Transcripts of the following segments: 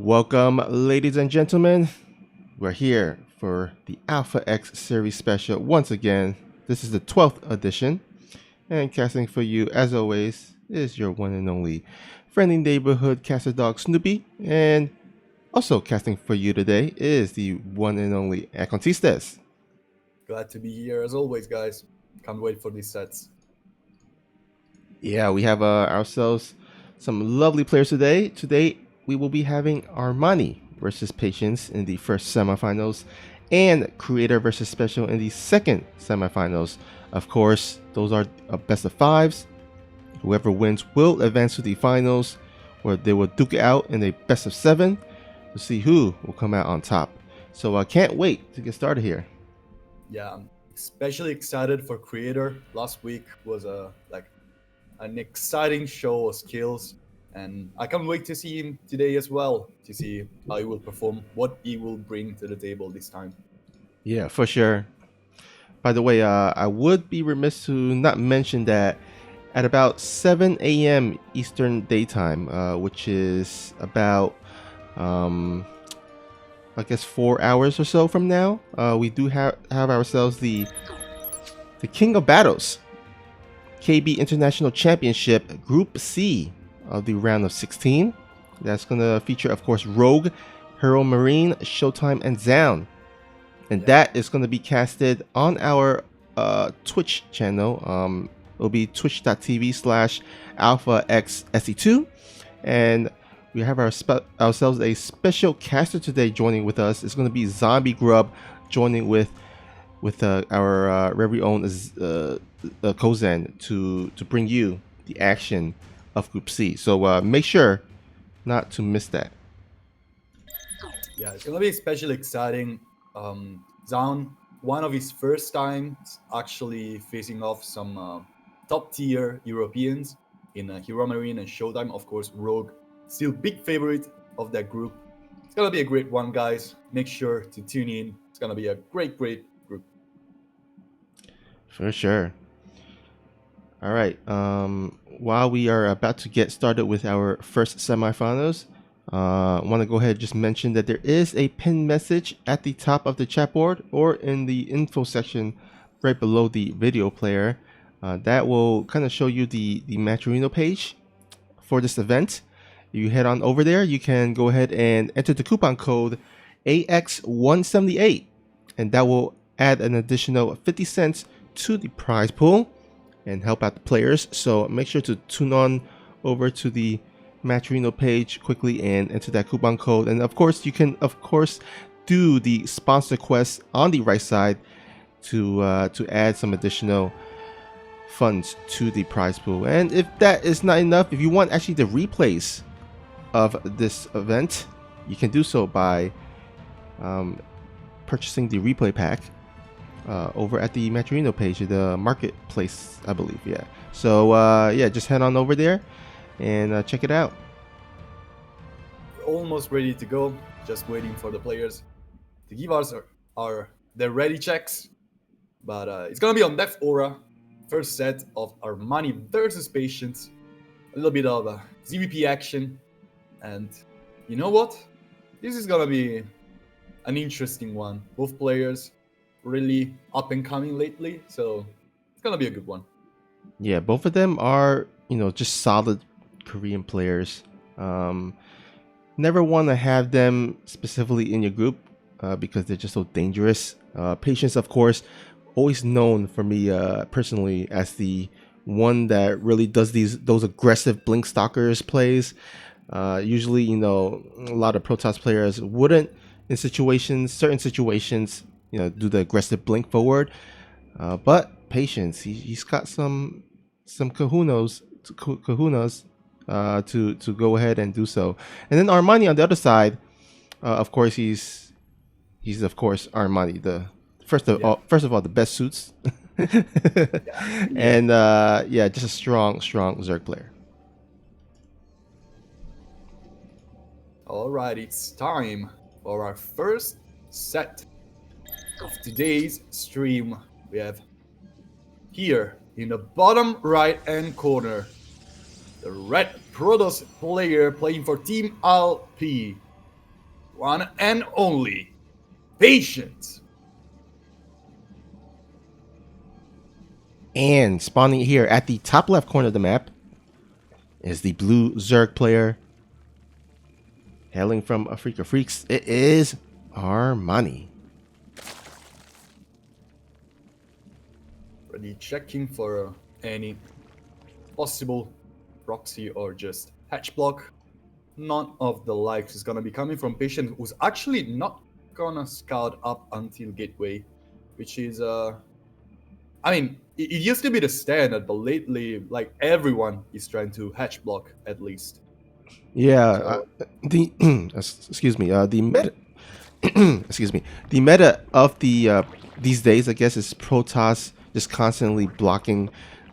Welcome, ladies and gentlemen. We're here for the Alpha X series special once again. This is the 12th edition, and casting for you, as always, is your one and only friendly neighborhood caster dog Snoopy. And also casting for you today is the one and only Acontistes. Glad to be here as always, guys. Can't wait for these sets. Yeah, we have ourselves some lovely players today. Today, we will be having Armani versus Patience in the first semifinals and Creator versus Special in the second semifinals. Of course, those are a best of fives. Whoever wins will advance to the finals, where they will duke it out in a best of seven to see who will come out on top. So I can't wait to get started here. Yeah, I'm especially excited for Creator. Last week was an exciting show of skills, and I can't wait to see him today as well, to see how he will perform, what he will bring to the table this time. Yeah, for sure. By the way, I would be remiss to not mention that at about 7 a.m. Eastern Daytime, which is about, I guess, 4 hours or so from now, we do have ourselves the King of Battles KB International Championship Group C of the round of 16. That's going to feature, of course, Rogue, Hero Marine, Showtime, and Zound. And that is going to be casted on our Twitch channel. It'll be twitch.tv/alphaxse2. And we have ourselves a special caster today joining with us. It's going to be Zombie Grub joining with our very own Kozen to bring you the action of Group C. So make sure not to miss that. Yeah, it's gonna be especially exciting. Zound, one of his first times actually facing off some top tier Europeans in Hero Marine and Showtime. Of course, Rogue, still big favorite of that group. It's gonna be a great one, guys. Make sure to tune in. It's gonna be a great group. For sure. All right. While we are about to get started with our first semifinals, I want to go ahead and just mention that there is a pinned message at the top of the chat board or in the info section right below the video player. That will kind of show you the Matcherino page for this event. If you head on over there, you can go ahead and enter the coupon code AX178, and that will add an additional 50 cents to the prize pool and help out the players. So make sure to tune on over to the Matcherino page quickly and enter that coupon code. And of course, you can do the sponsor quest on the right side to add some additional funds to the prize pool. And if that is not enough, if you want actually the replays of this event, you can do so by purchasing the replay pack over at the Matcherino page, the marketplace, I believe. Yeah. So yeah, just head on over there and check it out. We're almost ready to go. Just waiting for the players to give us their ready checks. But it's gonna be on Death Aura. First set of Armani versus Patience. A little bit of ZVP action. And you know what? This is gonna be an interesting one. Both players really up and coming lately, so it's gonna be a good one. Yeah, both of them are, just solid Korean players. Never want to have them specifically in your group because they're just so dangerous. Patience, of course, always known for me personally as the one that really does those aggressive Blink Stalkers plays. Usually, a lot of Protoss players wouldn't, in certain situations, do the aggressive blink forward. But Patience, he's got some kahunas to go ahead and do so. And then Armani on the other side, of course, he's of course Armani, the first of all the best suits, and just a strong Zerg player. All right, it's time for our first set of today's stream. We have here in the bottom right hand corner the red Protoss player playing for Team Alp. one and only Patience. And spawning here at the top left corner of the map is the blue Zerg player. Hailing from Afrika Freaks, it is Armani. Already checking for any possible proxy or just hatch block. None of the likes is gonna be coming from Patient, who's actually not gonna scout up until Gateway, which is I mean, it used to be the standard, but lately, like, everyone is trying to hatch block at least. Yeah, So, the excuse me, the meta, excuse me, the meta of the these days, I guess, is Protoss just constantly blocking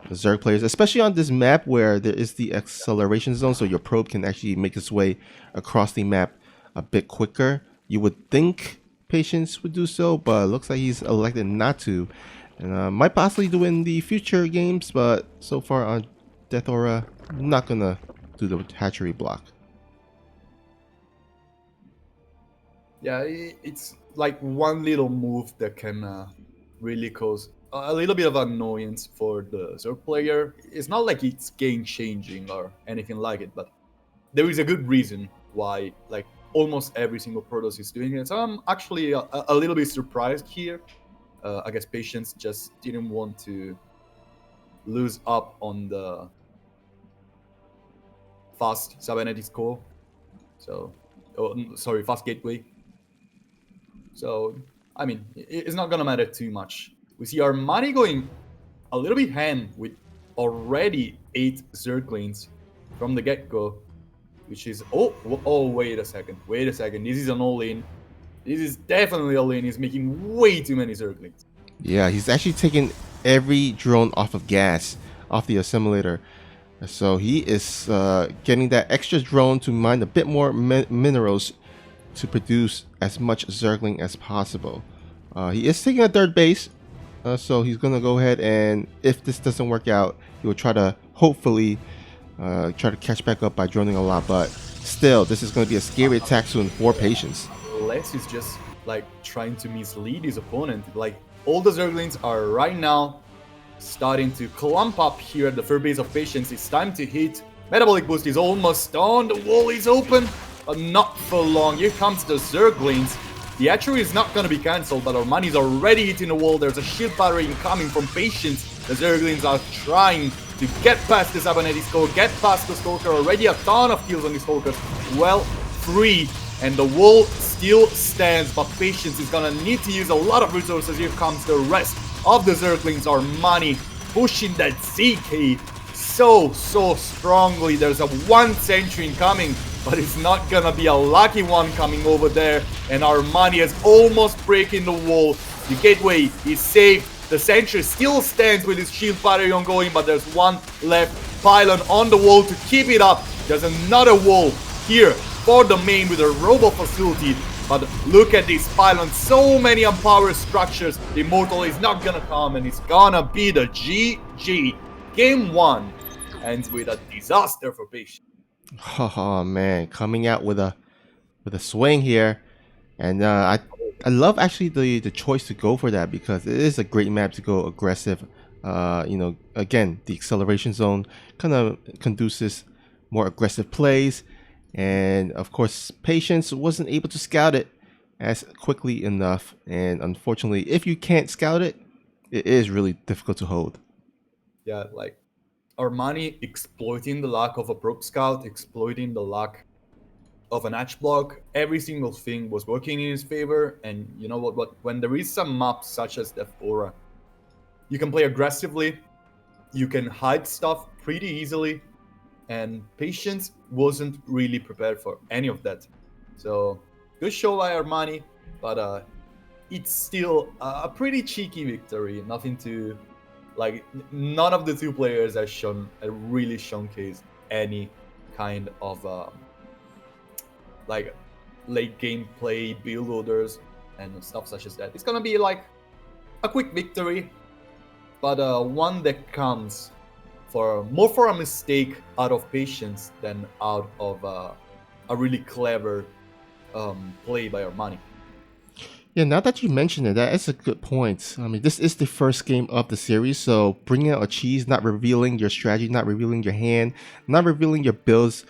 the Zerg players, especially on this map where there is the acceleration zone, so your probe can actually make its way across the map a bit quicker. You would think Patience would do so, but it looks like he's elected not to, and might possibly do it in the future games. But so far on Death Aura, not gonna do the hatchery block. yeah, it's like one little move that can really cause a little bit of annoyance for the Zerg player. It's not like it's game changing or anything like it, but there is a good reason why, like, almost every single Protoss is doing it. So I'm actually a little bit surprised here. I guess Patience just didn't want to lose up on the fast cybernetics core. So, sorry, fast gateway. So, I mean, it's not gonna matter too much. We see our money going a little bit hand with already 8 Zerglings from the get-go, which is wait a second, this is an all-in. This is definitely all-in. He's making way too many Zerglings. Yeah, he's actually taking every drone off of gas, off the assimilator. So he is getting that extra drone to mine a bit more minerals to produce as much Zergling as possible. He is taking a third base, so he's going to go ahead and, if this doesn't work out, he will try to hopefully try to catch back up by droning a lot. But still, this is going to be a scary attack soon for Patience. Les is just like trying to mislead his opponent. Like, all the Zerglings are right now starting to clump up here at the third base of Patience. It's time to hit. Metabolic Boost is almost done. The wall is open, but not for long. Here comes the Zerglings. The hatchery is not going to be cancelled, but our money's already hitting the wall. There's a shield battery incoming from Patience. The Zerglings are trying to get past the Cybernetics core, get past the Stalker. Already a ton of kills on the Stalker. Well, 3. And the wall still stands, but Patience is gonna need to use a lot of resources. Here comes the rest of the Zerglings. Our money pushing that ZK so strongly. There's a 1 sentry incoming, but it's not gonna be a lucky one coming over there. And our money is almost breaking the wall. The gateway is safe. The sentry still stands with his shield battery ongoing, but there's 1 left pylon on the wall to keep it up. There's another wall here for the main with a robo facility, but look at this pylon, so many unpowered structures. The Immortal is not gonna come, and it's gonna be the GG. Game 1 ends with a disaster for Patience. Oh man, coming out with a swing here, and I love actually the choice to go for that, because it is a great map to go aggressive. You know, again, the acceleration zone kind of conduces more aggressive plays. And of course, Patience wasn't able to scout it as quickly enough. And unfortunately, if you can't scout it, it is really difficult to hold. Yeah, like, Armani exploiting the lack of a probe scout, exploiting the lack of an hatch block. Every single thing was working in his favor. And you know what? When there is some maps such as Death Aura, you can play aggressively, you can hide stuff pretty easily, and Patience wasn't really prepared for any of that. So, good show by Armani, but it's still a pretty cheeky victory. Nothing to, like, none of the two players have really showcased any kind of like late game play, build orders, and stuff such as that. It's gonna be like a quick victory, but one that comes more for a mistake out of Patience than out of a really clever play by Armani. Yeah, now that you mention it, that is a good point. I mean, this is the first game of the series, so bringing out a cheese, not revealing your strategy, not revealing your hand, not revealing your builds,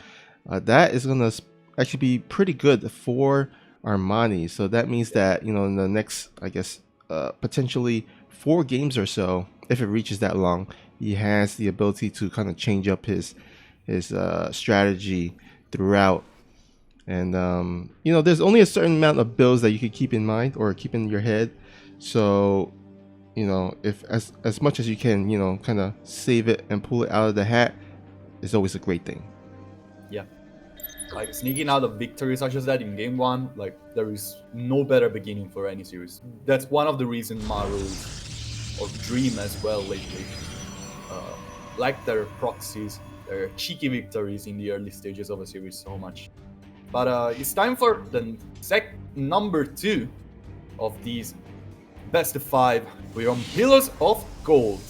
that is gonna actually be pretty good for Armani. So that means that in the next, I guess, potentially 4 games or so, if it reaches that long, he has the ability to kind of change up his strategy throughout. And there's only a certain amount of builds that you could keep in mind or keep in your head. So if as much as you can, kind of save it and pull it out of the hat is always a great thing. Yeah. Like sneaking out a victory such as that in game 1, like there is no better beginning for any series. That's one of the reasons Maru's or Dream as well lately like their proxies, their cheeky victories in the early stages of a series so much. But it's time for the number 2 of these best of 5. We're on Pillars of Gold.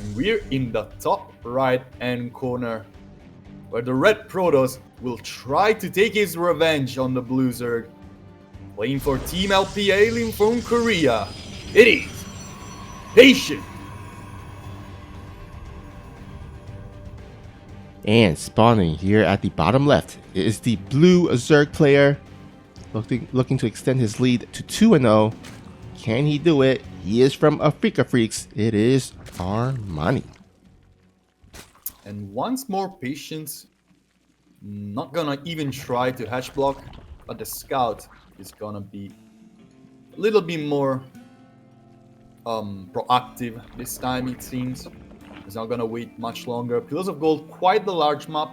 And we're in the top right hand corner, where the red Protoss will try to take his revenge on the blue Zerg. Playing for Team LP alien from Korea, it is Patient. And spawning here at the bottom left is the blue Zerg player, looking to extend his lead to 2-0. Can he do it? He is from Africa Freaks. It is Armani. And once more, Patience not gonna even try to hatch block, but the scout is gonna be a little bit more proactive this time, it seems. He's not gonna wait much longer. Pillars of Gold, quite the large map,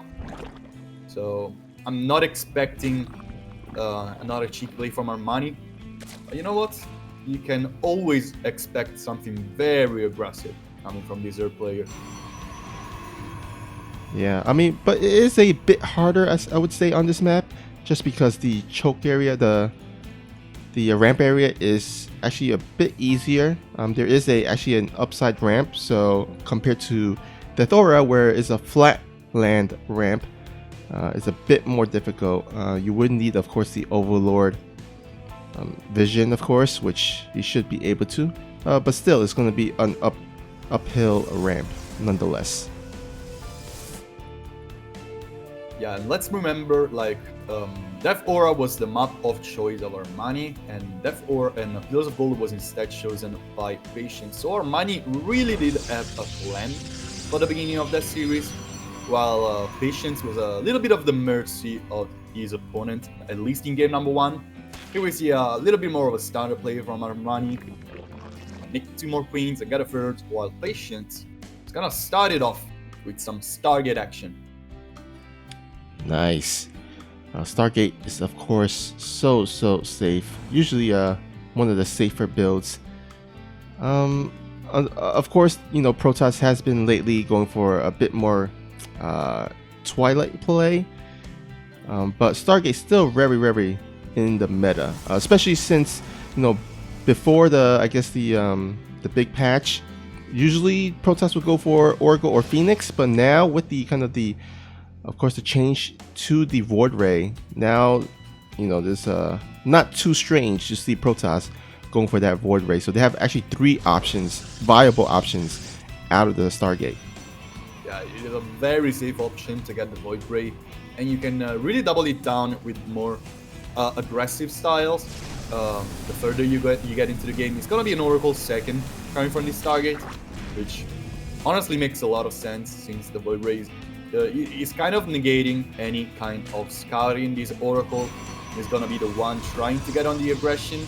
so I'm not expecting another cheap play from Armani. But you know what? You can always expect something very aggressive coming from this Zerg player. Yeah, I mean, but it is a bit harder, as I would say, on this map, just because the choke area, the ramp area is actually a bit easier. There is actually an upside ramp, so compared to Death Aura, where it's a flat land ramp, it's a bit more difficult. You would need, of course, the Overlord vision, of course, which you should be able to, but still, it's going to be an uphill ramp nonetheless. Yeah, and let's remember, like, Death Aura was the map of choice of Armani, and Death Aura and Pillars of Gold was instead chosen by Patience. So Armani really did have a plan for the beginning of that series, while Patience was a little bit of the mercy of his opponent, at least in game number 1. Here we see a little bit more of a standard play from Armani. Make 2 more queens and get a third, while Patience is gonna start it off with some Stargate action. Nice. Stargate is, of course, so safe. Usually one of the safer builds. Of course, Protoss has been lately going for a bit more Twilight play. But Stargate's still very in the meta. Especially since, before the big patch, usually Protoss would go for Oracle or Phoenix, but now with the of course, the change to the Void Ray, now, there's not too strange to see Protoss going for that Void Ray. So they have actually 3 options, viable options, out of the Stargate. Yeah, it is a very safe option to get the Void Ray, and you can really double it down with more aggressive styles. The further you get into the game, it's gonna be an Oracle second coming from this Stargate, which honestly makes a lot of sense since the Void Ray is kind of negating any kind of scouting. This Oracle is gonna be the one trying to get on the aggression,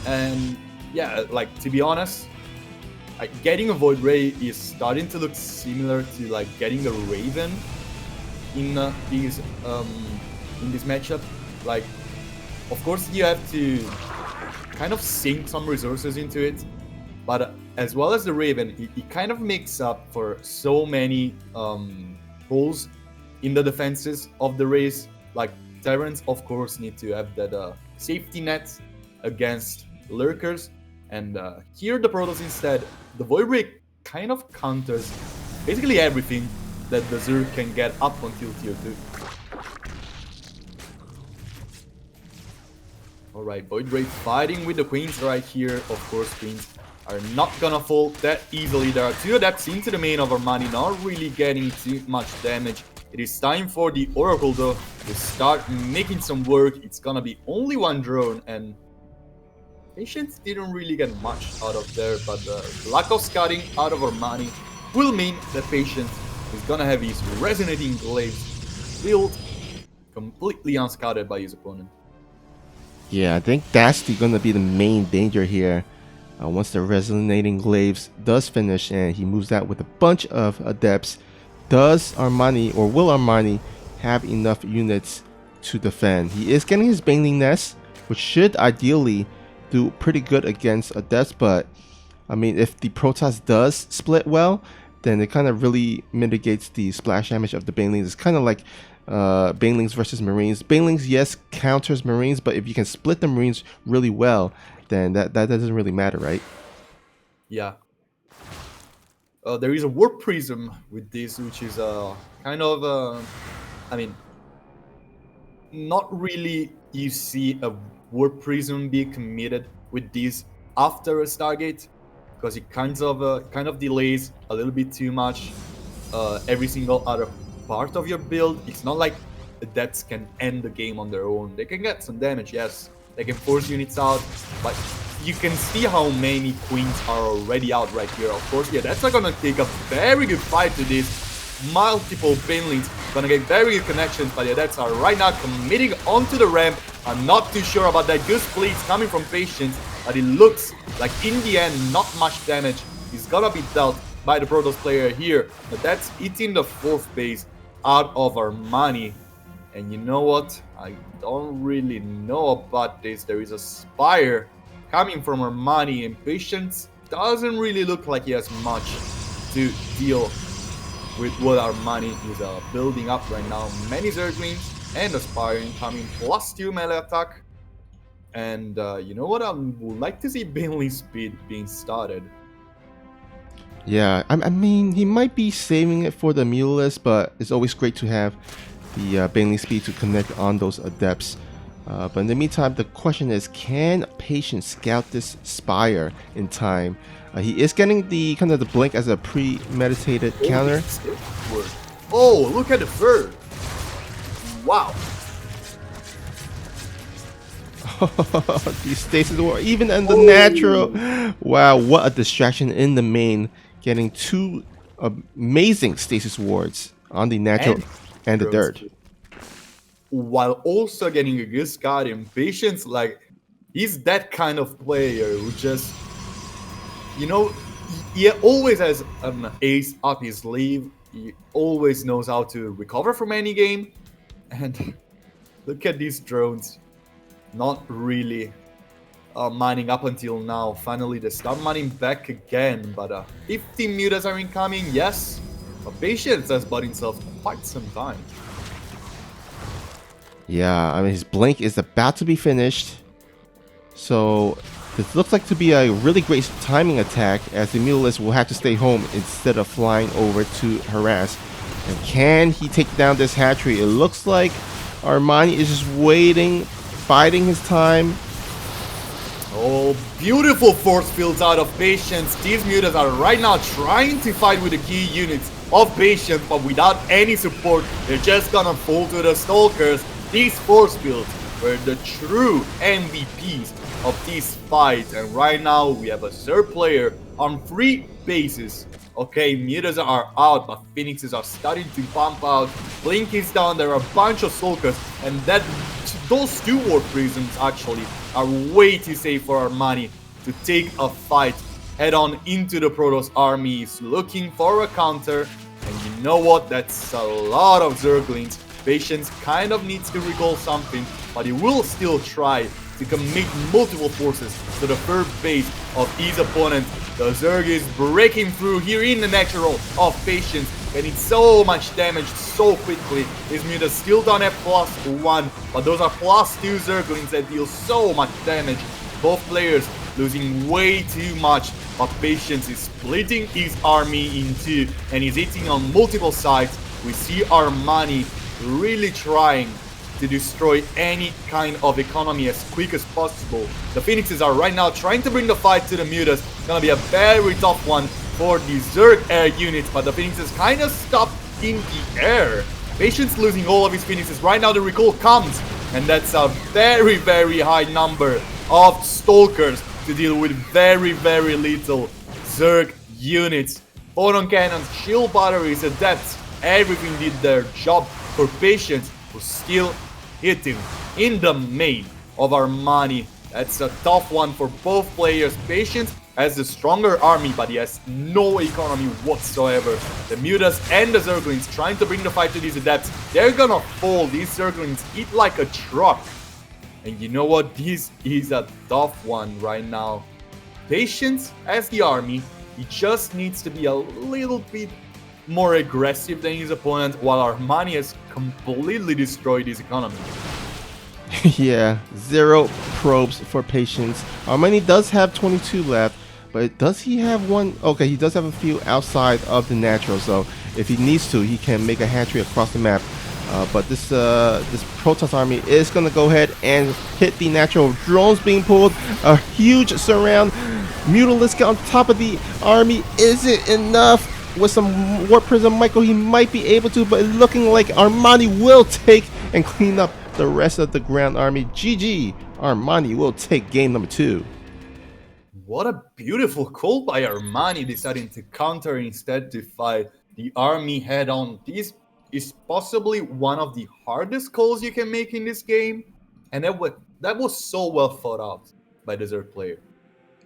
and yeah, like, to be honest, getting a Void Ray is starting to look similar to like getting a Raven in this matchup. Like, of course, you have to kind of sink some resources into it, but as well as the Raven, it kind of makes up for so many holes in the defenses of the race. Like, Terrans, of course, need to have that safety net against lurkers, and here the Protoss instead, the Void Ray kind of counters basically everything that the Zerg can get up until tier 2. Alright, Void Ray fighting with the Queens right here. Of course, Queens are not gonna fall that easily. There are 2 Adepts into the main of Armani, not really getting too much damage. It is time for the Oracle though to start making some work. It's gonna be only 1 drone, and Patience didn't really get much out of there, but the lack of scouting out of Armani will mean that Patience is gonna have his Resonating Glaives built completely unscouted by his opponent. Yeah, I think that's going to be the main danger here. Once the Resonating Glaives does finish and he moves out with a bunch of Adepts, does Armani or will Armani have enough units to defend? He is getting his Baneling Nest, which should ideally do pretty good against Adepts, but I mean, if the Protoss does split well, then it kind of really mitigates the splash damage of the Banelings. It's kind of like Banelings versus Marines. Banelings, yes, counters Marines, but if you can split the Marines really well, then that doesn't really matter, right? Yeah. There is a Warp Prism with this, which is kind of, I mean, not really you see a Warp Prism be committed with this after a Stargate, because it kind of delays a little bit too much every single other part of your build. It's not like Adepts can end the game on their own. They can get some damage, yes. They can force units out, but you can see how many Queens are already out right here. Of course, yeah, that's not gonna take a very good fight to this. Multiple Banelings gonna get very good connections, but the Adepts are right now committing onto the ramp. I'm not too sure about that good splits coming from Patience, but it looks like in the end not much damage is gonna be dealt by the Protoss player here. But that's eating the 4th base out of Armani. And you know what? I don't really know about this. There is a Spire coming from Armani, and Patience doesn't really look like he has much to deal with what Armani is building up right now. Many Zerglings and a Spire incoming, +2 melee attack. And you know what? I would like to see Baneling speed being started. Yeah, I mean, he might be saving it for the Muleless, but it's always great to have the Baneling speed to connect on those Adepts. But in the meantime, the question is, can Patience scout this Spire in time? He is getting the kind of the blink as a premeditated counter. Oh, look at the bird! Wow. These stasis war, even in the natural. Wow, what a distraction in the main. Getting 2 amazing stasis wards on the natural and the dirt, while also getting a good scout in Patience. Like, he's that kind of player who just, you know, he always has an ace up his sleeve. He always knows how to recover from any game. And look at these drones. Not really mining up until now. Finally, they start mining back again. But 15 mutas are incoming, yes. But Patience has bought himself quite some time. Yeah, I mean, his blink is about to be finished. So this looks like to be a really great timing attack, as the Muleless will have to stay home instead of flying over to harass. And can he take down this hatchery? It looks like Armani is just waiting, biding his time. Oh, beautiful force fields out of Patience. These mutas are right now trying to fight with the key units of Patience, but without any support, they're just gonna fall to the Stalkers. These force fields were the true MVPs of this fight, and right now we have a Zerg player on 3 bases. Okay, mutas are out, but Phoenixes are starting to pump out. Blink is down, there are a bunch of Stalkers, and those 2 Warp Prisms actually are way too safe for Armani to take a fight head on into the Protoss army. He's looking for a counter, and you know what? That's a lot of Zerglings. Patience kind of needs to recall something, but he will still try to commit multiple forces to the 3rd base of his opponent. The Zerg is breaking through here in the natural of Patience, getting so much damage so quickly. His mutas still down at +1, but those are +2 Zerglings that deal so much damage. Both players losing way too much, but Patience is splitting his army in 2, and he's hitting on multiple sides. We see Armani really trying to destroy any kind of economy as quick as possible. The Phoenixes are right now trying to bring the fight to the Mutas. It's gonna be a very tough one for the Zerg air units, but the Phoenixes kind of stopped in the air. Patience losing all of his Phoenixes. Right now the recall comes, and that's a very high number of Stalkers to deal with very little Zerg units. Photon cannons, shield batteries, adepts, everything did their job for Patience, who's still hitting in the main of Armani. That's a tough one for both players. Patience has the stronger army, but he has no economy whatsoever. The Mutas and the Zerglings trying to bring the fight to these adepts. They're gonna fall. These Zerglings eat like a truck. And you know what? This is a tough one right now. Patience as the army. He just needs to be a little bit more aggressive than his opponent, while Armani has completely destroyed his economy. Yeah, 0 probes for Patience. Armani does have 22 left, but does he have one? Okay, he does have a few outside of the natural, so if he needs to, he can make a hatchery across the map. But this Protoss army is going to go ahead and hit the natural. Drones being pulled, a huge surround. Mutalisk on top of the army. Is it enough? With some Warp Prism Michael, he might be able to, but looking like Armani will take and clean up the rest of the ground army. GG, Armani will take game number 2. What a beautiful call by Armani, deciding to counter instead to fight the army head on. This is possibly one of the hardest calls you can make in this game, and that was so well thought out by the Zerg player.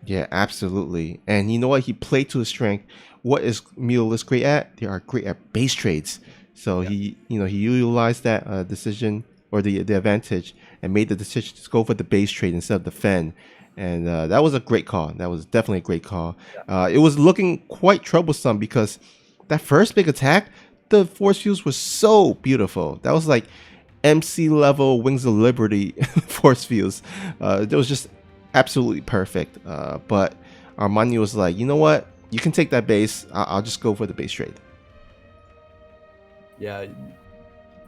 Yeah, absolutely. And you know what? He played to his strength. What is Mutalisk great at? They are great at base trades. So he utilized that decision or the advantage and made the decision to go for the base trade instead of defend. And that was a great call. That was definitely a great call. It was looking quite troublesome because that first big attack, the force fuse was so beautiful. That was like MC level Wings of Liberty force fuse. It was just absolutely perfect. But Armani was like, you know what? You can take that base. I'll just go for the base trade. Yeah,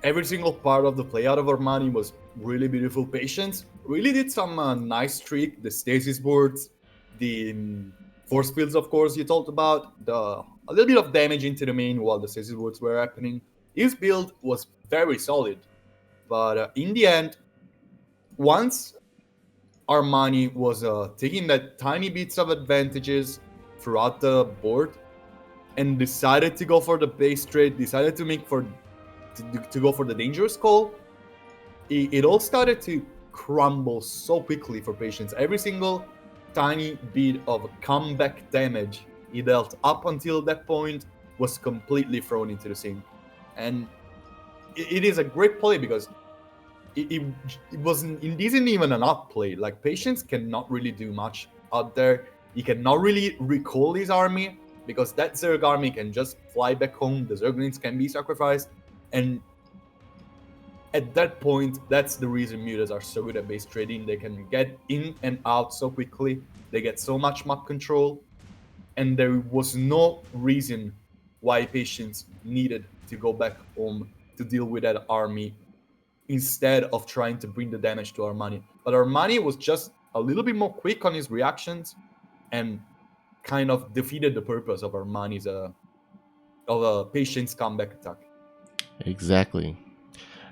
every single part of the play out of Armani was really beautiful. Patience really did some nice trick. The stasis boards, the force fields, of course, you talked about. A little bit of damage into the main while the stasis boards were happening. His build was very solid. But in the end, once Armani was taking that tiny bits of advantages throughout the board and decided to go for the base trade, decided to go for the dangerous call, it all started to crumble so quickly for Patience. Every single tiny bit of comeback damage he dealt up until that point was completely thrown into the sink. And it is a great play because it wasn't, it isn't even an up play. Like, Patience cannot really do much out there. He cannot really recall his army because that Zerg army can just fly back home. The Zerglings can be sacrificed, and at that point, that's the reason Mutas are so good at base trading. They can get in and out so quickly. They get so much map control, and there was no reason why Patience needed to go back home to deal with that army instead of trying to bring the damage to Armani. But Armani was just a little bit more quick on his reactions and kind of defeated the purpose of Armani's Patience comeback attack. Exactly.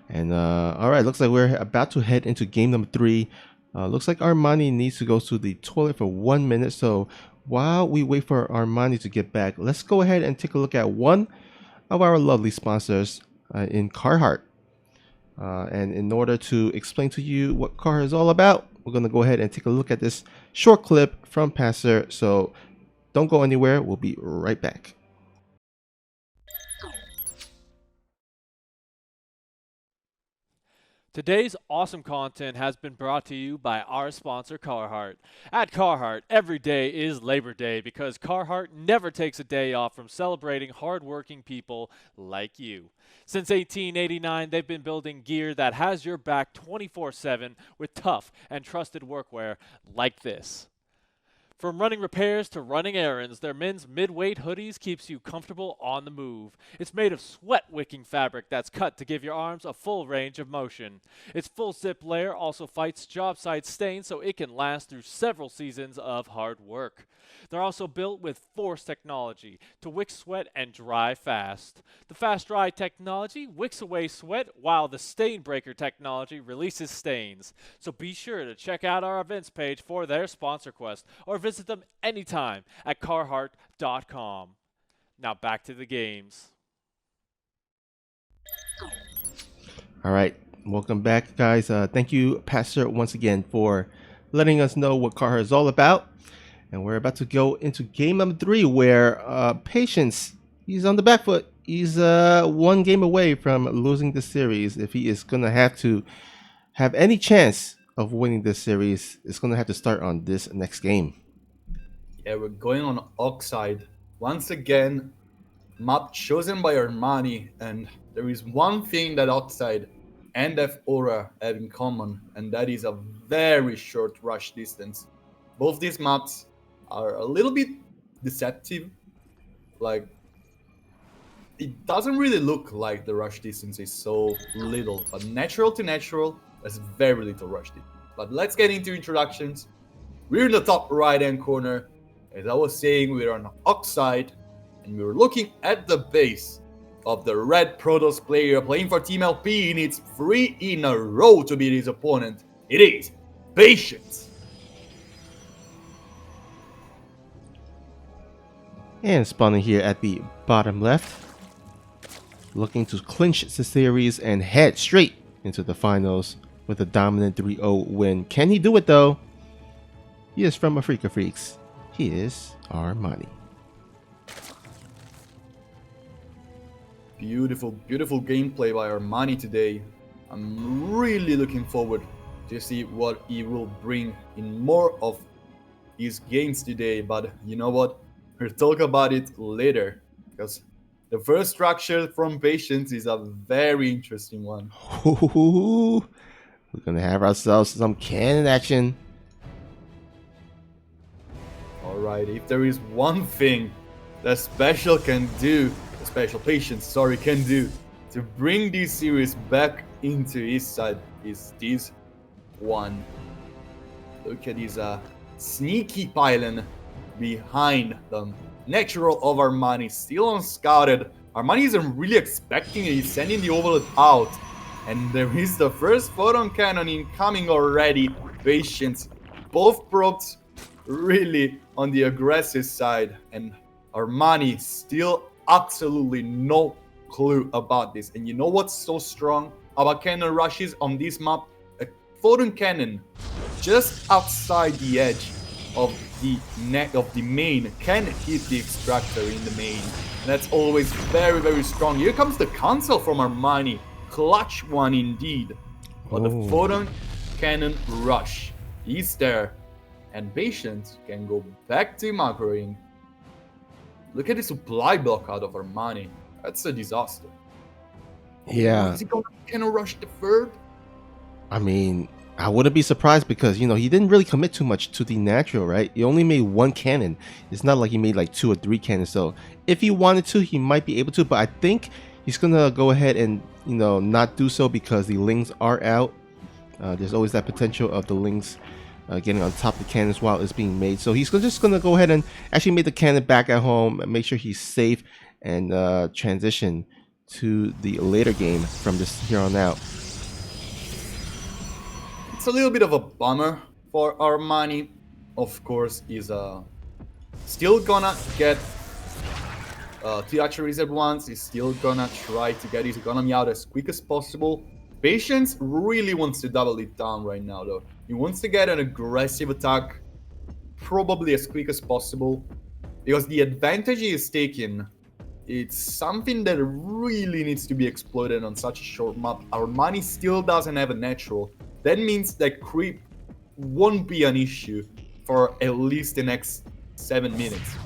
And all right, looks like we're about to head into game number 3. Looks like Armani needs to go to the toilet for 1 minute. So while we wait for Armani to get back, let's go ahead and take a look at one of our lovely sponsors in Carhartt. And in order to explain to you what Carhartt is all about, we're going to go ahead and take a look at this short clip from Passer. So don't go anywhere. We'll be right back. Today's awesome content has been brought to you by our sponsor, Carhartt. At Carhartt, every day is Labor Day because Carhartt never takes a day off from celebrating hardworking people like you. Since 1889, they've been building gear that has your back 24/7 with tough and trusted workwear like this. From running repairs to running errands, their men's mid-weight hoodies keeps you comfortable on the move. It's made of sweat-wicking fabric that's cut to give your arms a full range of motion. Its full zip layer also fights job site stains so it can last through several seasons of hard work. They're also built with force technology to wick sweat and dry fast. The fast dry technology wicks away sweat while the stain breaker technology releases stains. So be sure to check out our events page for their sponsor quest or visit them anytime at carhartt.com. Now back to the games. All right, welcome back, guys. Thank you, Pastor, once again for letting us know what Carhartt is all about. And we're about to go into game number 3, where Patience, he's on the back foot. He's one game away from losing the series. If he is going to have any chance of winning this series, it's going to have to start on this next game. Yeah, we're going on Oxide. Once again, map chosen by Armani, and there is one thing that Oxide and F Aura have in common, and that is a very short rush distance. Both these maps are a little bit deceptive. Like, it doesn't really look like the rush distance is so little, but natural to natural, there's very little rush distance. But let's get into introductions. We're in the top right hand corner. As I was saying, we're on Oxide, and we're looking at the base of the red Protoss player playing for Team LP. He needs 3 in a row to beat his opponent. It is Patience. And spawning here at the bottom left, looking to clinch the series and head straight into the finals with a dominant 3-0 win. Can he do it though? He is from Africa Freaks. He is Armani. Beautiful, beautiful gameplay by Armani today. I'm really looking forward to see what he will bring in more of his games today. But you know what? We'll talk about it later, because the first structure from Patience is a very interesting one. Ooh, we're gonna have ourselves some cannon action. Alright, if there is one thing that Special can do, Special Patience, can do to bring this series back into his side, is this one. Look at his sneaky pylon behind them. Natural of Armani, still unscouted. Armani isn't really expecting it. He's sending the overload out. And there is the first photon cannon incoming already. Patience. Both probes really on the aggressive side. And Armani still absolutely no clue about this. And you know what's so strong about cannon rushes on this map? A photon cannon just outside the edge of the neck of the main can hit the extractor in the main. And that's always very, very strong. Here comes the cancel from Armani. Clutch one indeed. But the photon cannon rush is there. And Patience can go back to macroing. Look at the supply block out of Armani. That's a disaster. Yeah. Is he going to cannon rush the third? I mean, I wouldn't be surprised because, you know, he didn't really commit too much to the natural, right? He only made 1 cannon. It's not like he made like 2 or 3 cannons. So if he wanted to, he might be able to. But I think he's going to go ahead and, you know, not do so because the lings are out. There's always that potential of the lings getting on top of the cannons while it's being made. So he's just going to go ahead and actually make the cannon back at home and make sure he's safe and transition to the later game from this here on out. It's a little bit of a bummer for Armani. Of course, he's still gonna get 2 actual reserve ones. He's still gonna try to get his economy out as quick as possible. Patience really wants to double it down right now, though. He wants to get an aggressive attack, probably as quick as possible, because the advantage he is taking, it's something that really needs to be exploited on such a short map. Armani still doesn't have a natural. That means that creep won't be an issue for at least the next 7 minutes.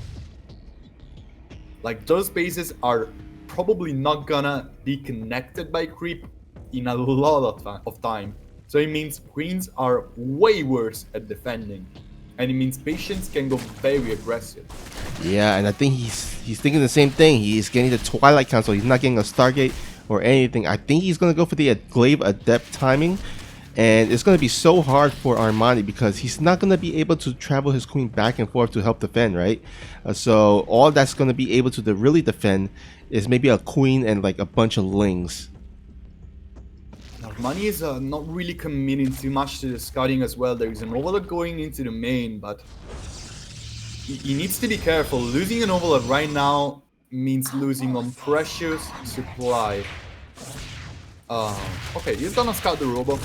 Like, those bases are probably not gonna be connected by creep in a lot of time. So it means Queens are way worse at defending. and it means Patience can go very aggressive. Yeah, and I think he's thinking the same thing. He's getting the Twilight Council. He's not getting a Stargate or anything. I think he's gonna go for the Glaive Adept timing, and it's gonna be so hard for Armani because he's not gonna be able to travel his queen back and forth to help defend, right? So all that's gonna be able to really defend is maybe a queen and like a bunch of lings. Armani is not really committing too much to the scouting as well. There is an Overlord going into the main, but he needs to be careful. Losing an Overlord right now means losing on precious supply. Okay, he's gonna scout the Robo.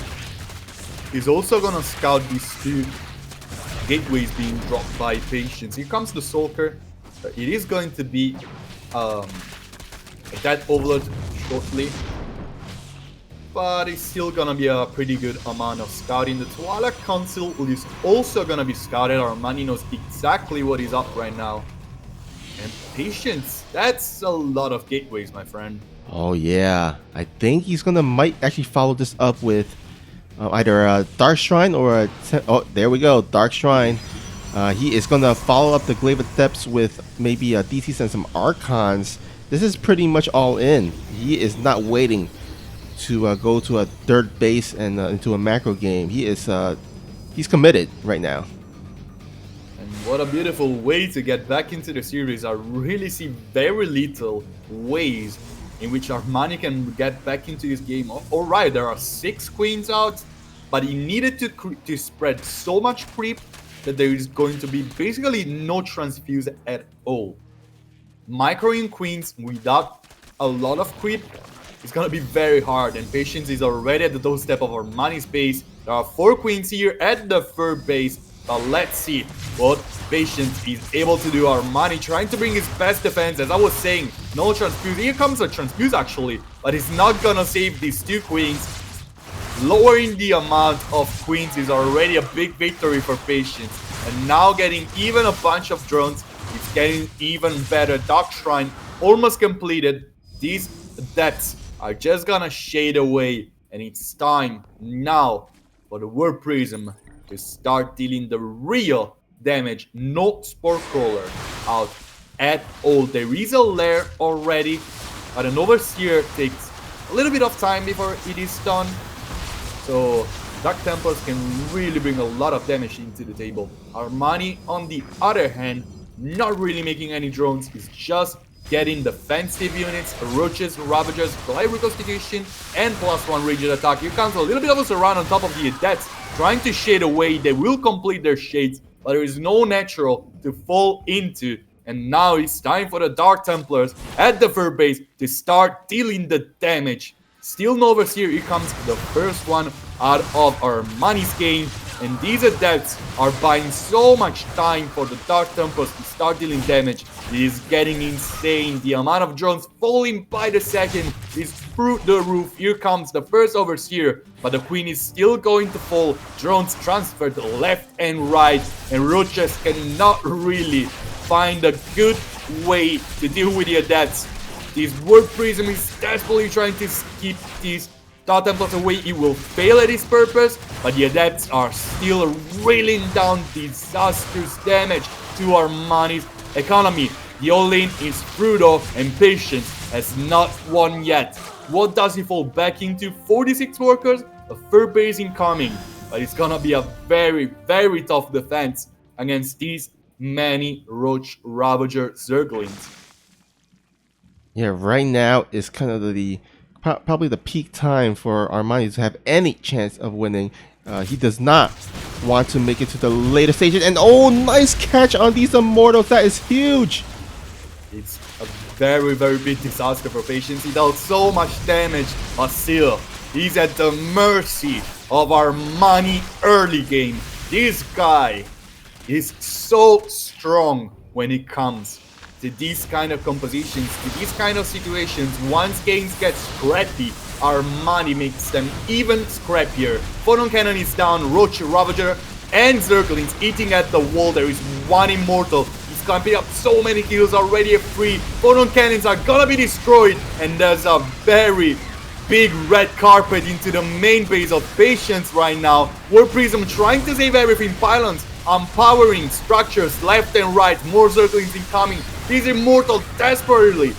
He's also gonna scout these two gateways being dropped by Patience. Here comes the Sulker. It is going to be that Overlord shortly, but it's still gonna be a pretty good amount of scouting. The Twilight Council is also gonna be scouted. Armani knows exactly what is up right now. And Patience, that's a lot of gateways, my friend. Oh yeah, I think he's gonna might actually follow this up with either a Dark Shrine or a oh, there we go, Dark Shrine. He is gonna follow up the Glaive Adepts with maybe a DTs and some Archons. This is pretty much all in. He is not waiting to go to a third base and into a macro game. He's committed right now. And what a beautiful way to get back into the series. I really see very little ways in which Armani can get back into this game. Alright, there are 6 queens out, but he needed to spread so much creep that there is going to be basically no transfuse at all. Microing queens without a lot of creep, it's gonna be very hard, and Patience is already at the doorstep of Armani's base. There are 4 queens here at the third base, but let's see what Patience is able to do. Armani trying to bring his best defense, as I was saying, no transfuse. Here comes a transfuse actually, but it's not gonna save these 2 queens. Lowering the amount of queens is already a big victory for Patience, and now getting even a bunch of drones, it's getting even better. Dark Shrine almost completed. These Adepts are just gonna shade away, and it's time now for the Warp Prism to start dealing the real damage. No Spore Crawler out at all. There is a lair already, but an Overseer takes a little bit of time before it is done. So Dark Templars can really bring a lot of damage into the table. Armani, on the other hand, not really making any drones. He's just getting defensive units, Roaches, Ravagers, Glide Reconstitution, and +1 ranged attack. Here comes a little bit of a surround on top of the Adepts, trying to shade away. They will complete their shades, but there is no natural to fall into. And now it's time for the Dark Templars at the third base to start dealing the damage. Still no Overseer. Here comes the first one out of Armani's game. And these Adepts are buying so much time for the Dark Templars to start dealing damage. It is getting insane. The amount of drones falling by the second is through the roof. Here comes the first Overseer, but the Queen is still going to fall. Drones transferred left and right, and Roaches cannot really find a good way to deal with the Adepts. This Warp Prism is desperately trying to keep these Dark Templars away. It will fail at its purpose, but the Adepts are still railing down disastrous damage to Armani's economy. The all-in is Frudo, and Patience has not won yet. What does he fall back into? 46 workers, a third base incoming, but it's gonna be a very, very tough defense against these many Roach Ravager Zerglings. Yeah, right now is kind of probably the peak time for Armani to have any chance of winning. He does not want to make it to the later stages. And oh, nice catch on these Immortals. That is huge. It's a very, very big disaster for Patience. He dealt so much damage, but still, he's at the mercy of Armani early game. This guy is so strong when it comes to these kind of compositions, to these kind of situations. Once games get scrappy, Armani makes them even scrappier. Photon Cannon is down, Roach, Ravager, and Zerglings eating at the wall. There is one Immortal. He's gonna pick up so many kills already at 3. Photon Cannons are gonna be destroyed, and there's a very big red carpet into the main base of Patience right now. Warp Prism trying to save everything. Pylons empowering structures left and right, more Zerglings incoming. These Immortals desperately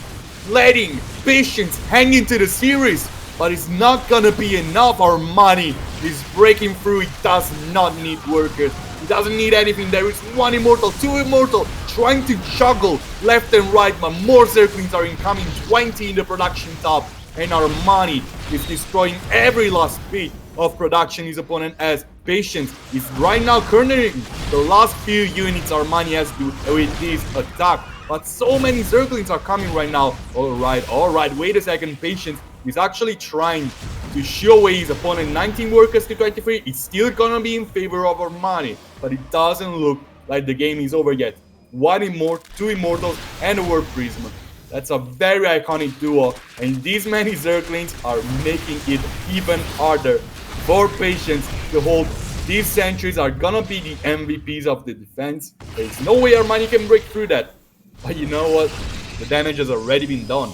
letting Patience hang into the series, but it's not gonna be enough. Our money is breaking through. It does not need workers. It doesn't need anything. There is one Immortal, two Immortal, trying to juggle left and right, but more Zerglings are incoming, 20 in the production top, and our money is destroying every last bit of production his opponent has. Patience is right now cornering the last few units our money has to with this attack, but so many Zerglings are coming right now. Alright, wait a second. Patience is actually trying to show away his opponent. 19 workers to 23. It's still gonna be in favor of our money, but it doesn't look like the game is over yet. Two Immortals, and a Warp Prism. That's a very iconic duo, and these many Zerglings are making it even harder for Patience to hold. These sentries are gonna be the MVPs of the defense. There's no way our money can break through that. But you know what? The damage has already been done.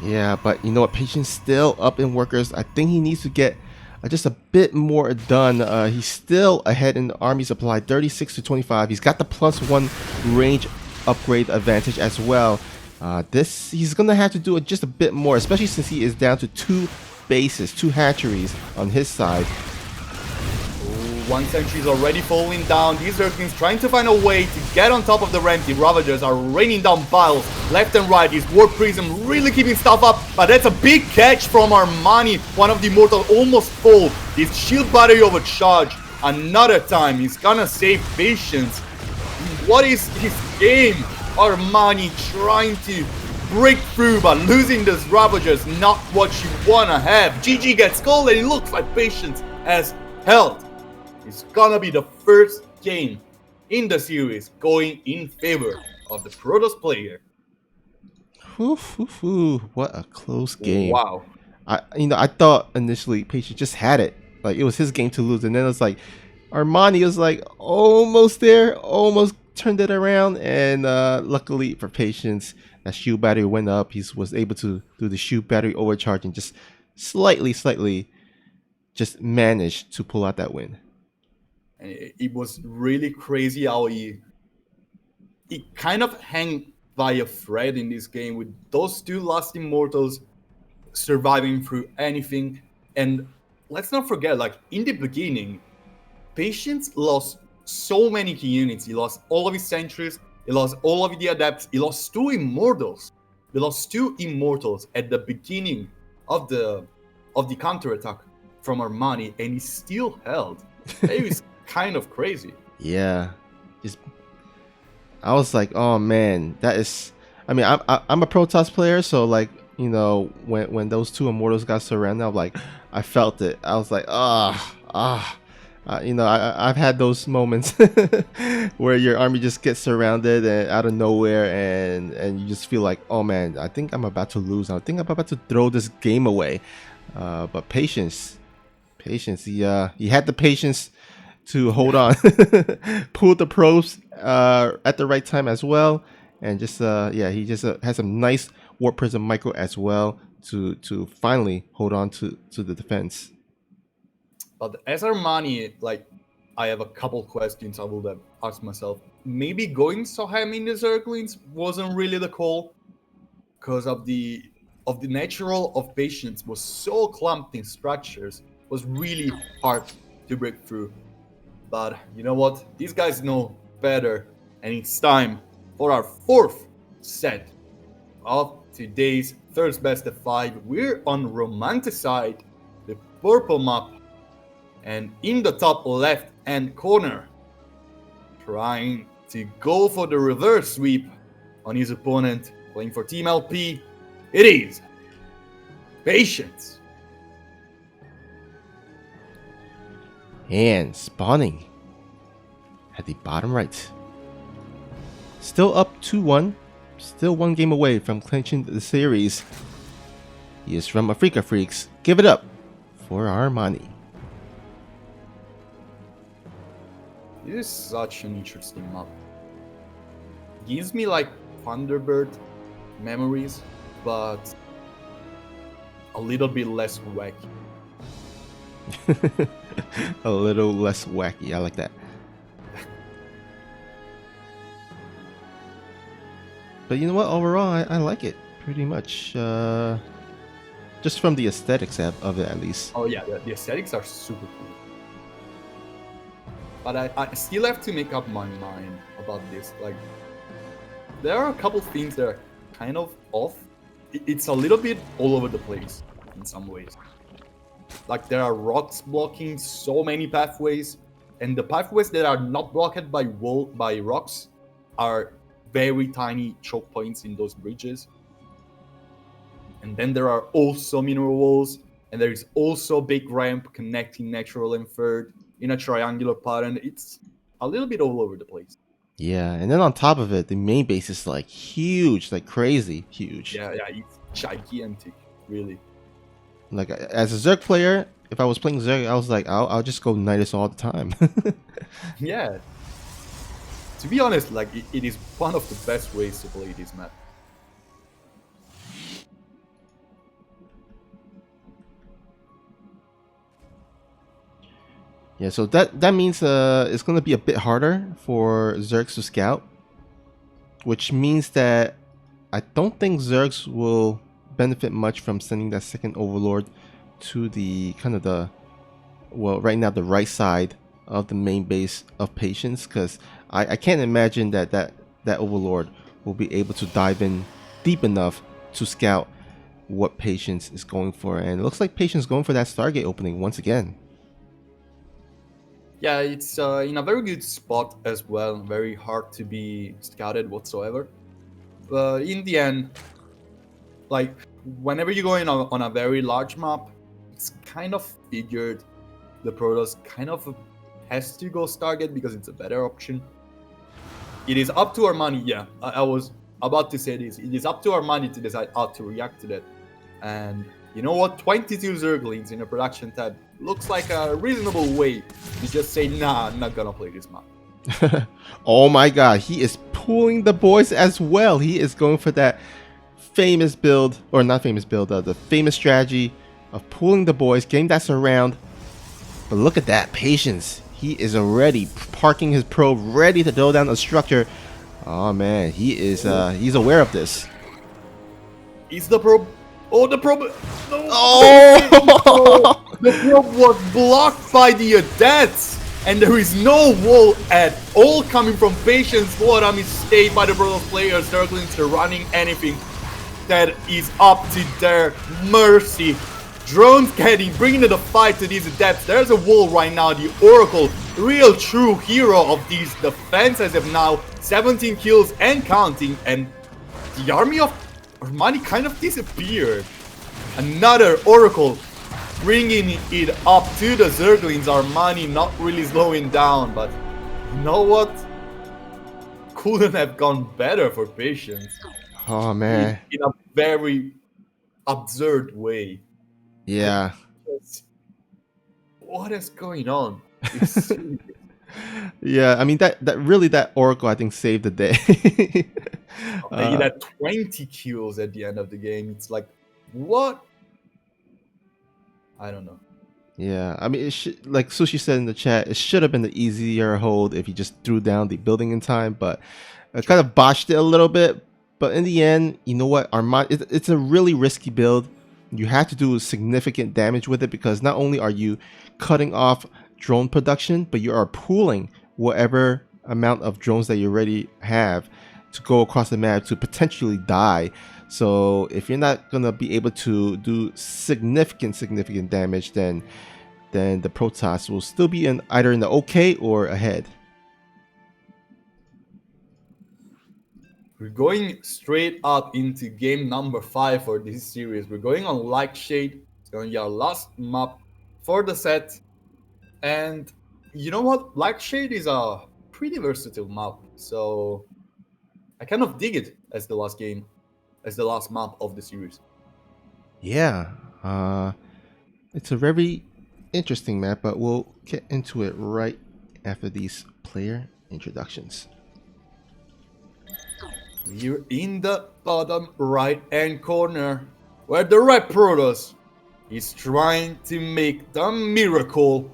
Yeah, but you know what? Patience still up in workers. I think he needs to get just a bit more done. He's still ahead in the army supply, 36 to 25. He's got the +1 range upgrade advantage as well. He's gonna have to do it just a bit more, especially since he is down to 2 bases, 2 hatcheries on his side. One sentry is already falling down. These Zerglings trying to find a way to get on top of the ramp. The Ravagers are raining down piles left and right. This Warp Prism really keeping stuff up, but that's a big catch from Armani. One of the Immortals almost full. This shield battery overcharged. Another time, he's gonna save Patience. What is his game? Armani trying to break through, but losing those Ravagers, not what you wanna have. GG gets gold, and it looks like Patience has held. It's gonna be the first game in the series going in favor of the Protoss player. What a close game. Wow. I thought initially Patience just had it. Like, it was his game to lose, and then it was like Armani was like almost there, almost turned it around, and luckily for Patience, that shield battery went up. He was able to do the shield battery overcharge and just slightly just managed to pull out that win. And it was really crazy how he kind of hang by a thread in this game with those 2 last Immortals surviving through anything. And let's not forget, like, in the beginning, Patience lost so many key units. He lost all of his sentries, he lost all of the adepts, he lost 2 Immortals. He lost 2 Immortals at the beginning of the counterattack from Armani, and he still held. It was kind of crazy. Yeah, I was like, oh man, that is. I mean, I'm a Protoss player, so like, you know, when those 2 Immortals got surrounded, I'm like, I felt it. I was like, you know, I've had those moments where your army just gets surrounded and out of nowhere, and you just feel like, oh man, I think I'm about to lose. I think I'm about to throw this game away. But patience. He had the patience to hold on, pulled the probes at the right time as well, and just he just has some nice Warp Prism micro as well to finally hold on to the defense. But as Armani, like, I have a couple questions I would have asked myself. Maybe going so ham in the Zerglings wasn't really the call, because of the natural of Patience was so clumped in structures, was really hard to break through. But you know what? These guys know better, and it's time for our 4th set of today's first best of 5. We're on Romanticide, the purple map, and in the top left hand corner, trying to go for the reverse sweep on his opponent, playing for Team LP, it is Patience. And spawning at the bottom right. Still up 2-1. Still 1 game away from clinching the series. He is from Africa Freaks. Give it up for Armani. This is such an interesting map. Gives me like Thunderbird memories, but a little bit less wacky. A little less wacky. I like that. But you know what? Overall, I like it pretty much. Just from the aesthetics of it, at least. Oh yeah, the aesthetics are super cool. But I still have to make up my mind about this. Like, there are a couple things that are kind of off. It's a little bit all over the place in some ways. Like, there are rocks blocking so many pathways, and the pathways that are not blocked by rocks are very tiny choke points in those bridges. And then there are also mineral walls, and there is also a big ramp connecting natural and third in a triangular pattern. It's a little bit all over the place. Yeah, and then on top of it, the main base is like huge, like crazy huge. Yeah, it's gigantic, really. Like as a Zerg player, if I was playing Zerg, I was like, I'll just go Nidus all the time. Yeah. To be honest, like it is one of the best ways to play this map. Yeah, so that means it's gonna be a bit harder for Zergs to scout, which means that I don't think Zergs will benefit much from sending that second Overlord to the right now the right side of the main base of Patience, because I can't imagine that Overlord will be able to dive in deep enough to scout what Patience is going for, and it looks like Patience is going for that Stargate opening once again. Yeah, it's in a very good spot as well. Very hard to be scouted whatsoever. But in the end, like whenever you go on a very large map, it's kind of figured the Protoss kind of has to go Stargate because it's a better option. It is up to Armani. Yeah, I was about to say this. It is up to Armani to decide how to react to that. And you know what? 22 Zerglings in a production tab looks like a reasonable way to just say, nah, I'm not gonna play this map. Oh my god, he is pulling the boys as well. He is going for that famous build, or not famous build, the famous strategy of pulling the boys, getting that surround. But look at that patience. He is already parking his probe, ready to throw down a structure. Oh man, he is he's aware of this. Is the probe? Oh, the probe! No! Oh! The probe was blocked by the Adepts, and there is no wall at all coming from Patience. What a mistake by the Protoss players. Zerglings are running anything that is up to their mercy. Drones bringing the fight to these Adepts. There's a wall right now. The Oracle, real true hero of these defenses, have now 17 kills and counting, and the army of Armani kind of disappeared. Another Oracle bringing it up to the Zerglings. Armani not really slowing down, but you know what? Couldn't have gone better for Patience. Oh man. In a very absurd way. Yeah. What is going on? It's serious. Yeah, I mean that Oracle I think saved the day. He had 20 kills at the end of the game. It's like, what? I don't know. Yeah, I mean, like Sushi said in the chat, it should have been the easier hold if he just threw down the building in time, but I kind of botched it a little bit. But in the end, you know what? It's a really risky build. You have to do significant damage with it because not only are you cutting off drone production, but you are pooling whatever amount of drones that you already have to go across the map to potentially die. So if you're not gonna be able to do significant damage, then the Protoss will still be either in the okay or ahead. We're going straight up into game number 5 for this series. We're going on Lightshade. It's going to be our last map for the set. And you know what? Lightshade is a pretty versatile map. So I kind of dig it as the last game, as the last map of the series. Yeah, it's a very interesting map, but we'll get into it right after these player introductions. We're in the bottom right-hand corner, where the Red Protoss is trying to make the miracle.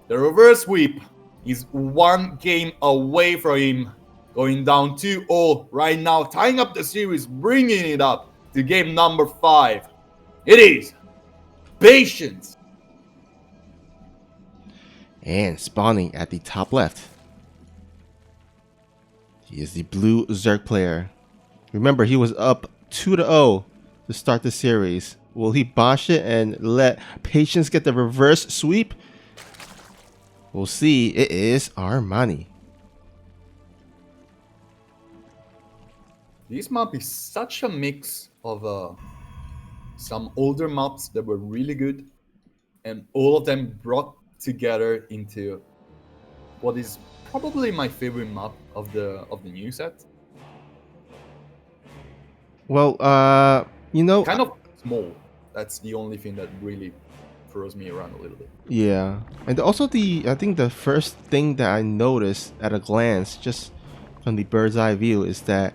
The reverse sweep is one game away from him going down 2-0 right now, tying up the series, bringing it up to game number 5. It is Patience. And spawning at the top left, he is the blue Zerg player. Remember, he was up 2-0 to start the series. Will he bosh it and let Patience get the reverse sweep? We'll see. It is Armani. This map is such a mix of some older maps that were really good, and all of them brought together into what is probably my favorite map of the new set. Well, Kind of small. That's the only thing that really throws me around a little bit. yeah. And also I think the first thing that I noticed at a glance, just from the bird's eye view, is that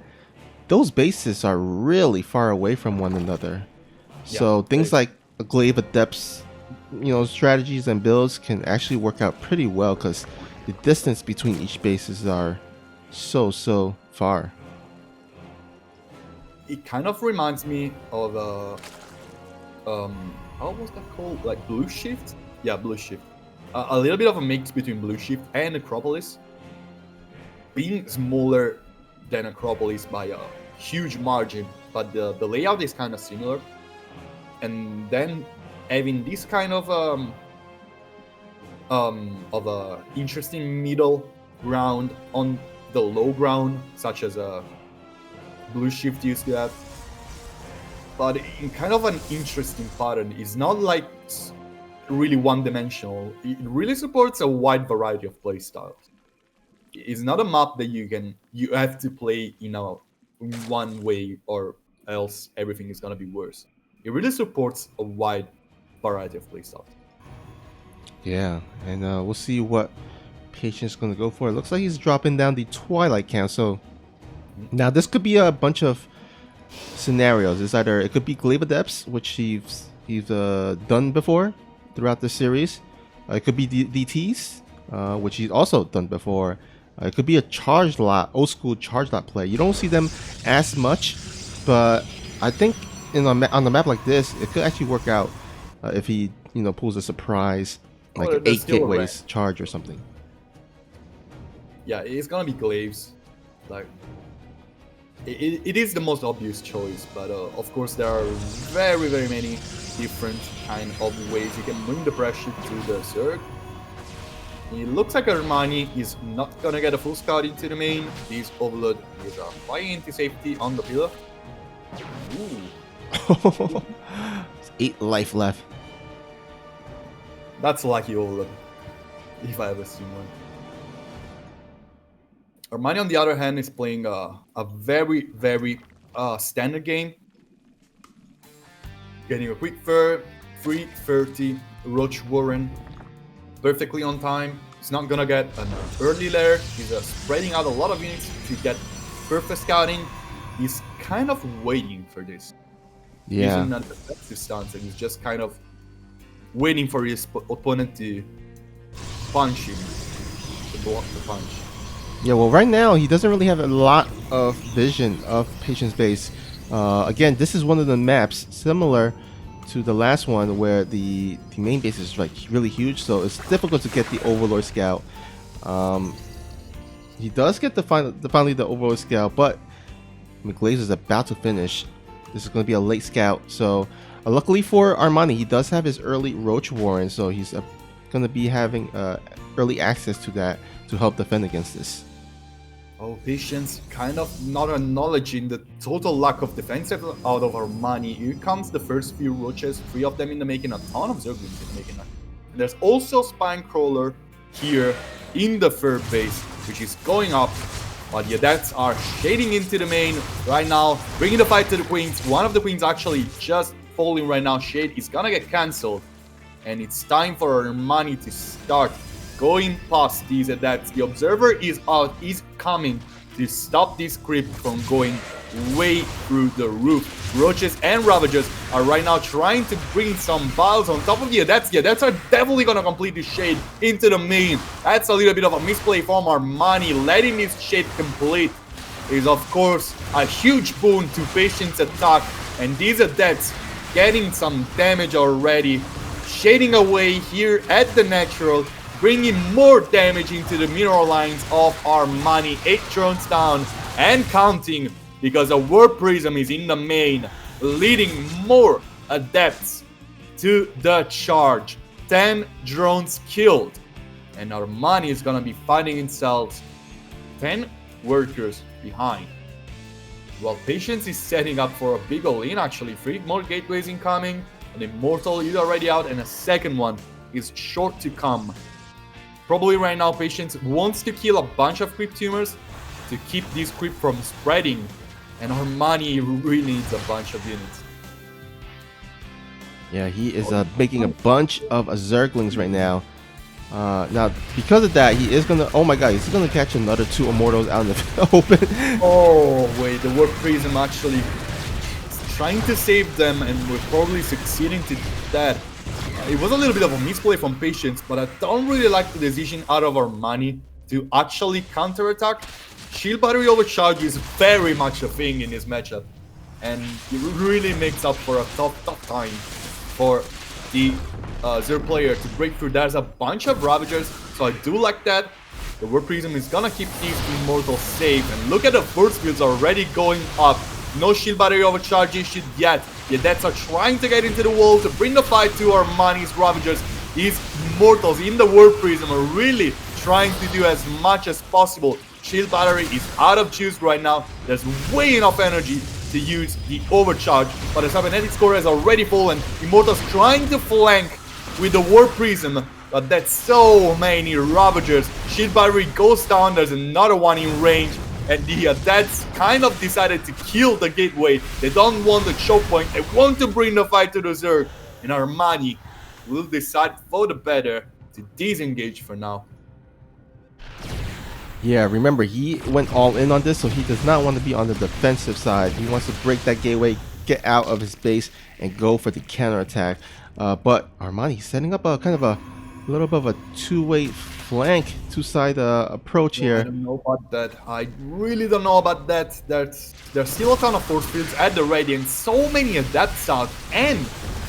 those bases are really far away from one another. So things like Glaive Adept's, strategies and builds can actually work out pretty well because the distance between each bases are so far. It kind of reminds me of how was that called? Like Blue Shift? Yeah, Blue Shift. A little bit of a mix between Blue Shift and Acropolis. Being smaller than Acropolis by a huge margin, but the layout is kind of similar. And then having this kind of a interesting middle ground on the low ground, such as a Blue Shift used to have, but in kind of an interesting pattern. It's not like really one-dimensional. It really supports a wide variety of play styles. It's not a map that you have to play in one way or else everything is gonna be worse. It really supports a wide variety of play styles. Yeah, and we'll see what Patience is going to go for. It looks like he's dropping down the Twilight Count. So now this could be a bunch of scenarios. It could be Glaive Adepts, which he's done before throughout the series. It could be DTs, which he's also done before. It could be a charge lot, old school charge lot play. You don't see them as much, but I think on the map like this, it could actually work out if he pulls a surprise, like an 8 gateways charge or something. Yeah, it's gonna be Glaives. Like it is the most obvious choice, but of course there are very many different kind of ways you can bring the pressure to the Zerg. It looks like Armani is not gonna get a full scout into the main. This Overload is a flying into safety on the pillar. Ooh. 8 life left. That's a lucky Overload, if I ever seen one. Armani, on the other hand, is playing a very standard game. Getting a quick fur, 330 Roach Warren, perfectly on time. He's not gonna get an early lair. He's spreading out a lot of units to get perfect scouting. He's kind of waiting for this. Yeah. Using an defensive stance, and he's just kind of waiting for his opponent to punch him, to block the punch. Yeah, well, right now he doesn't really have a lot of vision of Patience base. Again, this is one of the maps similar to the last one where the main base is like really huge, so it's difficult to get the Overlord Scout. He does get finally the Overlord Scout, but McGlaze is about to finish. This is going to be a late scout, so luckily for Armani, he does have his early Roach Warren, so he's going to be having early access to that to help defend against this. Oh, Patience kind of not acknowledging the total lack of defensive out of Armani. Here comes the first few Roaches, 3 of them in the making, a ton of Zerglings in the making. And there's also Spinecrawler here in the third base, which is going up. But the Adepts are shading into the main right now, bringing the fight to the Queens. One of the Queens actually just falling right now. Shade is gonna get cancelled. And it's time for Armani to start going past these Adepts. The Observer is out, is coming to stop this creep from going way through the roof. Roaches and Ravagers are right now trying to bring some Biles on top of the Adepts. The Adepts are definitely gonna complete the Shade into the main. That's a little bit of a misplay from Armani. Letting this Shade complete is of course a huge boon to Patience attack, and these Adepts getting some damage already. Shading away here at the natural, bringing more damage into the mirror lines of Armani. 8 drones down and counting, because a Warp Prism is in the main, leading more Adepts to the charge. 10 drones killed, and Armani is gonna be finding himself 10 workers behind. While Patience is setting up for a big all-in, actually. 3 more gateways incoming, an Immortal is already out, and a second one is short to come. Probably right now Patience wants to kill a bunch of creep tumors to keep this creep from spreading, and Armani really needs a bunch of units. Yeah, he is making a bunch of Zerglings right now. Now, because of that, he is gonna. Oh my God, he's gonna catch another 2 Immortals out in the open. Oh wait, the Warp Prism actually trying to save them, and we're probably succeeding to that. It was a little bit of a misplay from Patience, but I don't really like the decision out of Armani to actually counterattack. Shield Battery Overcharge is very much a thing in this matchup, and it really makes up for a tough time for the Zerg player to break through. There's a bunch of Ravagers, so I do like that. The Warp Prism is gonna keep these Immortals safe, and look at the force fields already going up. No Shield Battery Overcharge issued yet. The Adepts are trying to get into the wall to bring the fight to Armani's Ravagers. These Immortals in the Warp Prism are really trying to do as much as possible. Shield Battery is out of juice right now. There's way enough energy to use the Overcharge, but the Cybernetic score has already fallen. Immortals trying to flank with the Warp Prism, but that's so many Ravagers. Shield Battery goes down, there's another one in range, and the Adepts kind of decided to kill the gateway. They don't want the choke point, they want to bring the fight to the Zerg, and Armani will decide for the better to disengage for now. Yeah, remember, he went all in on this, so he does not want to be on the defensive side. He wants to break that gateway, get out of his base, and go for the counterattack. But Armani setting up a kind of a little bit of a two-way flank, two-side approach I here. don't know about that. I really don't know about that. There's still a ton of force fields at the ready, and so many Adepts out, and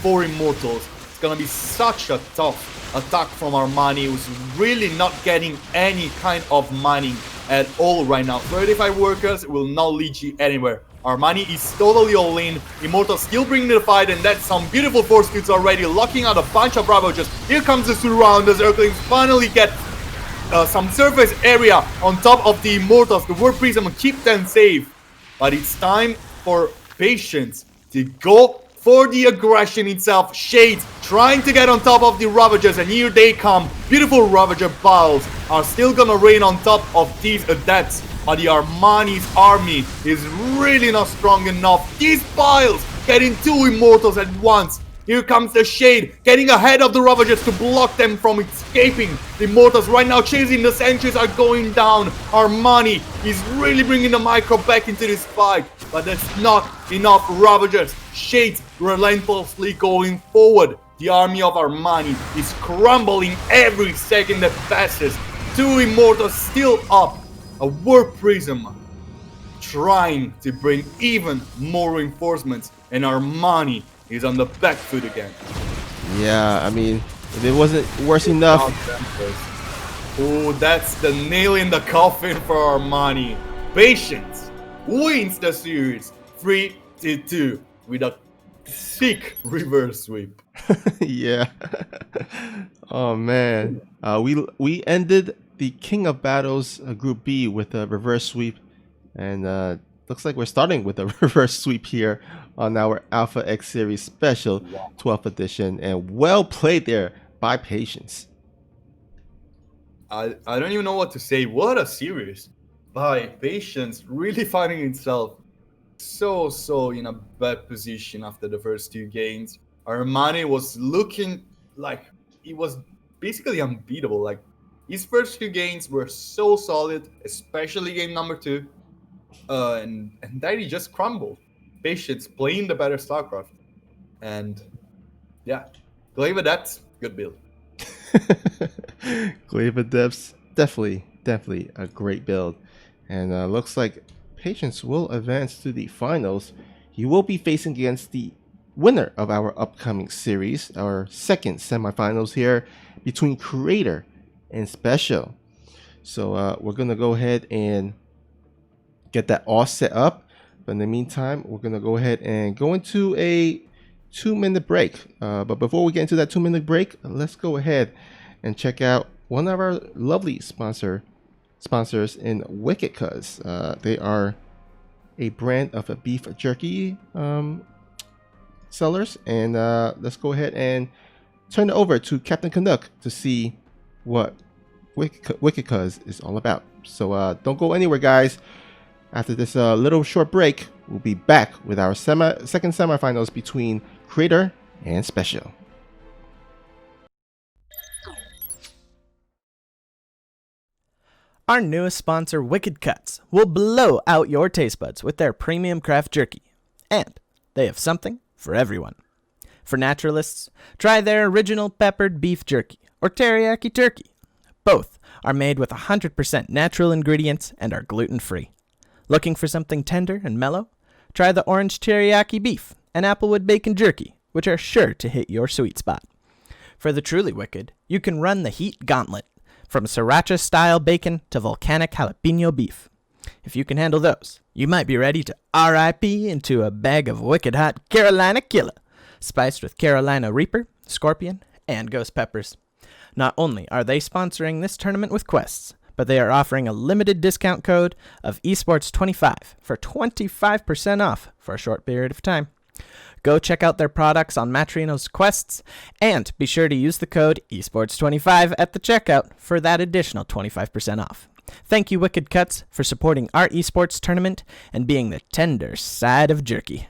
4 Immortals. It's gonna be such a tough attack from Armani, who's really not getting any kind of mining at all right now. 35 workers will not lead you anywhere. Armani is totally all in. Immortal still bringing the fight, and that's some beautiful force fields already, locking out a bunch of Ravagers. Here comes the surround. The Zerglings finally get some surface area on top of the Immortals. The Warp Prism will keep them safe. But it's time for Patience to go for the aggression itself. Shades trying to get on top of the Ravagers, and here they come. Beautiful Ravager Biles are still gonna rain on top of these Adepts, but the Armani's army is really not strong enough. These Biles getting 2 Immortals at once. Here comes the Shade, getting ahead of the Ravagers to block them from escaping. The Immortals right now chasing the Sentries are going down. Armani is really bringing the Micro back into this fight, but there's not enough Ravagers. Shades relentlessly going forward. The army of Armani is crumbling every second that passes. 2 Immortals still up. A Warp Prism trying to bring even more reinforcements, and Armani is on the back foot again. Yeah, I mean, if it wasn't worse enough. Oh, that's the nail in the coffin for Armani. Patience wins the series 3-2 with a sick reverse sweep. Yeah. Oh man. We ended the King of Battles Group B with a reverse sweep, and looks like we're starting with a reverse sweep here on our Alpha X Series Special 12th edition, and well played there by Patience. I don't even know what to say. What a series by Patience, really finding itself so in a bad position after the first 2 games. Armani was looking like he was basically unbeatable. Like, his first 2 games were so solid, especially game number 2. and Dairy just crumbled. Patience playing the better StarCraft. And yeah, Glaive Adept, good build. Glaive Adepts, definitely a great build. And looks like Patience will advance to the finals. He will be facing against the winner of our upcoming series, our second semifinals here between Creator and Special. So we're going to go ahead and get that all set up. But in the meantime, we're going to go ahead and go into a 2-minute break. But before we get into that 2-minute break, let's go ahead and check out one of our lovely sponsors in Wicked Cuz. They are a brand of a beef jerky sellers. And let's go ahead and turn it over to Captain Canuck to see what Wicked Cuz is all about. So don't go anywhere, guys. After this little short break, we'll be back with our second semifinals between Creator and Special. Our newest sponsor, Wicked Cuts, will blow out your taste buds with their premium craft jerky. And they have something for everyone. For naturalists, try their original peppered beef jerky or teriyaki turkey. Both are made with 100% natural ingredients and are gluten-free. Looking for something tender and mellow? Try the orange teriyaki beef and applewood bacon jerky, which are sure to hit your sweet spot. For the truly wicked, you can run the heat gauntlet, from sriracha-style bacon to volcanic jalapeno beef. If you can handle those, you might be ready to RIP into a bag of wicked hot Carolina Killer, spiced with Carolina Reaper, Scorpion, and Ghost Peppers. Not only are they sponsoring this tournament with quests, but they are offering a limited discount code of esports25 for 25% off for a short period of time. Go check out their products on Matrino's quests, and be sure to use the code esports25 at the checkout for that additional 25% off. Thank you, Wicked Cuts, for supporting our esports tournament and being the tender side of jerky.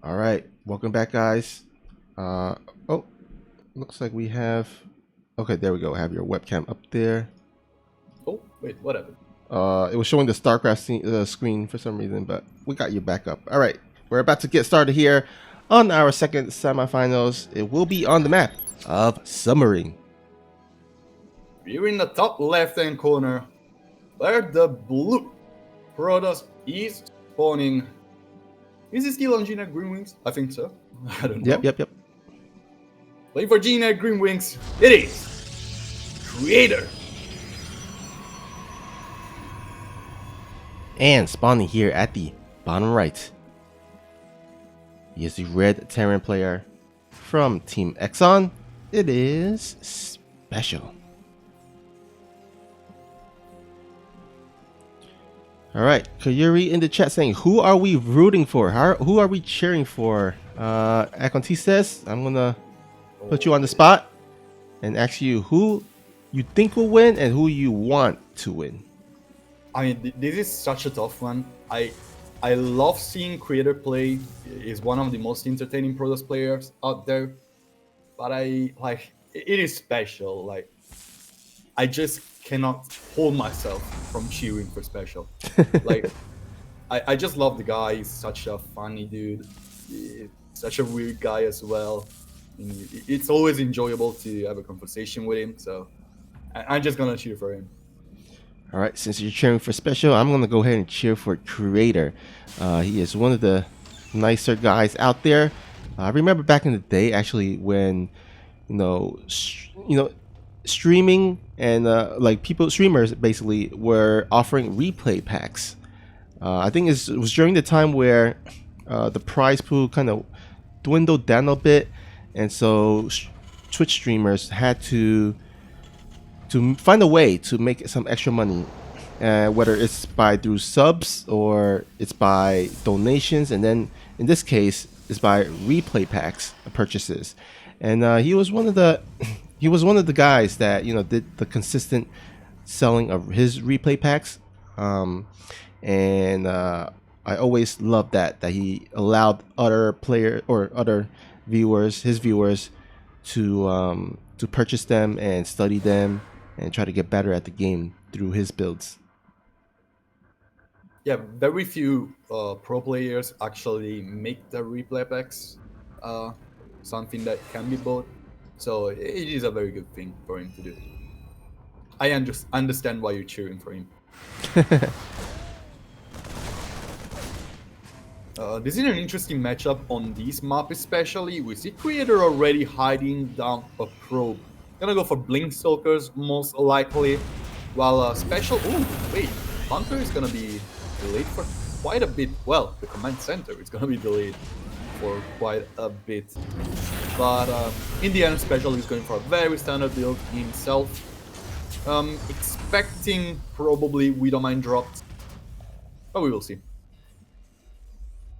All right, welcome back, guys. Oh, looks like we have. Okay, there we go. I have your webcam up there. Oh, wait, what happened? It was showing the StarCraft screen for some reason, but we got you back up. All right, we're about to get started here on our second semifinals. It will be on the map of Submarine. We're in the top left-hand corner, where the blue Protoss is spawning. Is it still Engineer Green Wings? I think so. I don't know. Yep. Playing for Gina Green Wings, it is Creator. And spawning here at the bottom right, he is the red Terran player from Team Exxon. It is Special. All right, Kayuri in the chat saying, who are we rooting for? Who are we cheering for? Akonti says, I'm gonna put you on the spot and ask you who you think will win and who you want to win. I mean, this is such a tough one. I love seeing Creator play. He's one of the most entertaining Protoss players out there. But it is Special. Like, I just cannot hold myself from cheering for Special. Like, I just love the guy. He's such a funny dude. He's such a weird guy as well. And it's always enjoyable to have a conversation with him. So I'm just gonna cheer for him. All right, since you're cheering for Special, I'm going to go ahead and cheer for Creator. He is one of the nicer guys out there. I remember back in the day, actually, when streaming and streamers basically were offering replay packs. I think it was during the time where the prize pool kind of dwindled down a bit, and so Twitch streamers had to find a way to make some extra money, whether it's through subs or it's by donations, and then in this case it's by replay packs purchases. And he was one of the guys that did the consistent selling of his replay packs, and I always loved that he allowed other his viewers to purchase them and study them and try to get better at the game through his builds. Yeah, very few pro players actually make the replay packs something that can be bought. So it is a very good thing for him to do. I understand why you're cheering for him. This is an interesting matchup on this map especially. We see Creator already hiding down a probe. Gonna go for Blink Stalkers most likely, while Special... Ooh, wait, Bunker is gonna be delayed for quite a bit. Well, the command center is gonna be delayed for quite a bit. But in the end, Special is going for a very standard build himself. Expecting probably Widowmine dropped, but we will see.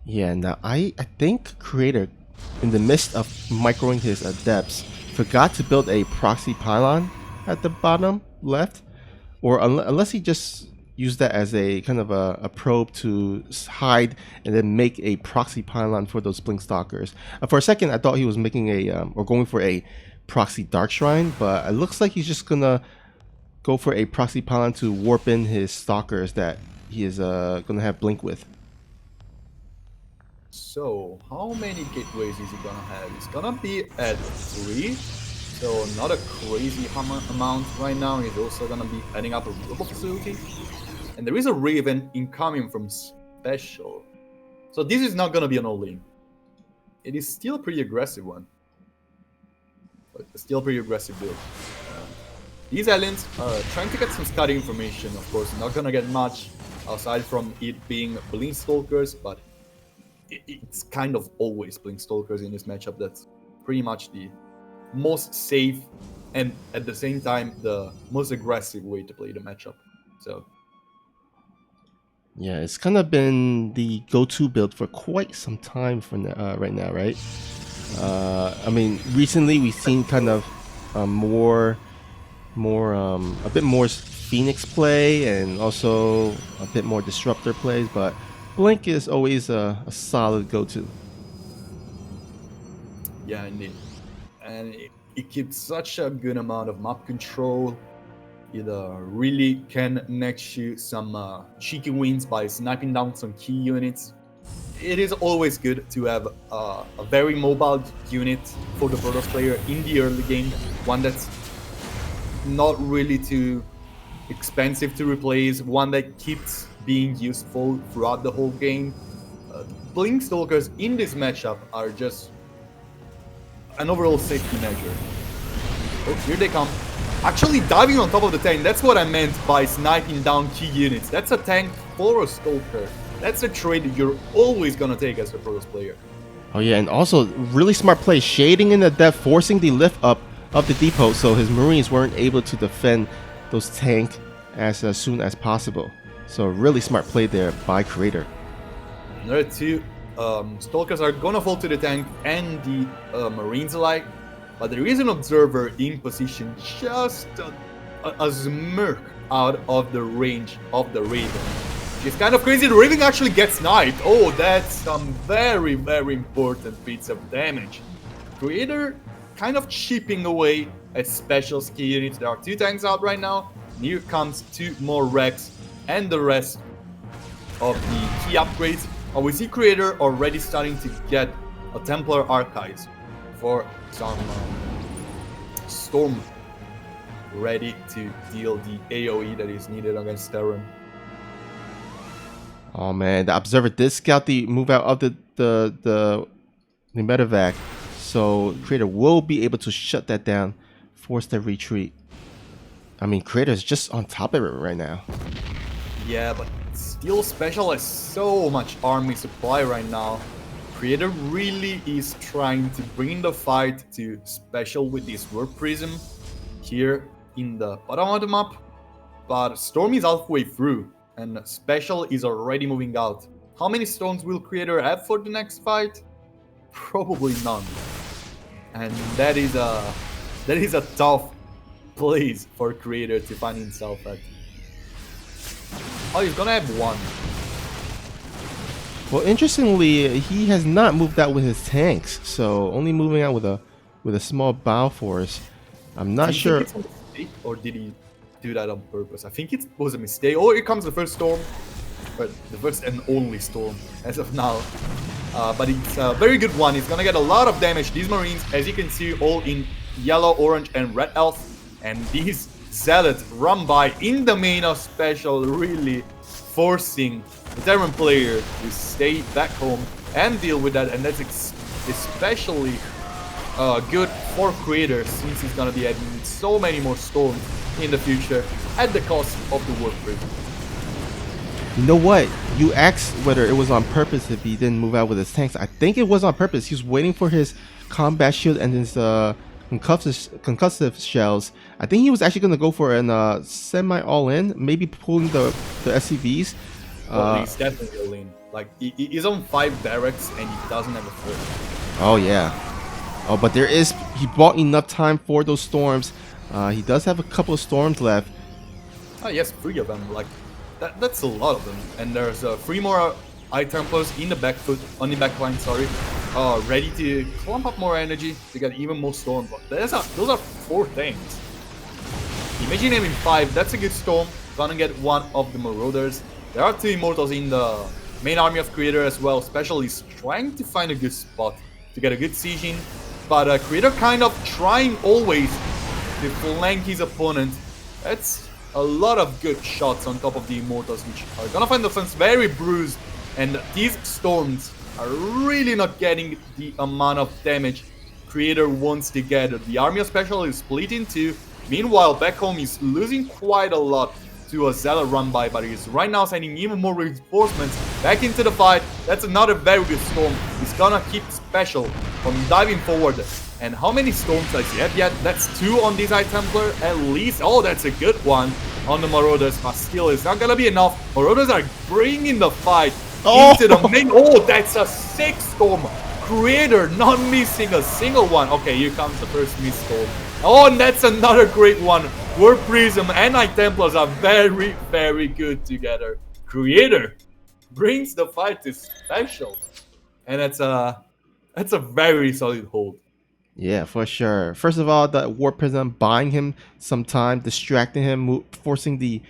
Yeah, now I think Creator, in the midst of microing his adepts, forgot to build a proxy pylon at the bottom left, or unless he just used that as a kind of a probe to hide and then make a proxy pylon for those Blink Stalkers. For a second, I thought he was making or going for a proxy Dark Shrine, but it looks like he's just gonna go for a proxy pylon to warp in his Stalkers that he is gonna have Blink with. So, how many gateways is he gonna have? He's gonna be at 3, so not a crazy amount right now. He's also gonna be adding up a global facility. And there is a Raven incoming from Special. So this is not gonna be an all-in. It is still a pretty aggressive one. But still a pretty aggressive build. These aliens are trying to get some study information, of course. Not gonna get much aside from it being Blink Stalkers, but it's kind of always Blink Stalkers in this matchup. That's pretty much the most safe and at the same time the most aggressive way to play the matchup. So yeah, it's kind of been the go-to build for quite some time right now, right? I mean, recently we've seen kind of a bit more Phoenix play and also a bit more Disruptor plays, but Blink is always a solid go-to. Yeah, indeed. And it keeps such a good amount of map control. It really can net you some cheeky wins by sniping down some key units. It is always good to have a very mobile unit for the Protoss player in the early game. One that's not really too expensive to replace, one that keeps being useful throughout the whole game. Blink Stalkers in this matchup are just an overall safety measure. Oh, here they come. Actually diving on top of the tank, that's what I meant by sniping down key units. That's a tank for a Stalker. That's a trade that you're always gonna take as a Protoss player. Oh yeah, and also really smart play, shading in the depth, forcing the lift up of the depot so his Marines weren't able to defend those tanks as soon as possible. So really smart play there by Creator. Another two Stalkers are gonna fall to the tank and the Marines alike, but there is an observer in position just a smirk out of the range of the Raven. It's kind of crazy. The Raven actually gets sniped. Oh, that's some very, very important bits of damage. Creator kind of chipping away at special skill units. There are 2 tanks out right now. And here comes 2 more Rex and the rest of the key upgrades. We see Creator already starting to get a Templar Archives for some Storm ready to deal the AoE that is needed against Terran. Oh man, the Observer did scout the move out of the medevac, so Creator will be able to shut that down, force the retreat. I mean, Creator is just on top of it right now. Yeah, but still Special has so much army supply right now. Creator really is trying to bring the fight to Special with this Warp Prism here in the bottom of the map, but Storm is halfway through and Special is already moving out. How many Storms will Creator have for the next fight? Probably none. And that is a tough place for Creator to find himself at. Oh, he's gonna have 1. Well, interestingly, he has not moved out with his tanks, so only moving out with a small bow force. I'm not sure. It's a mistake, or did he do that on purpose? I think it was a mistake. Oh, here comes the first Storm. But the first and only Storm as of now. But it's a very good one. It's gonna get a lot of damage. These Marines, as you can see, all in yellow, orange, and red elf. And these Zealots run by in the main of Special, really forcing the Terran player to stay back home and deal with that. And that's especially good for Creator, since he's gonna be adding so many more Storms in the future at the cost of the Warp Prism. You know what? You asked whether it was on purpose if he didn't move out with his tanks. I think it was on purpose. He was waiting for his combat shield and his concussive shells. I think he was actually going to go for an semi all-in, maybe pulling the SCVs. Well, he's definitely a lean. Like, he's on 5 directs and he doesn't have a 4. Oh, yeah. Oh, but he bought enough time for those Storms. He does have a couple of Storms left. Oh, yes, 3 of them. Like, that's a lot of them. And there's 3 more I-Templars in the on the back line, sorry. Ready to clump up more energy to get even more Storm. But those are 4 things. Imagine having 5, that's a good Storm. Gonna get 1 of the Marauders. There are 2 Immortals in the main army of Creator as well. Special is trying to find a good spot to get a good siege in. But Creator kind of trying always to flank his opponent. That's a lot of good shots on top of the Immortals, which are gonna find themselves very bruised. And these Storms are really not getting the amount of damage Creator wants to get. The army of Special is split in 2. Meanwhile, back home is losing quite a lot to a Zealot run by, but he's right now sending even more reinforcements back into the fight. That's another very good Storm. He's gonna keep Special from diving forward. And how many Storms does he have yet? That's 2 on this High Templar at least. Oh, that's a good one on the Marauders, but still it's not gonna be enough. Marauders are bringing the fight into the main. Oh, that's a 6 Storm. Creator not missing a single one. Okay, here comes the first miss Storm. Oh, and that's another great one. Warp Prism and High Templars are very, very good together. Creator brings the fight to Special. And that's a very solid hold. Yeah, for sure. First of all, the Warp Prism buying him some time, distracting him, forcing the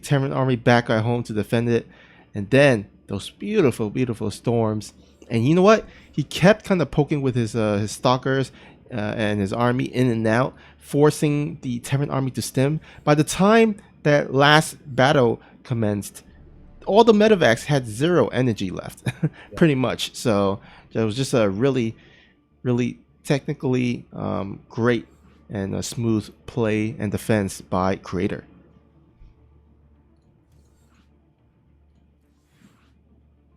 Terran army back at home to defend it. And then those beautiful, beautiful Storms. And you know what? He kept kind of poking with his Stalkers and his army in and out, forcing the Terran army to stem. By the time that last battle commenced, all the medevacs had 0 energy left, pretty much. So it was just a really, really technically great and a smooth play and defense by Creator.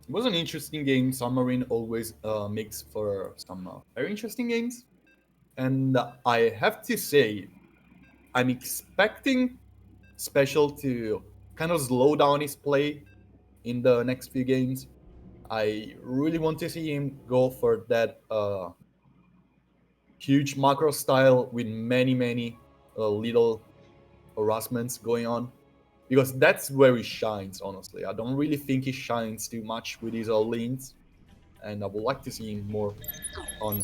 It was an interesting game. Submarine always makes for some very interesting games. And I have to say, I'm expecting Special to kind of slow down his play in the next few games. I really want to see him go for that huge macro style with many little harassments going on, because that's where he shines. Honestly, I don't really think he shines too much with his all-ins, and I would like to see him more on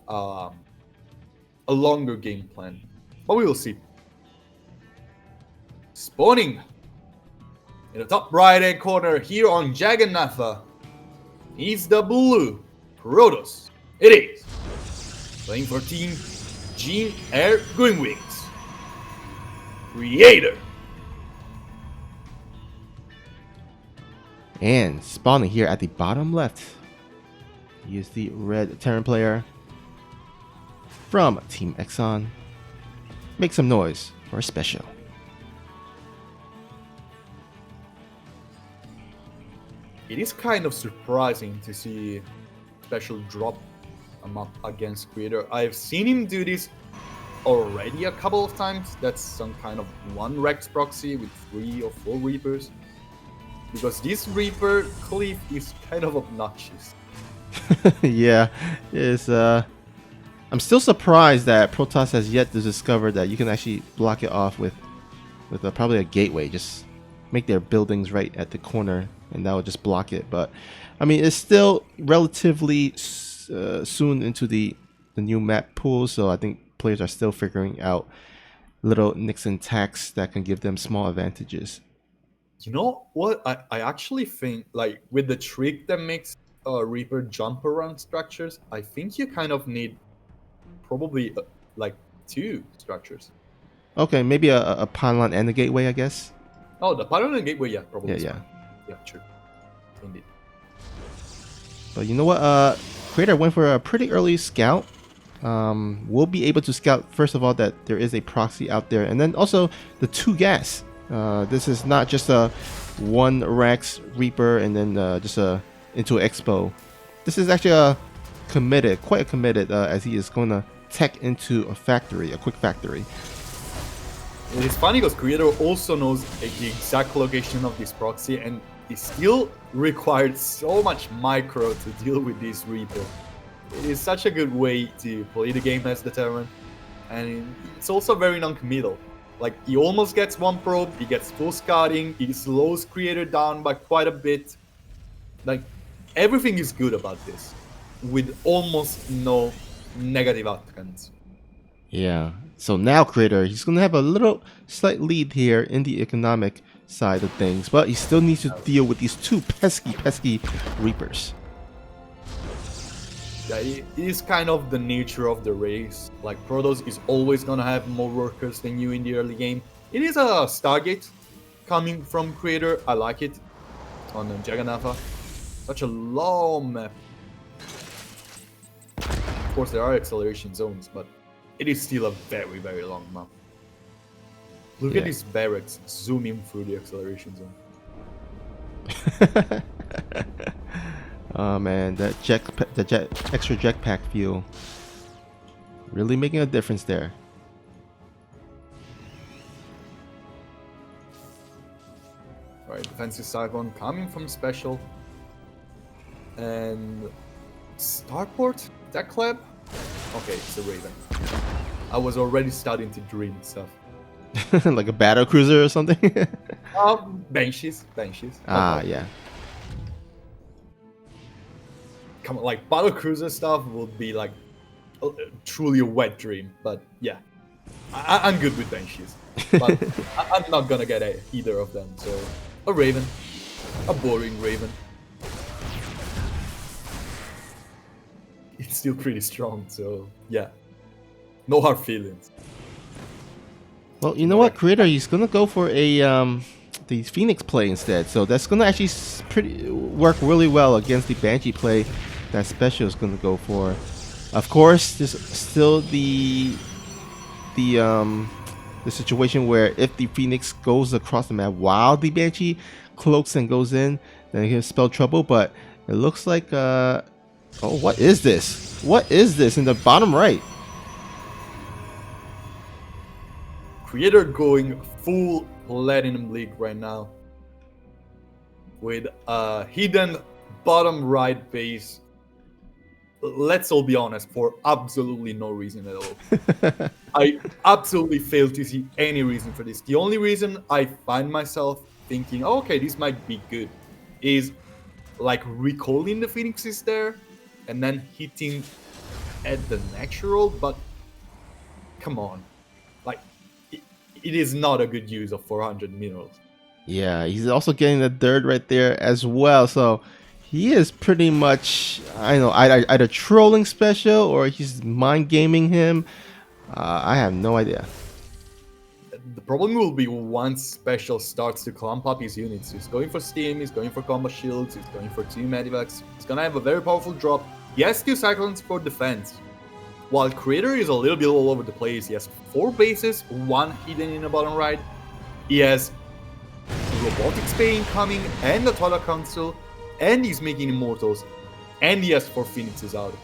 a longer game plan. But we will see. Spawning in the top right-hand corner here on Jagannatha is the blue Protoss. It is playing for Team Gene Air Wings. Creator. And spawning here at the bottom left, he is the red Terran player from Team Exxon. Make some noise for Special. It is kind of surprising to see Special drop a map against Creator. I've seen him do this already a couple of times. That's some kind of one Rex proxy with 3 or 4 Reapers. Because this Reaper cliff is kind of obnoxious. Yeah, it's I'm still surprised that Protoss has yet to discover that you can actually block it off with probably a gateway. Just make their buildings right at the corner, and that will just block it. But I mean, it's still relatively soon into the new map pool, so I think players are still figuring out little nicks and tacks that can give them small advantages. You know what? I actually think, like, with the trick that makes Reaper jump around structures, I think you kind of need probably like 2 structures. Okay, maybe a pylon and a gateway, I guess. Oh, the pylon and gateway, yeah, probably. Yeah. Yeah, true. Indeed. But you know what? Creator went for a pretty early scout. We'll be able to scout, first of all, that there is a proxy out there, and then also the 2 gas. This is not just a 1 Rex Reaper and then just into Expo. This is actually quite committed, as he is going to tech into a factory, a quick factory. It is funny because Creator also knows the exact location of this proxy, and he still required so much micro to deal with this Reaper. It is such a good way to play the game as the Terran, and it's also very non-committal. Like, he almost gets 1 probe, he gets full scouting, he slows Creator down by quite a bit. Like, everything is good about this, with almost no negative outcomes. Yeah. So now Creator, he's going to have a little slight lead here in the economic side of things, but he still needs to deal with these 2 pesky Reapers. Yeah, it is kind of the nature of the race. Like, Protoss is always gonna have more workers than you in the early game. It is a Stargate coming from Creator. I like it on the Jagannatha. Such a long map. Of course, there are acceleration zones, but it is still a very long map. Look at these barracks zooming through the acceleration zone. Oh man, that extra jetpack fuel really making a difference there. Alright, defensive Cyclone coming from Special. And Starport? Tech Lab? Okay, it's a Raven. I was already starting to dream stuff. Like a battle cruiser or something? Banshees. Ah, Okay. yeah. Come on, like, battle cruiser stuff would be like truly a wet dream. But yeah, I'm good with Banshees. But I'm not gonna get either of them. So a Raven, a boring Raven. It's still pretty strong. So yeah, no hard feelings. Well, you know what, Creator, he's gonna go for a the Phoenix play instead. So that's gonna actually work really well against the Banshee play that Special is gonna go for. Of course, there's still the the situation where if the Phoenix goes across the map while the Banshee cloaks and goes in, then it can spell trouble. But it looks like oh, what is this? What is this in the bottom right? Creator going full Platinum League right now with a hidden bottom right base. Let's all be honest, for absolutely no reason at all. I absolutely fail to see any reason for this. The only reason I find myself thinking, oh, okay, this might be good, is like recalling the Phoenixes there and then hitting at the natural, but come on. Like, it is not a good use of 400 minerals. Yeah, he's also getting the third right there as well. So he is pretty much, I know, either trolling special or he's mind gaming him. I have no idea. The problem will be once special starts to clump up his units. He's going for steam, he's going for combo shields, he's going for 2 medivacs. He's gonna have a very powerful drop. He has 2 cyclones for defense. While Creator is a little bit all over the place, he has 4 bases, 1 hidden in the bottom right. He has Robotics Bay incoming and the Toilet Council, and he's making Immortals, and he has 4 Phoenixes out.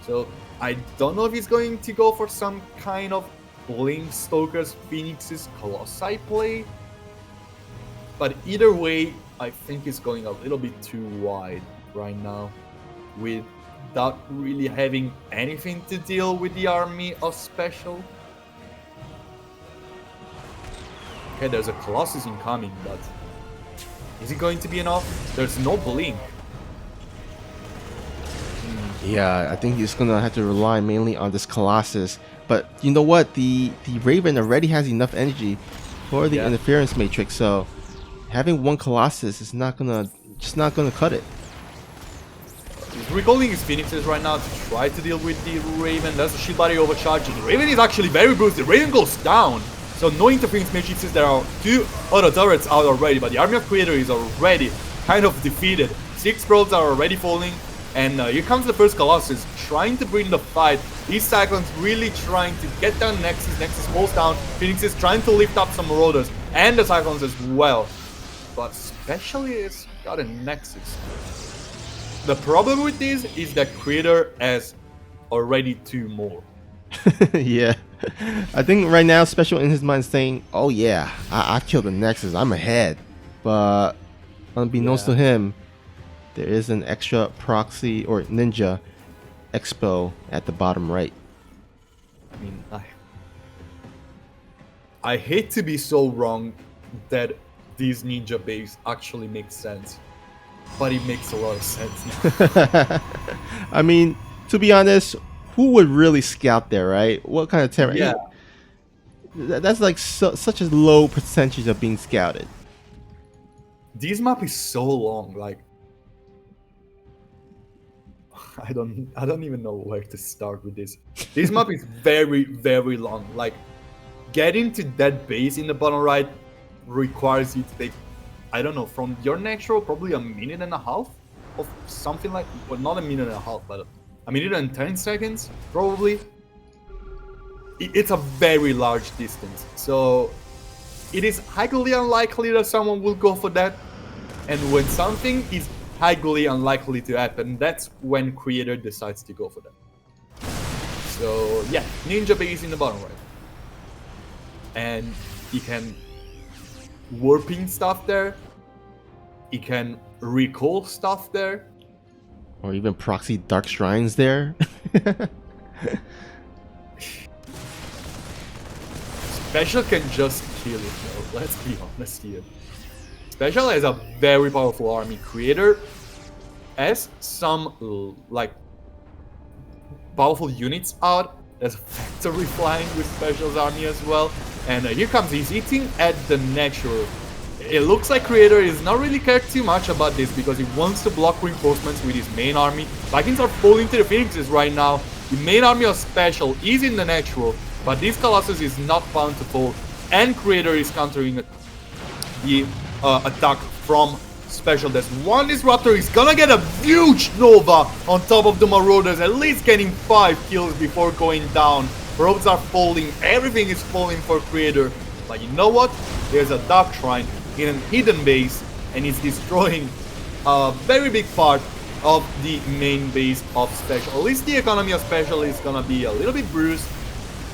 So I don't know if he's going to go for some kind of Blink Stokers Phoenixes Colossi play, but either way, I think he's going a little bit too wide right now, without really having anything to deal with the army of special. Okay, there's a Colossus incoming, but is it going to be enough? There's no Blink. Yeah, I think he's gonna have to rely mainly on this Colossus. But you know what? The Raven already has enough energy for the interference matrix, so having 1 Colossus is not gonna cut it. He's recalling his Phoenixes right now to try to deal with the Raven. That's a shield body overcharge. The Raven is actually very boosted. Raven goes down. So no interference matrices. There are 2 auto turrets out already, but the army of Creator is already kind of defeated. 6 probes are already falling. And here comes the first Colossus, trying to bring the fight. These Cyclones really trying to get down Nexus. Nexus falls down. Phoenix is trying to lift up some Marauders. And the Cyclones as well. But especially it's got a Nexus. The problem with this is that Creator has already 2 more. Yeah. I think right now Special in his mind saying, oh yeah, I killed the Nexus, I'm ahead. But unbeknownst to him, there is an extra proxy or ninja expo at the bottom right. I mean, I hate to be so wrong that this ninja base actually makes sense, but it makes a lot of sense. I mean, to be honest, who would really scout there, right? What kind of terrain? Yeah. That's like such a low percentage of being scouted. This map is so long, like I don't even know where to start with this. This map is very, very long. Like, getting to that base in the bottom right requires you to take, I don't know, from your natural, probably a minute and a half of something like, well, not a minute and a half, but a minute and 10 seconds, probably. It's a very large distance. So it is highly unlikely that someone will go for that. And when something is highly unlikely to happen, that's when Creator decides to go for that. So yeah, ninja base in the bottom right, and he can warping stuff there, he can recall stuff there, or even proxy dark shrines there. Special can just kill it though, let's be honest here. Special has a very powerful army. Creator has some like powerful units out. There's a factory flying with Special's army as well. And here comes, he's eating at the natural. It looks like Creator is not really cared too much about this because he wants to block reinforcements with his main army. Vikings are falling to the Phoenixes right now. The main army of Special is in the natural, but this Colossus is not bound to fall. And Creator is countering the attack from Special. There's one Disruptor. He's gonna get a huge Nova on top of the Marauders, at least getting 5 kills before going down. Probes are falling. Everything is falling for Creator. But you know what? There's a Dark Shrine in a hidden base, and it's destroying a very big part of the main base of Special. At least the economy of Special is gonna be a little bit bruised,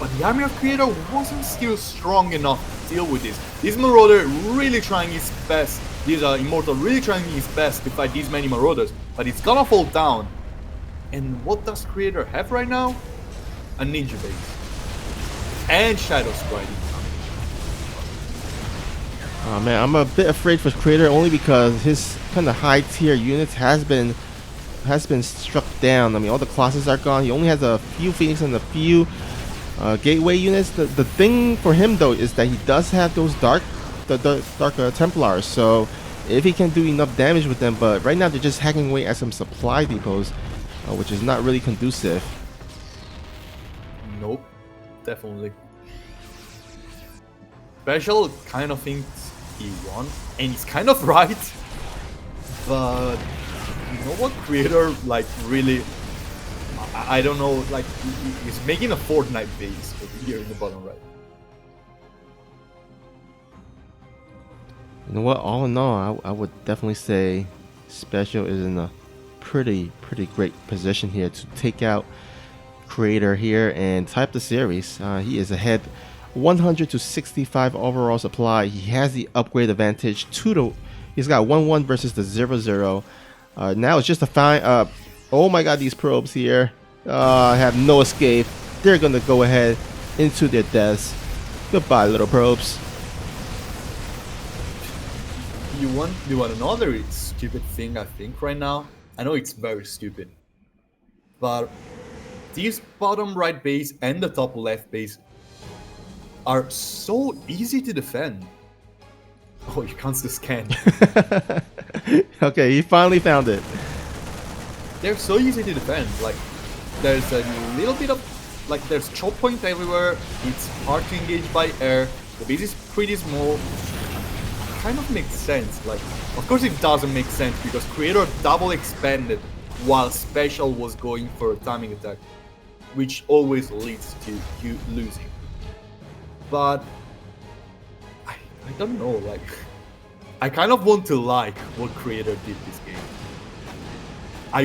but the army of Creator wasn't still strong enough to deal with this. This Marauder really trying his best. This Immortal really trying his best to fight these many Marauders, but it's gonna fall down. And what does Creator have right now? A Ninja base and Shadow Strike. Oh man, I'm a bit afraid for Creator only because his kind of high tier units has been struck down. I mean, all the classes are gone. He only has a few Phoenix and a few gateway units. The thing for him though is that he does have those dark Templars. So if he can do enough damage with them, but right now they're just hacking away at some supply depots, which is not really conducive. Nope, definitely. Special kind of thinks he won, and he's kind of right. But you know what, Creator, like, really, I don't know, like, he's making a Fortnite base over here in the bottom right. You know what? All in all, I would definitely say Special is in a pretty great position here to take out Creator here and tie up the series. He is ahead 100 to 65 overall supply. He has the upgrade advantage. He's got 1-1 versus the 0-0. Now it's just a fine. Oh my God, these probes here have no escape. They're gonna go ahead into their deaths. Goodbye, little probes. You want another stupid thing, I think, right now? I know it's very stupid, but these bottom right base and the top left base are so easy to defend. Oh, you can't still scan. Okay, he finally found it. They're so easy to defend. Like, there's a little bit of, like, there's choke point everywhere. It's hard to engage by air. The base is pretty small. Kind of makes sense. Like, of course it doesn't make sense because Creator double expanded while Special was going for a timing attack, which always leads to you losing. But I don't know, like, I kind of want to like what Creator did this game. I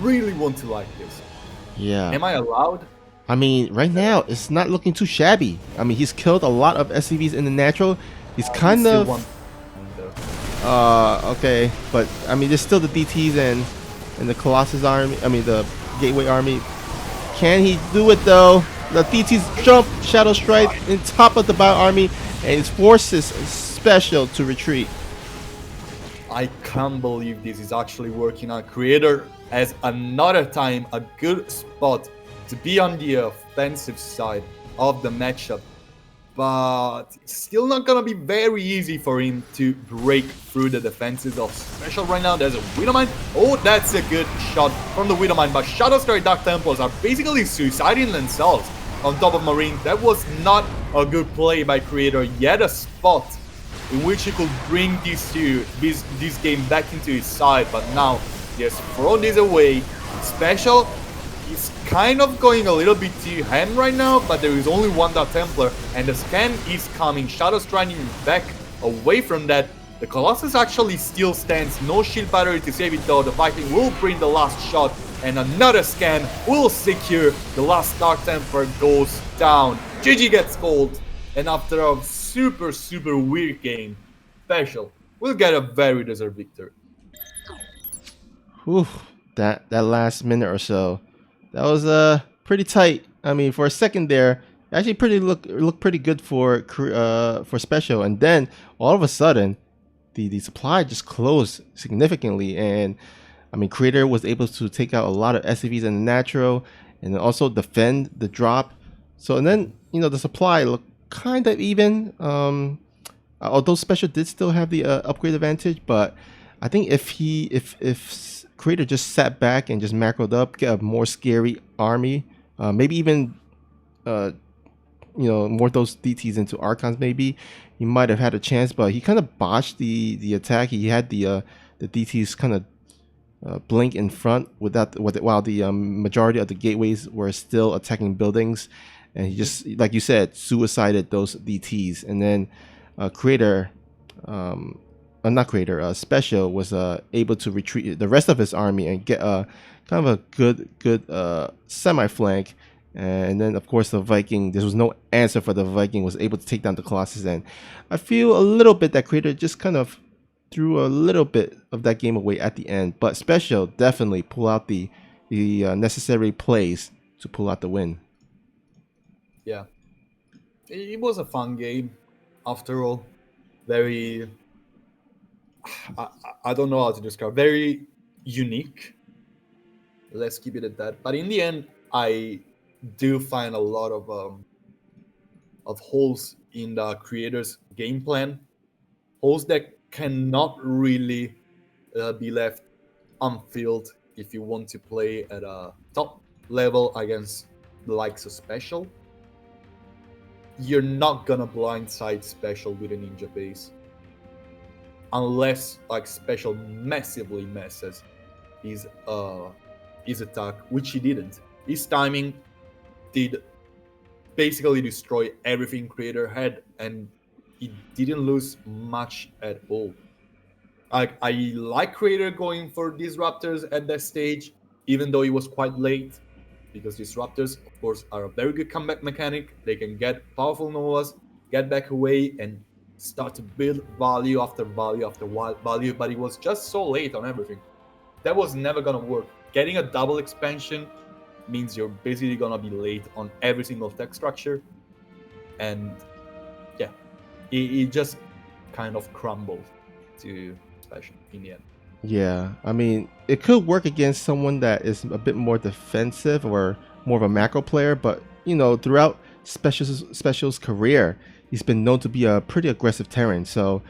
really want to like this. Yeah. Am I allowed? I mean, right now it's not looking too shabby. I mean, he's killed a lot of SCVs in the natural. He's kind of okay, but I mean, there's still the DTs and the Colossus army. I mean, the Gateway army. Can he do it though? The DTs jump, Shadow Strike in top of the Bio army, and it forces Special to retreat. I can't believe this is actually working out. Creator has another time a good spot to be on the offensive side of the matchup, but it's still not gonna be very easy for him to break through the defenses of Special right now. There's a Widowmine. Oh, that's a good shot from the Widowmine, but Shadow Strike Dark Templars are basically suiciding themselves on top of Marine. That was not a good play by Creator. Yet a spot in which he could bring this game back into his side, but now he has thrown this away. Special is kind of going a little bit too ham right now, but there is only one Dark Templar, and the scan is coming. Shadow striking back away from that. The Colossus actually still stands. No shield battery to save it though. The Viking will bring the last shot, and another scan will secure. The last Dark Templar goes down. GG gets called, and after a super weird game, Special will get a very deserved victory. Whew, that last minute or so, that was pretty tight. I mean, for a second there, actually looked pretty good for Special, and then all of a sudden, the supply just closed significantly, and I mean, Creator was able to take out a lot of SCVs in the natural, and then also defend the drop. So, and then the supply looked kind of even. Although Special did still have the upgrade advantage, but I think if Creator just sat back and just macroed up, get a more scary army, maybe even more of those DTs into Archons, maybe he might have had a chance, but he kind of botched the attack. He had the DTs kind of blink in front while the majority of the gateways were still attacking buildings, and he just, like you said, suicided those DTs. And then Creator, not Creator, Special was able to retreat the rest of his army and get kind of a good semi flank. And then, of course, the Viking, there was no answer for the Viking, was able to take down the Colossus. And I feel a little bit that Creator just kind of threw a little bit of that game away at the end. But Special definitely pull out the necessary plays to pull out the win. Yeah. It was a fun game, after all. Very... I don't know how to describe. Very unique. Let's keep it at that. But in the end, I do find a lot of holes in the creator's game plan, holes that cannot really be left unfilled if you want to play at a top level against the likes of Special. You're not gonna blindside Special with a ninja base unless like Special massively messes his attack, which he didn't. His timing did basically destroy everything Creator had, and he didn't lose much at all. I like Creator going for Disruptors at that stage, even though it was quite late, because Disruptors, of course, are a very good comeback mechanic. They can get powerful Novas, get back away, and start to build value after value after value, but it was just so late on everything. That was never gonna work. Getting a double expansion means you're basically gonna be late on every single tech structure, and yeah, it just kind of crumbled to Special in the end. Yeah, I mean, it could work against someone that is a bit more defensive or more of a macro player, but you know, throughout Special's career, he's been known to be a pretty aggressive Terran, so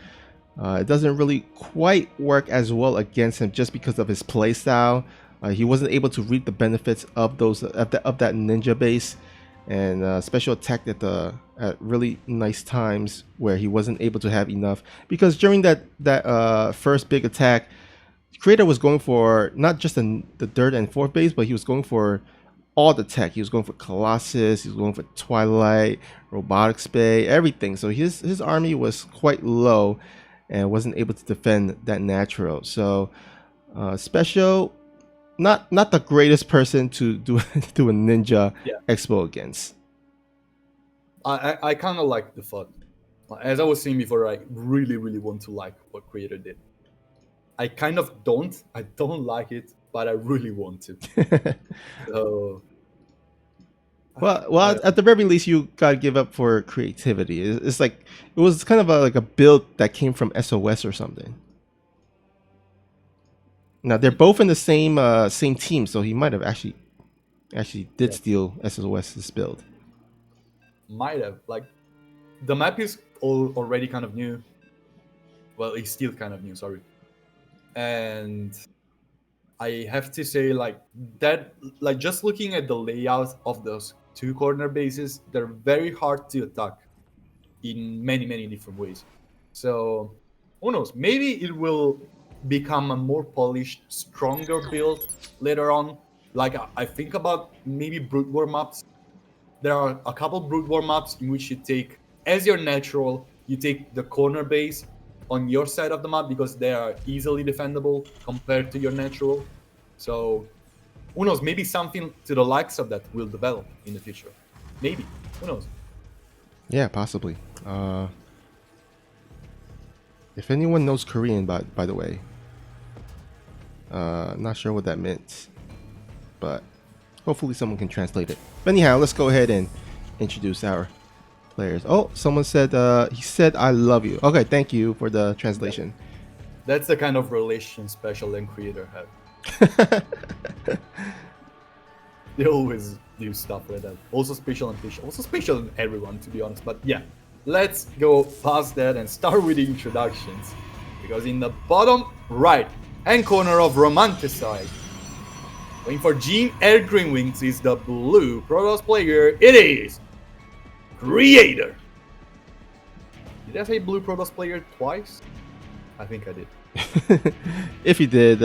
it doesn't really quite work as well against him just because of his play style. He wasn't able to reap the benefits of that ninja base, and Special attacked at really nice times where he wasn't able to have enough, because during that first big attack, Creator was going for not just the third and fourth base, but he was going for all the tech. He was going for Colossus, he was going for Twilight, Robotics Bay, everything. So his army was quite low and wasn't able to defend that natural. So Special, not the greatest person to do a ninja expo against. I kind of like the thought. As I was saying before, I really want to like what Creator did. I kind of don't. I don't like it, but I really want to. So, well, at the very least, you gotta give up for creativity. It's like it was kind of like a build that came from SOS or something. Now they're both in the same team, so he might have actually did steal SOS's build. Might have. Like, the map is already kind of new. Well, it's still kind of new. Sorry. And I have to say, like, that, like, just looking at the layout of those two corner bases, they're very hard to attack in many different ways. So who knows, maybe it will become a more polished, stronger build later on. Like, I think about maybe Brute War maps. There are a couple Brute War maps in which you take, as your natural, you take the corner base on your side of the map because they are easily defendable compared to your natural. So who knows, maybe something to the likes of that will develop in the future. Maybe, who knows. Yeah, possibly. If anyone knows Korean, by the way, not sure what that meant, but hopefully someone can translate it. But anyhow, let's go ahead and introduce our players. Oh, someone said he said I love you. Okay, thank you for the translation. That's the kind of relation Special and Creator have. They always do stuff like that. Also Special and Fish. Also Special and everyone, to be honest. But yeah, let's go past that and start with the introductions. Because in the bottom right hand corner of Romanticide, going for Gene Air Green Wings, is the blue Protoss player. It is Creator. Did I say Blue Protoss player twice? I think I did. If you did,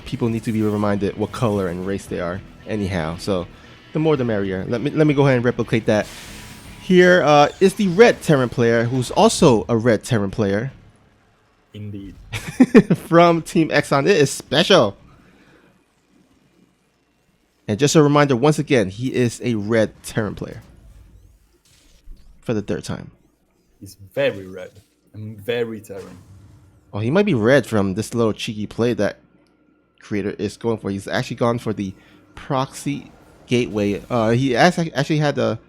people need to be reminded what color and race they are. Anyhow, so the more the merrier. Let me go ahead and replicate that. Here is the red Terran player, who's also a red Terran player. Indeed. From Team Exxon. It is special. And just a reminder, once again, he is a red Terran player. For the third time. He's very red and very Terran. Oh, he might be red from this little cheeky play that Creator is going for. He's actually gone for the proxy gateway. He actually had a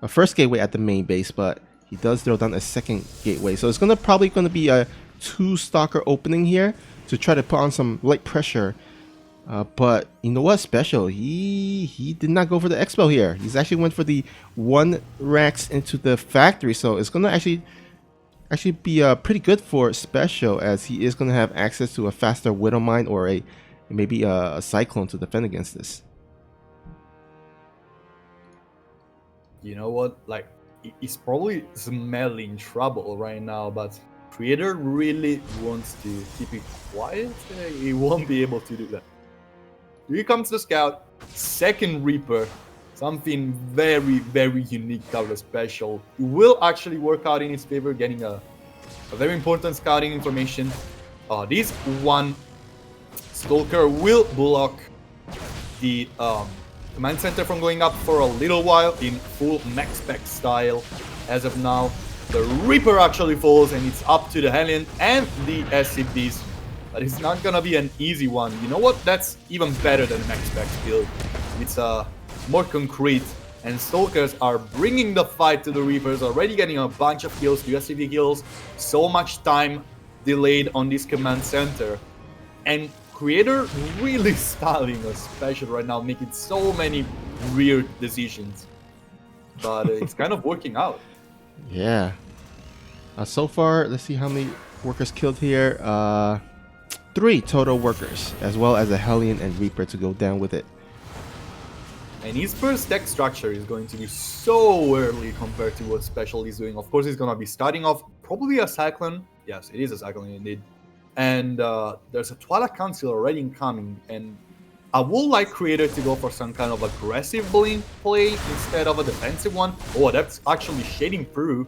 first gateway at the main base, but he does throw down a second gateway. So it's probably going to be a 2-stalker opening here to try to put on some light pressure. But you know what? Special. He did not go for the expo here. He's actually went for the 1 racks into the factory. So it's going to actually be pretty good for Special, as he is going to have access to a faster Widow Mine or maybe a Cyclone to defend against this. You know what? Like, he's probably smelling trouble right now, but Creator really wants to keep it quiet. He won't be able to do that. Here comes the Scout, second Reaper, something very, very unique out of Special. It will actually work out in his favor, getting a very important scouting information. This 1 Stalker will block the command center from going up for a little while in full max spec style. As of now, the Reaper actually falls, and it's up to the Hellion and the SCVs. But it's not gonna be an easy one. You know what? That's even better than max spec build. It's more concrete, and Stalkers are bringing the fight to the Reapers, already getting a bunch of kills, 2 SCV kills, so much time delayed on this command center. And Creator really styling a Special right now, making so many weird decisions. But it's kind of working out. Yeah. So far, let's see how many workers killed here. 3 total workers, as well as a Hellion and Reaper to go down with it. And his first tech structure is going to be so early compared to what Special is doing. Of course, he's going to be starting off probably a Cyclone. Yes, it is a Cyclone indeed. And there's a Twilight Council already incoming. And I would like Creator to go for some kind of aggressive blink play instead of a defensive one. Oh, that's actually shading through.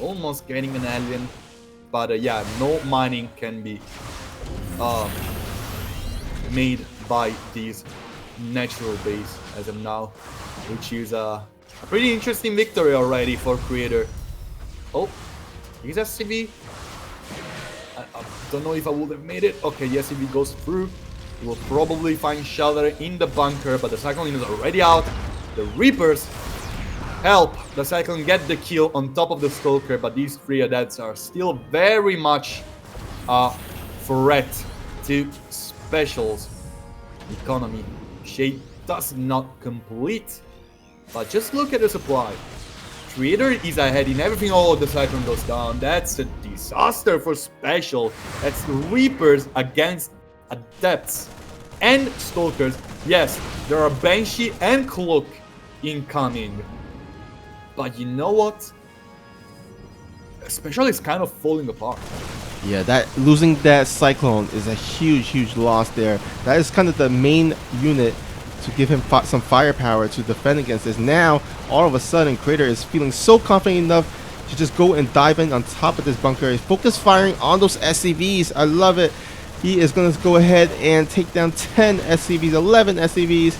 Almost getting an alien. But yeah, no mining can be made by these natural base as of now, which is a pretty interesting victory already for Creator. Oh, is SCV? I don't know if I would have made it. Okay, the SCV goes through. He will probably find shelter in the bunker, but the Cyclone is already out. The Reapers help the Cyclone get the kill on top of the Stalker, but these 3 Adepts are still very much a threat to Special's economy. Shade does not complete, but just look at the supply. Creator is ahead in everything. Oh, the Cyclone goes down. That's a disaster for Special. That's Reapers against Adepts and Stalkers. Yes, there are Banshee and Cloak incoming. But you know what? Special is kind of falling apart. Yeah, losing that Cyclone is a huge loss there. That is kind of the main unit to give him some firepower to defend against this. Now, all of a sudden, Creator is feeling so confident enough to just go and dive in on top of this bunker. He's focus firing on those SCVs. I love it. He is going to go ahead and take down 10 SCVs, 11 SCVs,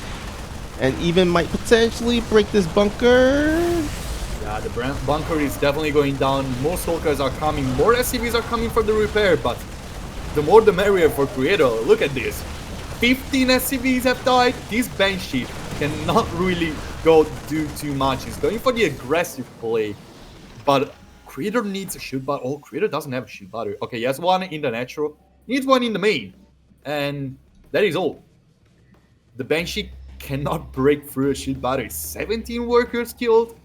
and even might potentially break this bunker. Yeah, the bunker is definitely going down. More Stalkers are coming. More SCVs are coming for the repair, but the more the merrier for Creator. Look at this. 15 SCVs have died. This Banshee cannot really go do too much. He's going for the aggressive play, but Creator needs a shoot battery. Oh, Creator doesn't have a shoot battery. Okay, he has one in the natural. He needs one in the main, and that is all. The Banshee cannot break through a shoot battery. 17 workers killed.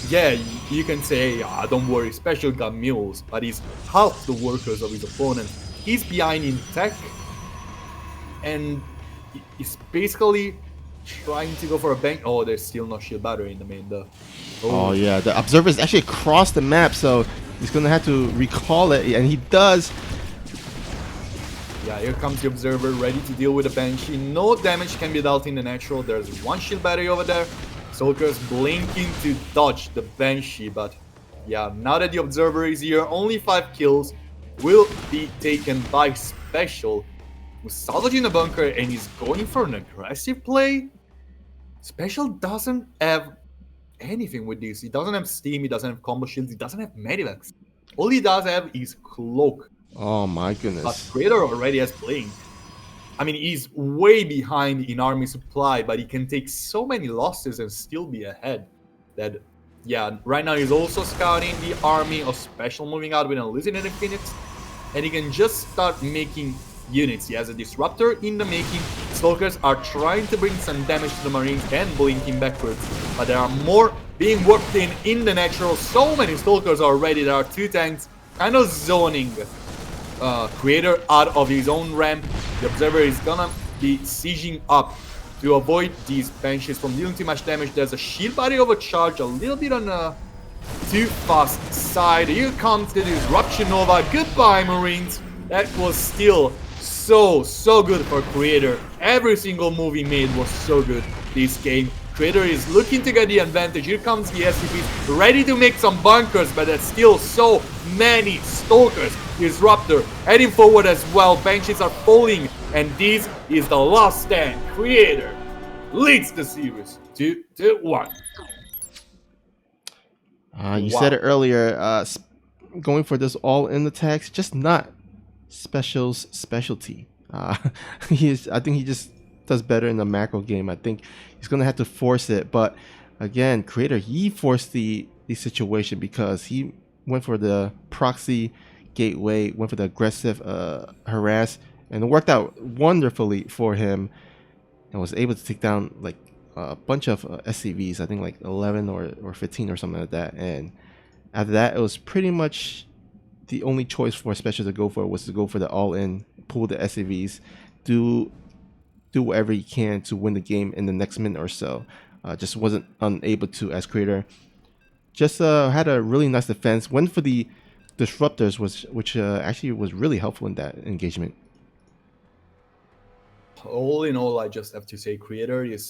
Yeah, you can say, don't worry, Special got mules, but he's half the workers of his opponent. He's behind in tech, and he's basically trying to go for a bank. Oh, there's still no shield battery in the main though. Oh yeah, the observer is actually across the map, so he's gonna have to recall it, and he does. Yeah, here comes the observer, ready to deal with the Banshee. No damage can be dealt in the natural. There's one shield battery over there. Stalker's blinking to dodge the Banshee, but yeah, now that the observer is here, only 5 kills will be taken by Special, who's salvaging the bunker and he's going for an aggressive play. Special doesn't have anything with this. He doesn't have steam, he doesn't have combo shields, he doesn't have medivacs. All he does have is cloak. Oh my But goodness. Creator already has playing. I mean, he's way behind in army supply, but he can take so many losses and still be ahead. That, yeah, right now he's also scouting the army of Special, moving out with an Hallucinating Phoenix, and he can just start making units. He has a Disruptor in the making. Stalkers are trying to bring some damage to the Marines and blinking backwards, but there are more being worked in the natural. So many Stalkers already. There are 2 tanks kind of zoning Creator out of his own ramp. The Observer is gonna be sieging up to avoid these Banshees from dealing too much damage. There's a shield body overcharge, a little bit on the too fast side. Here comes the Disruption Nova. Goodbye, Marines. That was still so good for Creator. Every single move he made was so good this game. Creator is looking to get the advantage. Here comes the SCPs, ready to make some bunkers, but there's still so many Stalkers. Disruptor heading forward as well. Banshees are falling, and this is the last stand. Creator leads the series 2-1. You said it earlier. Going for this all-in attacks, just not Special's specialty. I think he just does better in the macro game. I think he's gonna have to force it. But again, Creator, he forced the situation because he went for the proxy gateway, went for the aggressive harass, and it worked out wonderfully for him, and was able to take down like a bunch of SCVs. I think like 11 or 15 or something like that. And after that, it was pretty much the only choice for Special to go for was to go for the all-in, pull the SCVs, do whatever he can to win the game in the next minute or so. Just wasn't unable to as Creator. Just had a really nice defense. Went for the disruptors, which actually was really helpful in that engagement. All in all, I just have to say Creator is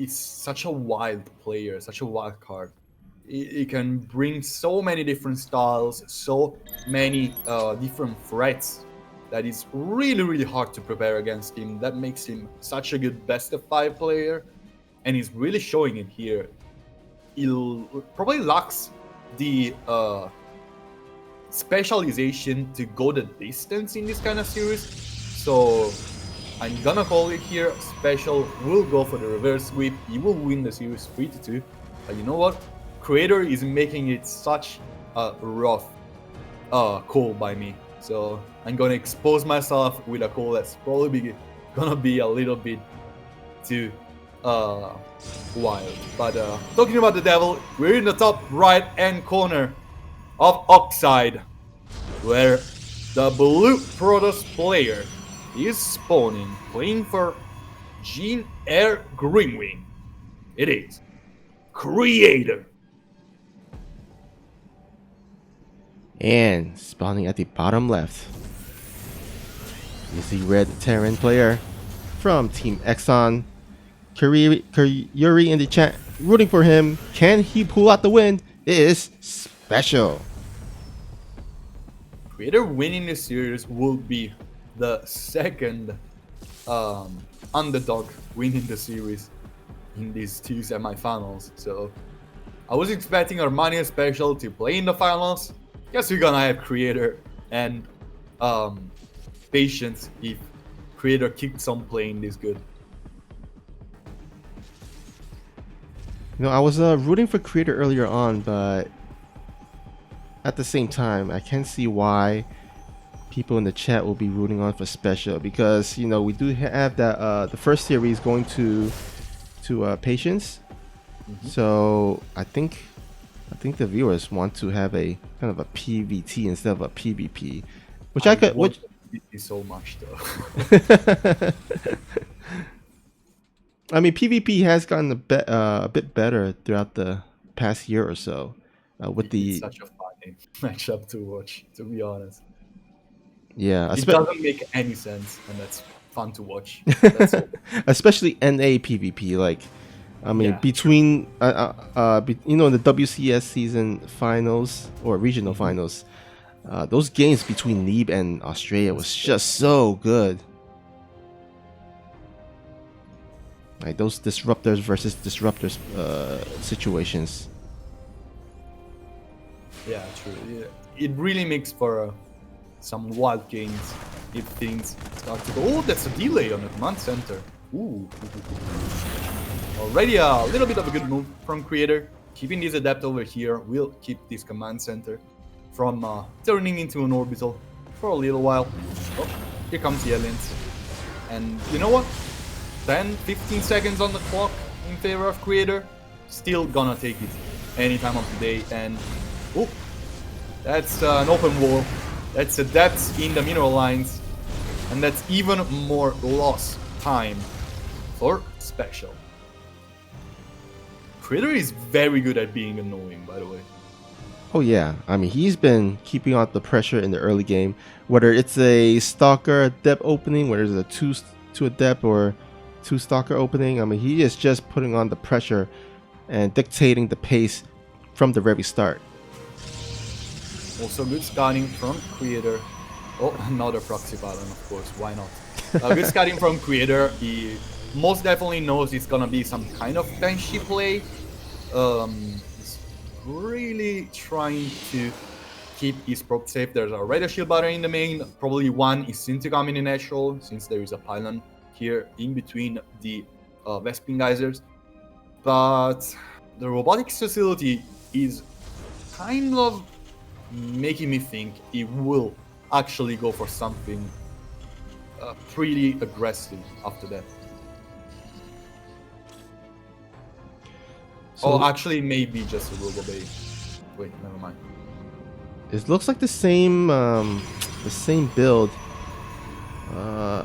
such a wild player, such a wild card. He can bring so many different styles, so many different threats that is really hard to prepare against him. That makes him such a good best of 5 player, and he's really showing it here. He probably lacks the specialization to go the distance in this kind of series, so I'm gonna call it here. Special will go for the reverse sweep. He will win the series 3-2. But you know what? Creator is making it such a rough call by me. So I'm gonna expose myself with a call that's probably gonna be a little bit too wild. But talking about the devil, we're in the top right hand corner of Oxide, where the blue Protoss player is spawning, playing for Gene Air Greenwing. It is Creator. And spawning at the bottom left is the red Terran player from Team Exxon. Yuri in the chat rooting for him. Can he pull out the win? It is Special. Creator winning this series will be the second underdog winning the series in these 2 semifinals. So I was expecting Armania Special to play in the finals. Guess we're gonna have Creator and Patience if Creator keeps on playing this good. You know, I was rooting for Creator earlier on, but at the same time, I can see why people in the chat will be rooting on for Special, because you know we do have that the first series going to Patience. So I think the viewers want to have a kind of a PVT instead of a PvP, which I could, which so much though. I mean, PvP has gotten a bit better throughout the past year or so. With It's the such a funny matchup to watch, to be honest. yeah, It doesn't make any sense, and that's fun to watch. That's all. especially NA PvP. Like, I mean, Yeah, between you know, in the WCS season finals or regional Mm-hmm. finals, those games between NEEB and Australia was just so good. Like those disruptors versus disruptors situations. Yeah, true. Yeah. It really makes for some wild games if things start to go. Oh, that's a delay on the command center. Ooh. Already a little bit of a good move from Creator. Keeping this adept over here will keep this command center from turning into an orbital for a little while. Oh, here comes the aliens. And you know what? 10, 15 seconds on the clock in favor of Creator. Still gonna take it any time of the day. And oh, that's an open wall. That's a depth in the mineral lines. And that's even more lost time for Special. Critter is very good at being annoying, by the way. Oh yeah, I mean he's been keeping out the pressure in the early game, whether it's a Stalker Adept opening, whether it's a two Adept or two Stalker opening. I mean he is just putting on the pressure and dictating the pace from the very start. Also good scouting from Creator. Oh, another proxy pattern, of course. Why not? Good scouting from Creator. He most definitely knows it's gonna be some kind of Banshee play. He's really trying to keep his probe safe. There's already a shield battery in the main. Probably one is soon to come in natural, since there is a pylon here in between the Vespin geysers. But the robotics facility is kind of making me think it will actually go for something pretty aggressive after that. So Actually, maybe just a Robo Bay. Wait, never mind. it looks like the same build.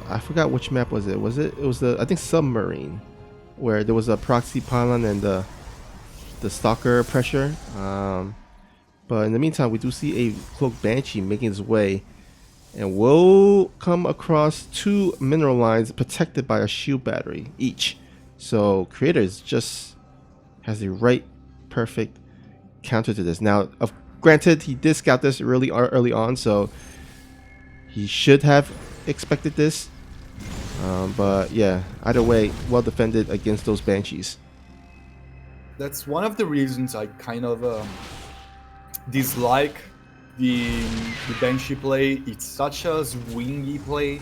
I forgot which map was it. It was the, I think, submarine, where there was a proxy pylon and the Stalker pressure. But in the meantime, we do see a Cloak Banshee making its way, and we'll come across two mineral lines protected by a shield battery each. So Creator has the right perfect counter to this. Now, granted, he did scout this really early on, so he should have expected this. But yeah, either way, well defended against those Banshees. That's one of the reasons I kind of dislike the Banshee play. It's such a swingy play.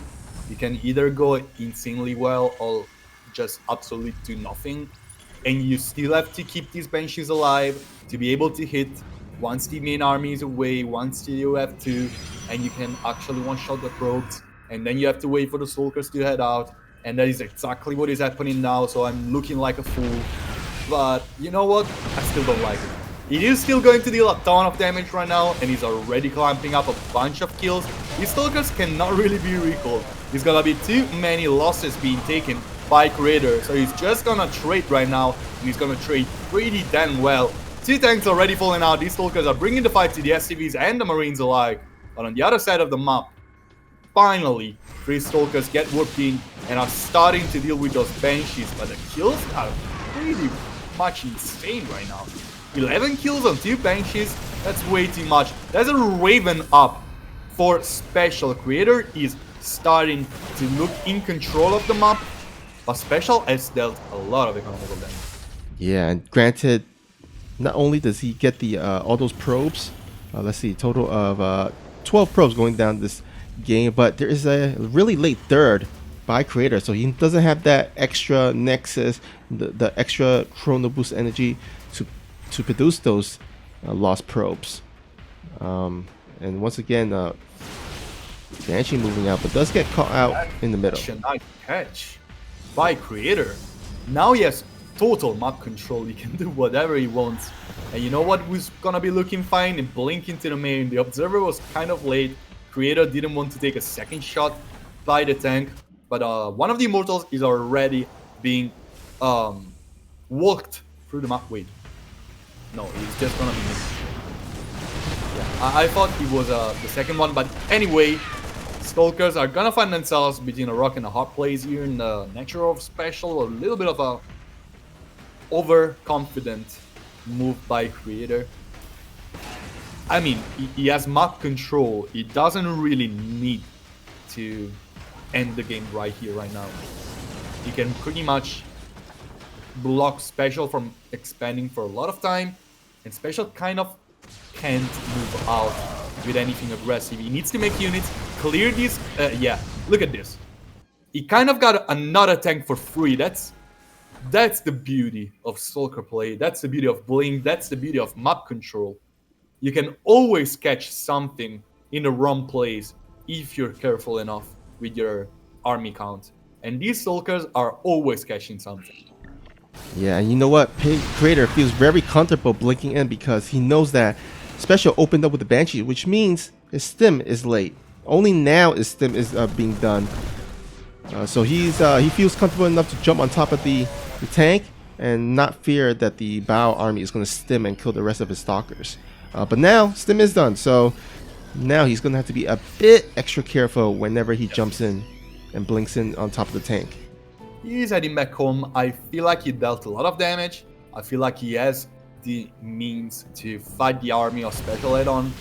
You can either go insanely well or just absolutely do nothing. And you still have to keep these Banshees alive to be able to hit once the main army is away, once you have to, and you can actually one-shot the probes, and then you have to wait for the Stalkers to head out, and that is exactly what is happening now, so I'm looking like a fool. But you know what? I still don't like it. It is still going to deal a ton of damage right now, and he's already clamping up a bunch of kills. These Stalkers cannot really be recalled. There's gonna be too many losses being taken by Creator, so he's just gonna trade right now, and he's gonna trade pretty damn well. Two tanks already falling out. These Stalkers are bringing the fight to the SCVs and the Marines alike. But on the other side of the map, finally, three Stalkers get warped in and are starting to deal with those Banshees, but the kills are pretty much insane right now. 11 kills on 2 Banshees, that's way too much. There's a Raven up for Special. Creator is starting to look in control of the map, but Special has dealt a lot of economical damage. Yeah, and granted, not only does he get the all those probes, let's see, total of 12 probes going down this game, but there is a really late third by Creator, so he doesn't have that extra Nexus, the extra Chrono Boost energy to produce those lost probes. And once again, Banshee moving out, but does get caught out in the middle. Such a nice catch by Creator. Now he has total map control. He can do whatever he wants. And you know what was gonna be looking fine? And blink into the main. The Observer was kind of late. Creator didn't want to take a second shot by the tank. But one of the Immortals is already being walked through the map. Wait, no, it's just gonna be me. Yeah, I thought it was the second one, but anyway, Stalkers are gonna find themselves between a rock and a hard place here in the nature of special, a little bit of a overconfident move by Creator. I mean, he has map control. He doesn't really need to end the game right here, right now. He can pretty much block Special from expanding for a lot of time, and Special kind of can't move out with anything aggressive. He needs to make units, clear these. Yeah, look at this. He kind of got another tank for free. That's the beauty of Stalker play. That's the beauty of Blink. That's the beauty of map control. You can always catch something in the wrong place if you're careful enough with your army count. And these Stalkers are always catching something. Yeah, and you know what? Creator feels very comfortable blinking in because he knows that Special opened up with the Banshee, which means his stim is late. Only now his stim is being done. So he feels comfortable enough to jump on top of the tank and not fear that the Bao army is going to stim and kill the rest of his stalkers. But now stim is done, so now he's going to have to be a bit extra careful whenever he jumps in and blinks in on top of the tank. He's heading back home. I feel like he dealt a lot of damage. I feel like he has the means to fight the army of Special head-on.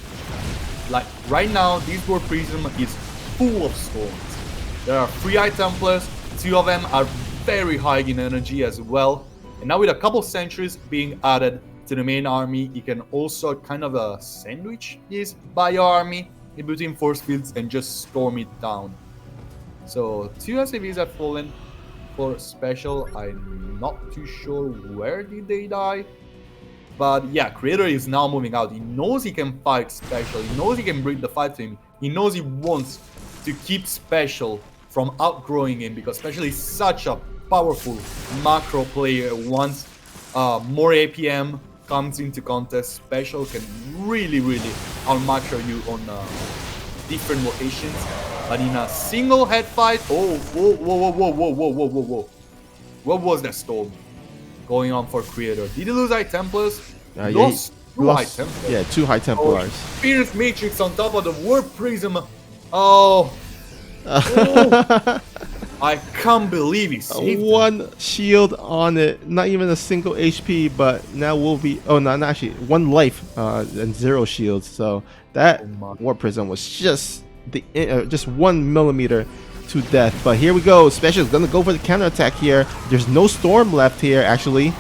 Like right now, this War Prism is full of storms. There are 3 High Templars, 2 of them are very high in energy as well. And now with a couple sentries being added to the main army, you can also kind of sandwich this bio army in between force fields and just storm it down. So 2 SCVs have fallen for Special. I'm not too sure where did they die. But yeah, Creator is now moving out. He knows he can fight Special. He knows he can bring the fight to him. He knows he wants to keep Special from outgrowing him because Special is such a powerful macro player. Once more APM comes into contest, Special can really outmacro you on different locations. But in a single head fight, whoa. What was that storm going on for Creator? Did he lose High Templars? Lost 2 High Templars. Yeah, 2 High Templars. Fierce Matrix on top of the War Prism. Oh. I can't believe he saved it. 1 shield on it, not even a single HP, but now will be. Oh, no, not actually 1 life and 0 shields. So that War Prism was just just 1 millimeter to death. But here we go. Special is gonna go for the counterattack here. There's no storm left here, actually.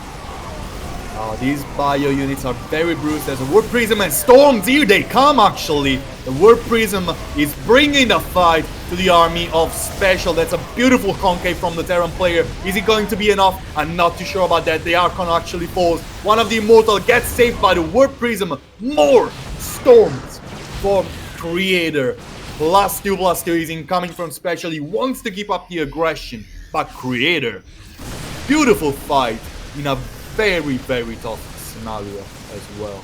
These bio units are very bruised. There's a War Prism and storms. Here they come, actually. The War Prism is bringing the fight to the army of Special. That's a beautiful concave from the Terran player. Is it going to be enough? I'm not too sure about that. The Archon actually falls. One of the Immortal gets saved by the War Prism. More storms for Creator. +2/+2 is incoming from Special. He wants to keep up the aggression. But Creator, beautiful fight in a very tough scenario as well.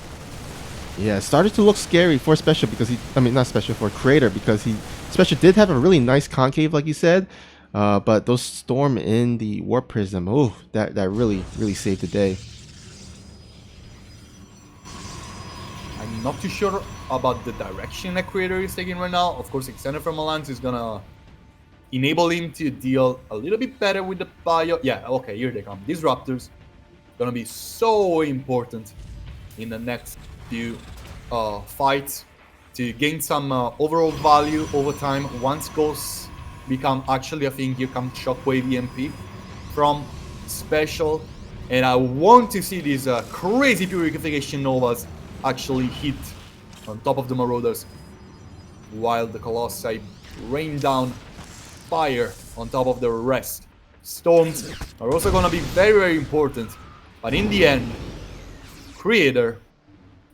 Yeah, it started to look scary for Special because not Special, for Creator, because Special did have a really nice concave, like you said, but those storm in the War Prism, oh, that really saved the day. I'm not too sure about the direction that Creator is taking right now. Of course, Extended from Alliance is gonna enable him to deal a little bit better with the bio. Yeah, okay, here they come. Disruptors gonna be so important in the next few fights to gain some overall value over time. Once ghosts become actually a thing, here comes Shockwave EMP from Special, and I want to see these crazy Purification Novas actually hit on top of the Marauders while the Colossi rain down fire on top of the rest. Storms are also gonna be very important. But in the end, Creator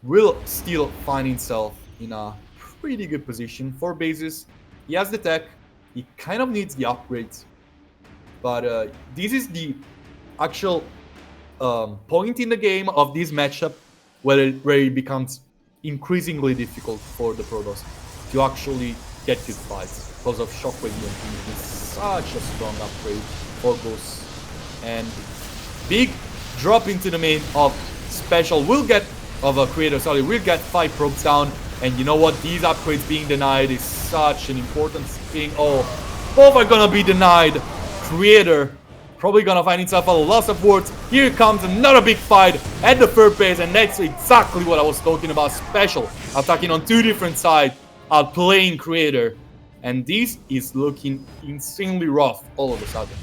will still find himself in a pretty good position. 4 bases. He has the tech. He kind of needs the upgrades. But this is the actual point in the game of this matchup where it becomes increasingly difficult for the Protoss to actually get good fights because of Shockwave EMP is such a strong upgrade for Ghosts. And big drop into the main of Special will get, of a Creator, sorry, will get 5 probes down. And you know what, these upgrades being denied is such an important thing. Oh, both are gonna be denied. Creator probably gonna find himself a loss of words. Here comes another big fight at the third base, and that's exactly what I was talking about. Special attacking on 2 different sides, outplaying Creator. And this is looking insanely rough all of a sudden.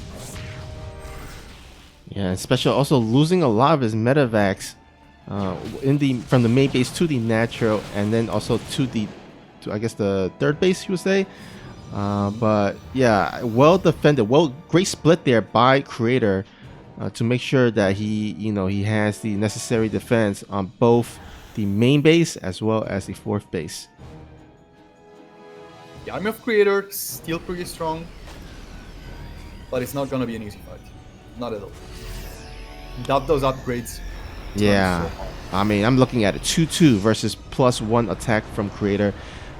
Yeah, and Special also losing a lot of his metavacs from the main base to the natural, and then also to I guess the third base, you would say. But yeah, well defended, great split there by Creator to make sure that he has the necessary defense on both the main base as well as the fourth base. The army of Creator is still pretty strong, but it's not gonna be an easy fight, not at all. Without those upgrades. Yeah, I mean, I'm looking at a 2-2 versus +1 attack from Creator.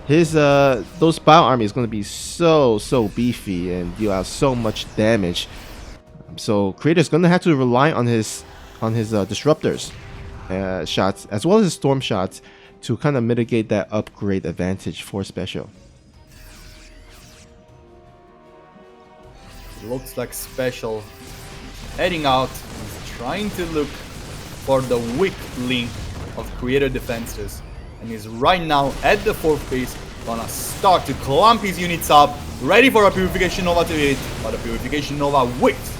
His those Bio Army is going to be so beefy and deal out so much damage. So Creator is going to have to rely on his disruptors shots as well as his storm shots to kind of mitigate that upgrade advantage for Special. Looks like Special heading out, trying to look for the weak link of Creator defenses, and is right now at the fourth base, gonna start to clump his units up, ready for a Purification Nova to hit, but a Purification Nova whiffs.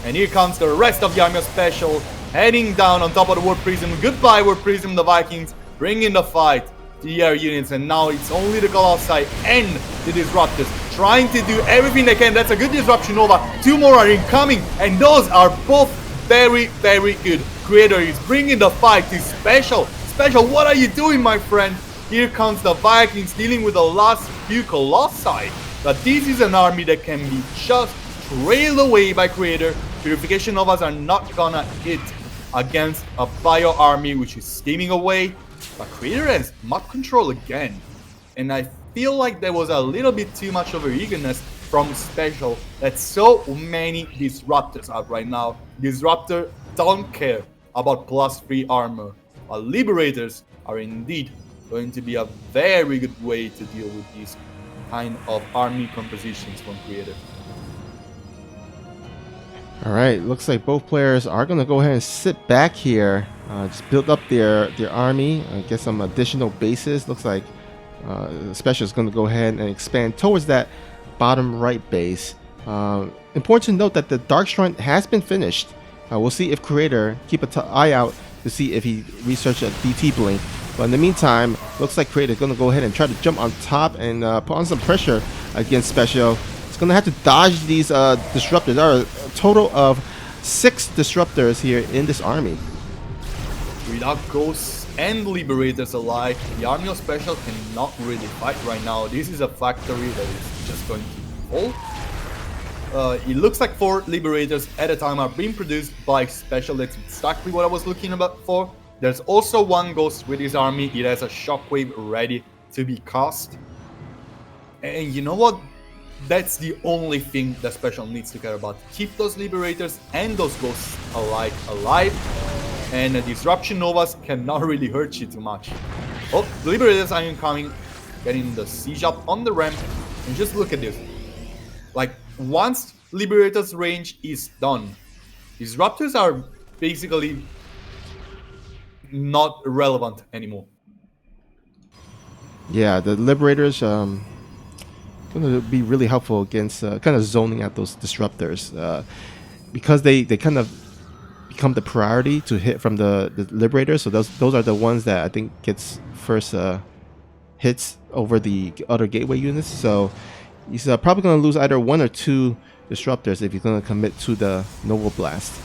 And here comes the rest of the army of Special, heading down on top of the Warp Prism. Goodbye Warp Prism, the Vikings, bringing the fight to the air units, and now it's only the Colossi and the Disruptors trying to do everything they can. That's a good Disruption Nova, 2 more are incoming, and those are both very good. Creator is bringing the fight to Special. Special, what are you doing, my friend? Here comes the Vikings dealing with the last few Colossi. But this is an army that can be just trailed away by Creator. Purification Novas are not gonna hit against a Bio army which is steaming away. But Creator has map control again. And I feel like there was a little bit too much of eagerness from Special. That so many Disruptors out right now. Disruptor don't care about +3 armor. While Liberators are indeed going to be a very good way to deal with these kind of army compositions from Creator. Alright, looks like both players are going to go ahead and sit back here. Just build up their army, get some additional bases. Looks like Special is going to go ahead and expand towards that bottom right base. Important to note that the Dark Shrine has been finished. We'll see if Creator, keep an eye out to see if he researched a DT blink. But in the meantime, looks like Creator is going to go ahead and try to jump on top and put on some pressure against Special. It's going to have to dodge these disruptors. There are a total of 6 disruptors here in this army. Without Ghosts and Liberators alike, the army of Special cannot really fight right now. This is a factory that is just going to fall. It looks like 4 Liberators at a time are being produced by Special. That's exactly what I was looking for. There's also 1 Ghost with his army. It has a Shockwave ready to be cast. And you know what? That's the only thing that Special needs to care about. Keep those Liberators and those Ghosts alike alive. And the Disruption Novas cannot really hurt you too much. Oh, the Liberators are incoming. Getting the siege up on the ramp. And just look at this. Like, once Liberator's range is done, Disruptors are basically not relevant anymore. Yeah, the Liberators going to be really helpful against kind of zoning out those disruptors because they kind of become the priority to hit from the Liberators. So those are the ones that I think gets first hits over the other gateway units. So he's probably going to lose either 1 or 2 disruptors if he's going to commit to the Noble Blast.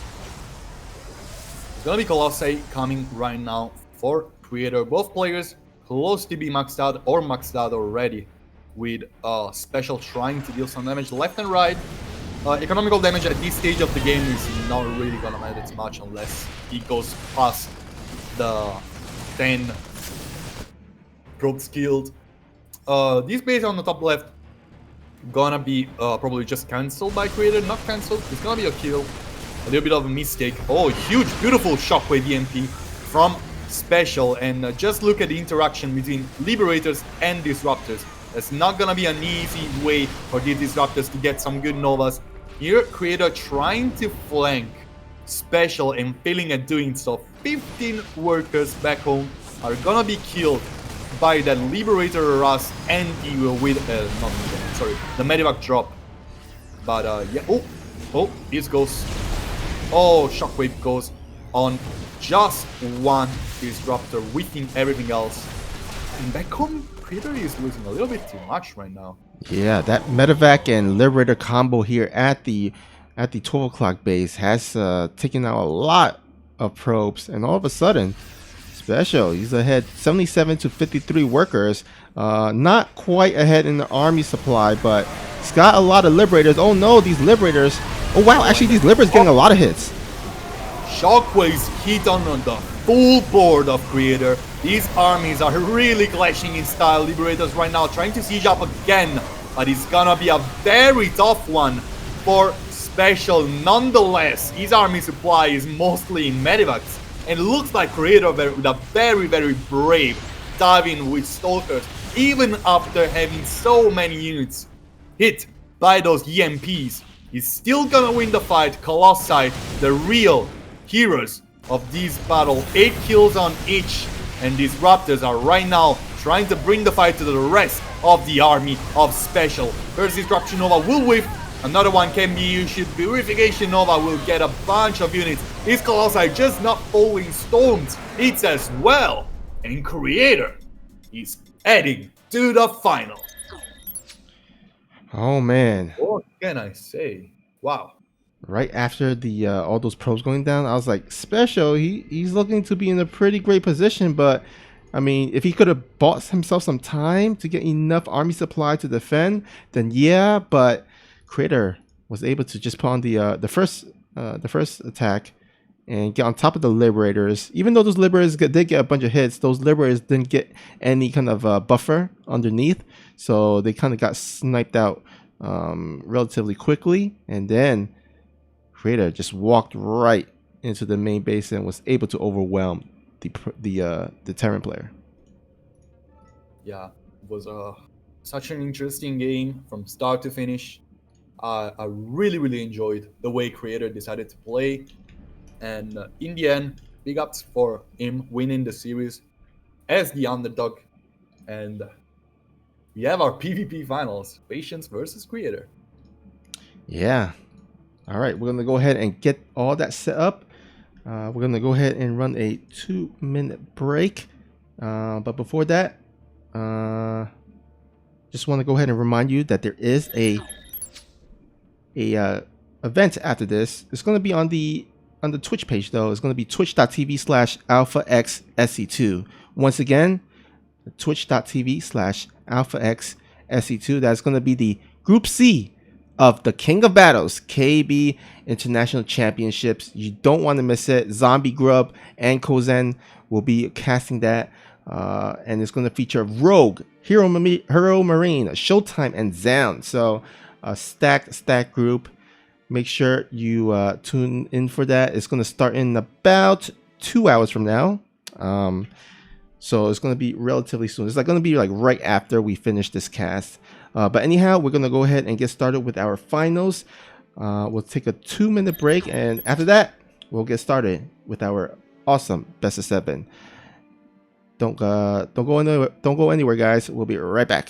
It's gonna be Colossi coming right now for Creator. Both players close to be maxed out or maxed out already, with Special trying to deal some damage left and right. Economical damage at this stage of the game is not really gonna matter too much unless he goes past the 10 probes killed. This base on the top left gonna be probably just cancelled by Creator, not cancelled. It's gonna be a kill. A little bit of a mistake. Oh, huge, beautiful Shockwave EMP from Special. And just look at the interaction between Liberators and Disruptors. That's not gonna be an easy way for the Disruptors to get some good Novas. Here, Creator trying to flank Special and failing at doing so. 15 workers back home are gonna be killed by that Liberator Rust and with the Medivac drop. But yeah, oh, this goes. Oh, Shockwave goes on just one Disruptor, whipping everything else. And back home, Creator is losing a little bit too much right now. Yeah, that Medivac and Liberator combo here at the 12 o'clock base has taken out a lot of probes, and all of a sudden, Special, he's ahead 77 to 53 workers. Not quite ahead in the army supply, but he's got a lot of Liberators. Oh no, these Liberators. Oh wow, actually these Liberators getting a lot of hits. Shockwaves hit on the full board of Creator. These armies are really clashing in style. Liberators right now trying to siege up again, but it's gonna be a very tough one for Special. Nonetheless, his army supply is mostly in Medivacs, and it looks like Creator with a very, very brave dive in with Stalkers, even after having so many units hit by those EMPs. He's still gonna win the fight. Colossi, the real heroes of this battle, 8 kills on each, and Disruptors are right now trying to bring the fight to the rest of the army of Special. First Disruption Nova will whiff, another one can be issued, Purification Nova will get a bunch of units. These Colossi just not falling stones, it's as well, and Creator is heading to the final. Oh man. What can I say? Wow. Right after the all those probes going down, I was like, Special, he's looking to be in a pretty great position, but I mean, if he could have bought himself some time to get enough army supply to defend, then yeah, but Creator was able to just put on the first attack and get on top of the Liberators. Even though those Liberators did get a bunch of hits, those Liberators didn't get any kind of buffer underneath, so they kind of got sniped out relatively quickly, and then Creator just walked right into the main base and was able to overwhelm the Terran player. Yeah, it was such an interesting game from start to finish. I really enjoyed the way Creator decided to play, and in the end, big ups for him winning the series as the underdog. And we have our PvP finals: Patience versus Creator. Yeah. All right, we're gonna go ahead and get all that set up. We're gonna go ahead and run a 2-minute break. But before that, just want to go ahead and remind you that there is a event after this. It's gonna be on the Twitch page though. It's gonna be twitch.tv/alphaxse2. Once again, twitch.tv/alphaxse2. That's gonna be the Group C of the King of Battles KB International Championships. You don't want to miss it. Zombie Grub and Kozen will be casting that, and it's going to feature Rogue, Hero Marine, Showtime, and Zound. So a stacked group. Make sure you tune in for that. It's going to start in about 2 hours from now. So it's going to be relatively soon. It's going to be like right after we finish this cast. But anyhow, we're going to go ahead and get started with our finals. We'll take a 2-minute break, and after that, we'll get started with our awesome best of 7. Don't go anywhere, guys. We'll be right back.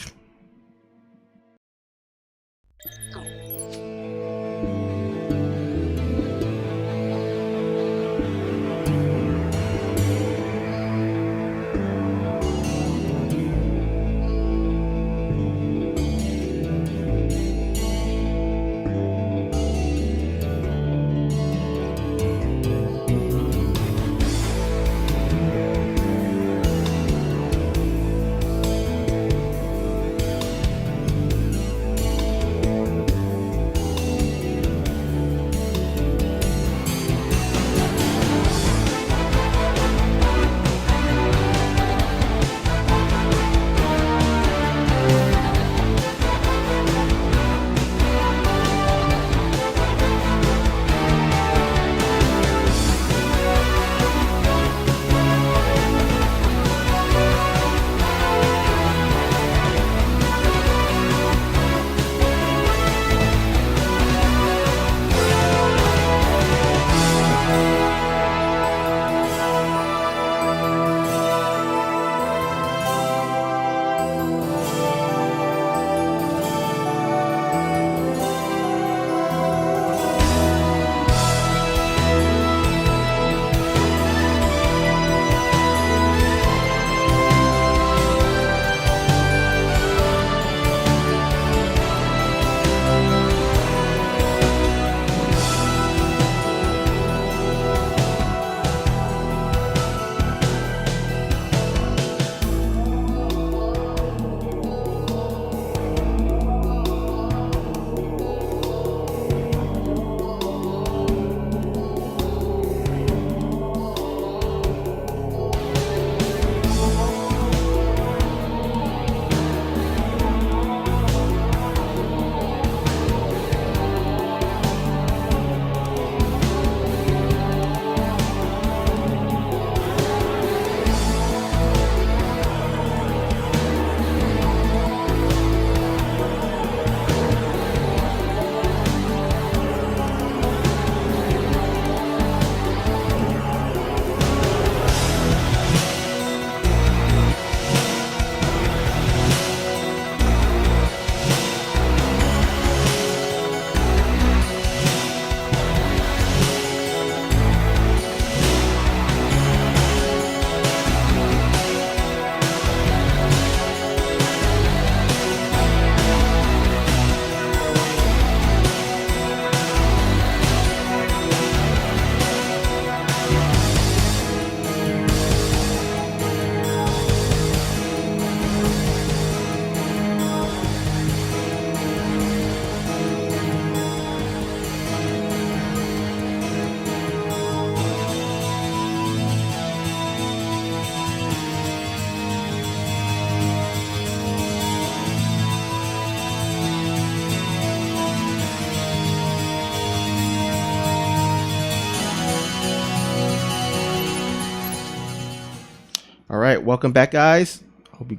right, welcome back, guys. Hope you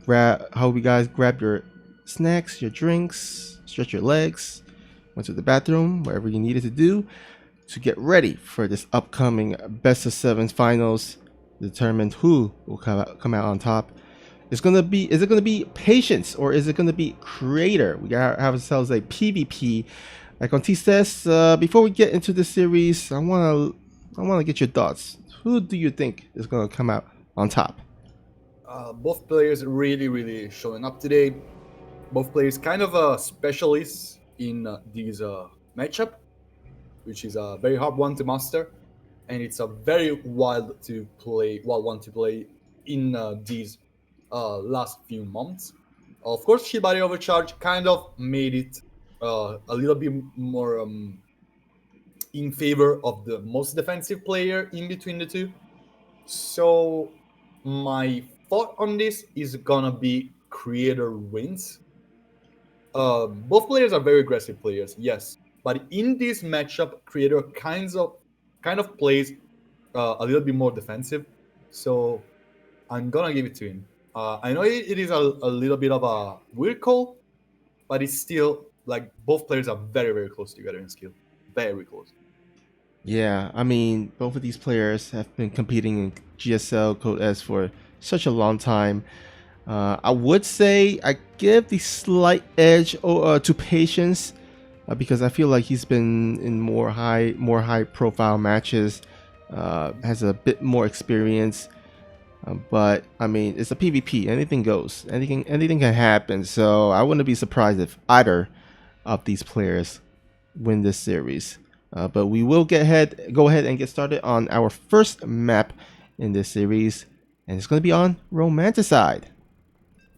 guys grab your snacks, your drinks, stretch your legs, went to the bathroom, whatever you needed to do to get ready for this upcoming best of seven finals. Determine who will come out on top. Is it gonna be patience or is it gonna be creator? We gotta have ourselves a PvP. Like Conti says, before we get into the series, I wanna get your thoughts. Who do you think is gonna come out on top? Both players really showing up today. Both players kind of specialists in this matchup, which is a very hard one to master, and it's a very wild one to play in these last few months. Of course, Shibari Overcharge kind of made it a little bit more in favor of the most defensive player in between the two. So my thought on this is gonna be creator wins. Both players are very aggressive players, yes, but in this matchup, creator kind of plays a little bit more defensive. So I'm gonna give it to him. I know it is a little bit of a weird call, but it's still like both players are very close together in skill, very close. Yeah, I mean, both of these players have been competing in GSL Code S for such a long time. I would say I give the slight edge to Patience because I feel like he's been in more high profile matches, has a bit more experience. But I mean, it's a PvP. Anything goes. Anything can happen. So I wouldn't be surprised if either of these players win this series. But we will go ahead and get started on our first map in this series, and it's going to be on Romanticide.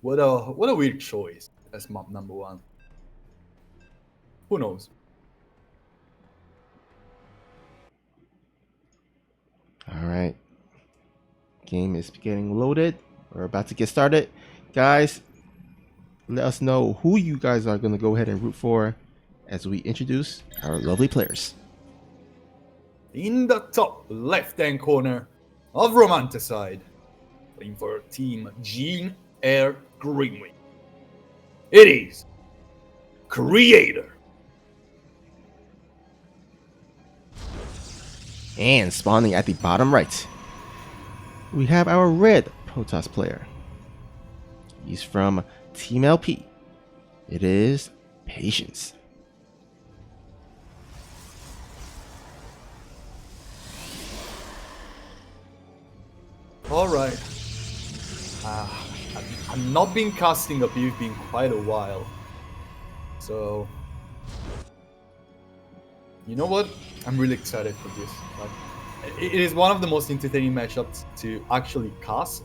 What a weird choice as map number one. Who knows? All right, game is getting loaded. We're about to get started, guys. Let us know who you guys are going to go ahead and root for as we introduce our lovely players. In the top left-hand corner of Romanticide, playing for Team Jean Air Greenwing, it is Creator. And spawning at the bottom right, we have our red Protoss player. He's from Team LP. It is Patience. All right. I've not been casting a PvP in quite a while. So, you know what? I'm really excited for this. Like, it is one of the most entertaining matchups to actually cast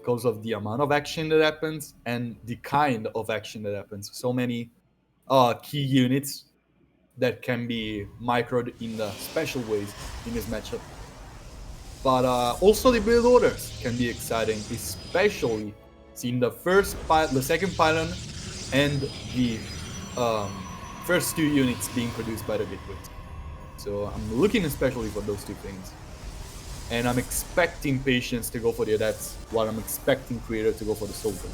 because of the amount of action that happens and the kind of action that happens. So many key units that can be microed in special ways in this matchup. But also the build orders can be exciting, especially seeing the second pylon and the first two units being produced by the gateways. So I'm looking especially for those two things. And I'm expecting Patience to go for the Adepts, while I'm expecting Creator to go for the Soldiers.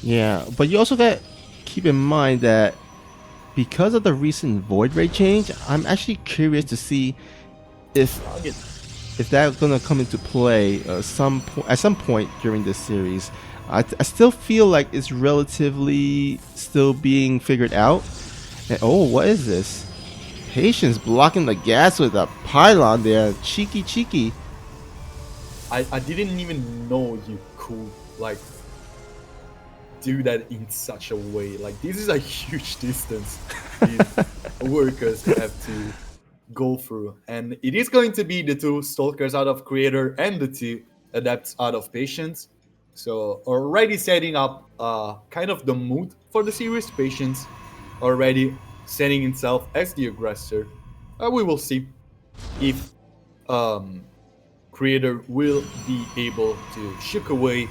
Yeah, but you also got to keep in mind that because of the recent Void Ray change, I'm actually curious to see if that's gonna come into play at some point during this series. I still feel like it's relatively still being figured out. And oh, what is this? Patience blocking the gas with a pylon there. Cheeky. I didn't even know you could like do that in such a way. Like, this is a huge distance these workers have to go through, and it is going to be the two Stalkers out of Creator and the two Adepts out of Patience. So already setting up kind of the mood for the series. Patience already setting himself as the aggressor. We will see if Creator will be able to shook away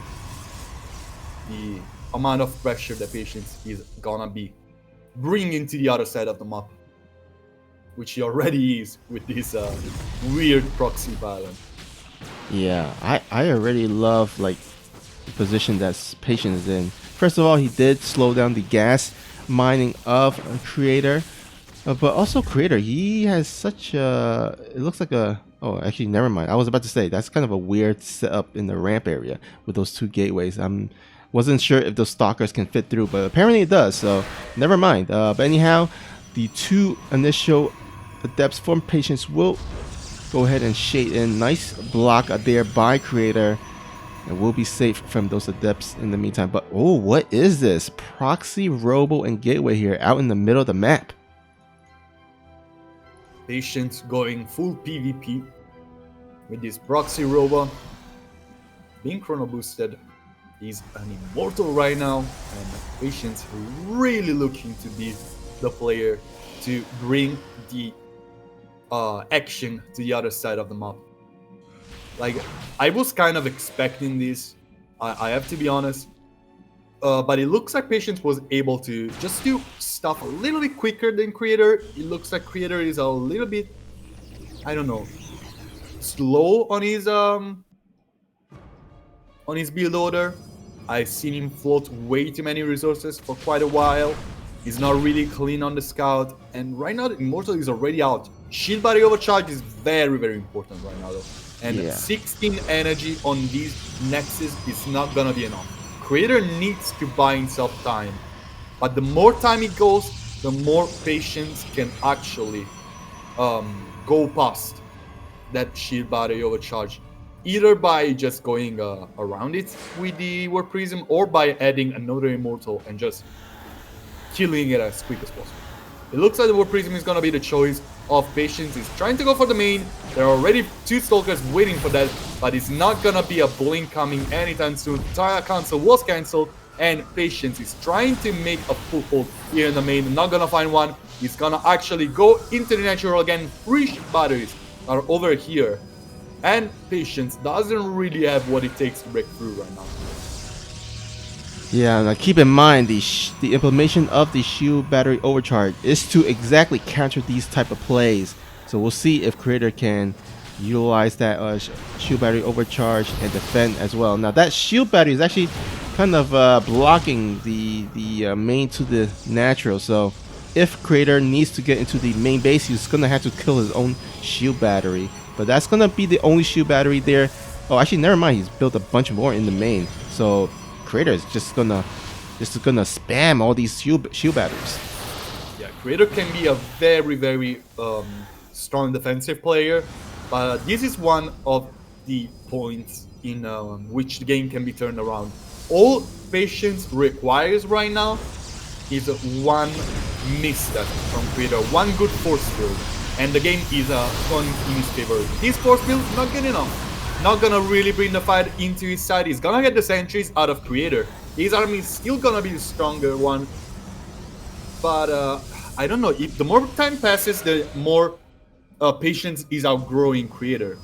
the amount of pressure that Patience is gonna be bringing to the other side of the map, which he already is with this weird proxy balance. Yeah, I already love like the position that's Patience is in. First of all, he did slow down the gas mining of Creator, but also Creator. He has such a. It looks like a. Oh, actually, never mind. I was about to say that's kind of a weird setup in the ramp area with those two gateways. Wasn't sure if those stalkers can fit through, but apparently it does. So never mind. But anyhow, the two initial adepts from Patience will go ahead and shade in. Nice block there by Creator. And we'll be safe from those adepts in the meantime. But oh, what is this? Proxy, Robo, and Gateway here out in the middle of the map. Patience going full PvP with this proxy robo. Being chrono boosted. He's an immortal right now, and Patience really looking to be the player to bring the action to the other side of the map. Like, I was kind of expecting this, I have to be honest, but it looks like Patience was able to just do stuff a little bit quicker than Creator. It looks like Creator is a little bit, I don't know, slow on his build order. I've seen him float way too many resources for quite a while. He's not really clean on the scout, and right now the Immortal is already out. Shield Battery Overcharge is very, very important right now though. And Yeah. 16 energy on these Nexus is not gonna be enough. Creator needs to buy himself time. But the more time it goes, the more Patience can actually go past that Shield Battery Overcharge. Either by just going around it with the Warp Prism, or by adding another Immortal and just killing it as quick as possible. It looks like the Warp Prism is gonna be the choice of Patience. He's trying to go for the main. There are already two Stalkers waiting for that, but it's not gonna be a blink coming anytime soon. Tire cancel was cancelled, and Patience is trying to make a foothold here in the main. Not gonna find one. He's gonna actually go into the natural again. Free batteries are over here, and Patience doesn't really have what it takes to break through right now. Yeah, now keep in mind the implementation of the shield battery overcharge is to exactly counter these type of plays. So we'll see if Creator can utilize that shield battery overcharge and defend as well. Now that shield battery is actually kind of blocking the main to the natural. So if Creator needs to get into the main base, he's gonna have to kill his own shield battery. But that's gonna be the only shield battery there. Oh, actually, never mind. He's built a bunch more in the main. So Creator is just gonna spam all these shield batteries. Yeah, Creator can be a very, very strong defensive player, but this is one of the points in which the game can be turned around. All Patience requires right now is one misstep from Creator, one good force field, and the game is going in his favor. This force field is not good enough. Not gonna really bring the fight into his side. He's gonna get the sentries out of Creator. His army is still gonna be the stronger one. But I don't know. If the more time passes, the more Patience is outgrowing Creator.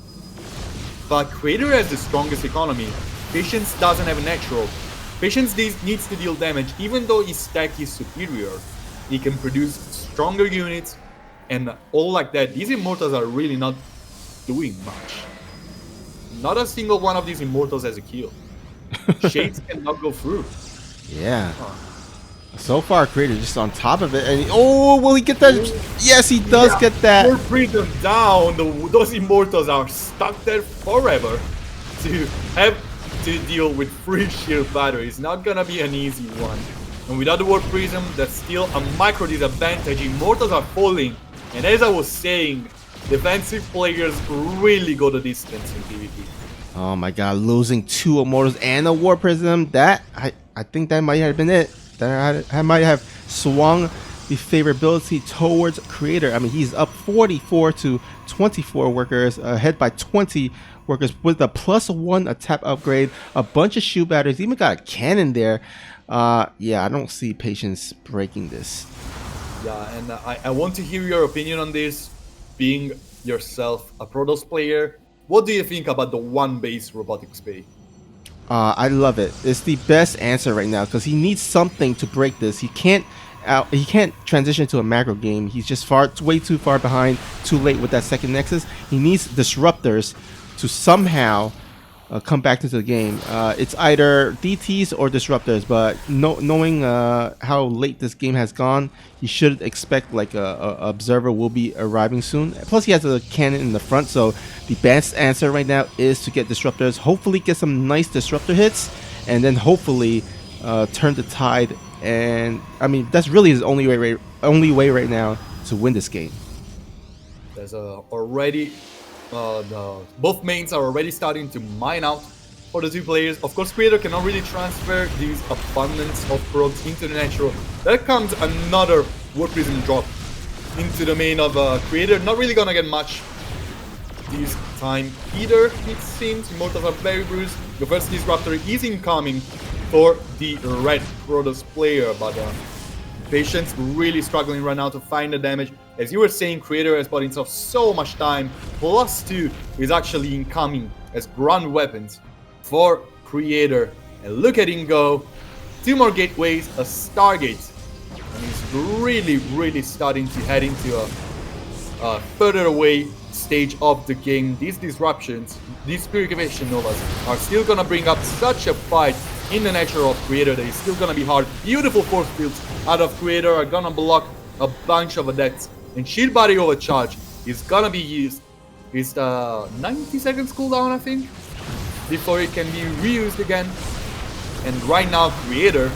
But Creator has the strongest economy. Patience doesn't have a natural. Patience needs to deal damage. Even though his stack is superior, he can produce stronger units and all like that. These Immortals are really not doing much. Not a single one of these Immortals has a kill. Shades cannot go through. Yeah. So far, Creator just on top of it. And oh, will he get that? Yes, he does get that. Or bring them down. Those Immortals are stuck there forever to have to deal with free shield batteries. Not gonna be an easy one. And without the Warp Prism, that's still a micro disadvantage. Immortals are falling. And as I was saying, defensive players really go the distance in PvP. Oh my god, losing two Immortals and a War Prism. That I think that might have been it. That might have swung the favorability towards Creator. I mean, he's up 44 to 24 workers, ahead by 20 workers with a +1 attack upgrade, a bunch of shield batteries, even got a cannon there. Yeah, I don't see Patience breaking this. Yeah, and I want to hear your opinion on this. Being yourself a Protoss player, what do you think about the one base robotics bay? I love it. It's the best answer right now because he needs something to break this. He can't transition to a macro game. He's just way too far behind, too late with that second Nexus. He needs disruptors to somehow come back into the game. It's either DTs or disruptors, but knowing how late this game has gone, you should expect like a observer will be arriving soon. Plus, he has a cannon in the front, so the best answer right now is to get disruptors. Hopefully, get some nice disruptor hits, and then hopefully turn the tide. And I mean, that's really his only way right now to win this game. There's already both mains are already starting to mine out for the two players. Of course, Creator cannot really transfer these abundance of probes into the natural. There comes another Warp Prism drop into the main of Creator. Not really gonna get much this time either, it seems. Immortals are very bruised. The first Disruptor is incoming for the red Protoss player, but Patience really struggling right now to find the damage. As you were saying, Creator has bought himself so much time. +2 is actually incoming as ground weapons for Creator. And look at him go. 2 more gateways, a Stargate. And he's really starting to head into a further away stage of the game. These disruptions, these Purification Novas are still gonna bring up such a fight in the natural of Creator that is still gonna be hard. Beautiful force fields out of Creator are gonna block a bunch of adepts. And Shield Body Overcharge is gonna be used. It's 90 seconds cooldown, I think, before it can be reused again. And right now, Creator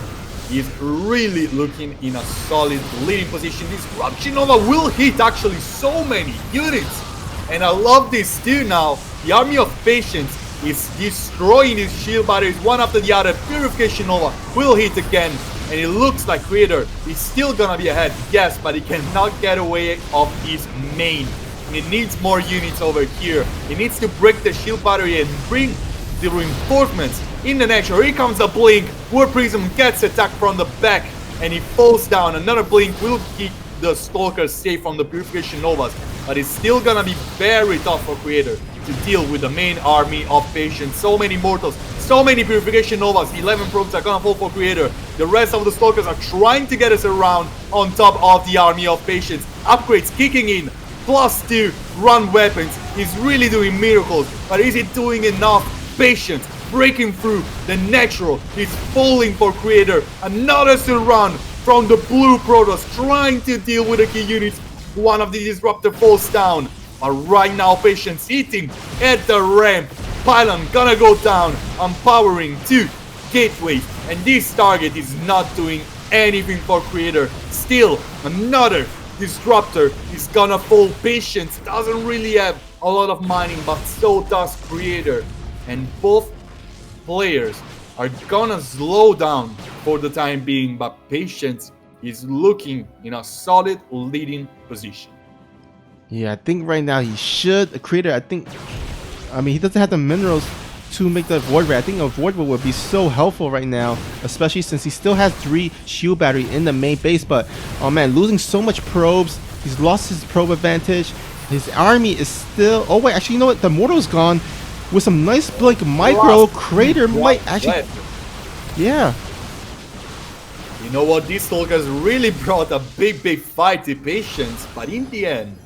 is really looking in a solid leading position. Disruption Nova will hit actually so many units. And I love this too now. The Army of Patience is destroying his shield batteries one after the other. Purification Nova will hit again. And it looks like Creator is still gonna be ahead, yes, but he cannot get away of his main. And it needs more units over here. It needs to break the shield battery and bring the reinforcements in the natural. Here comes a blink. Warp Prism gets attacked from the back and he falls down. Another blink will keep the Stalkers safe from the Purification Novas, but it's still gonna be very tough for Creator to deal with the main army of Patience. So many Mortals, so many Purification Novas. 11 probes are gonna fall for Creator. The rest of the Stalkers are trying to get us around on top of the army of Patience. Upgrades kicking in. +2 run weapons. He's really doing miracles, but is it doing enough? Patience breaking through the natural. He's falling for Creator. Another surround from the blue Protoss trying to deal with the key units. One of the Disruptor falls down. But right now, Patience hitting at the ramp. Pylon gonna go down, empowering 2 gateways. And this target is not doing anything for Creator. Still, another Disruptor is gonna fall. Patience doesn't really have a lot of mining, but so does Creator. And both players are gonna slow down for the time being, but Patience is looking in a solid leading position. Yeah, I think right now he should. Creator, I mean, he doesn't have the minerals to make the Void Ray. I think a Void Ray would be so helpful right now, especially since he still has 3 shield battery in the main base. But, oh man, losing so much probes. He's lost his probe advantage. His army is still... Oh wait, actually, you know what? The Mortal's gone. With some nice Blink Micro, Creator might actually... Yeah. You know what? These Stalkers really brought a big fight to Patience, but in the end,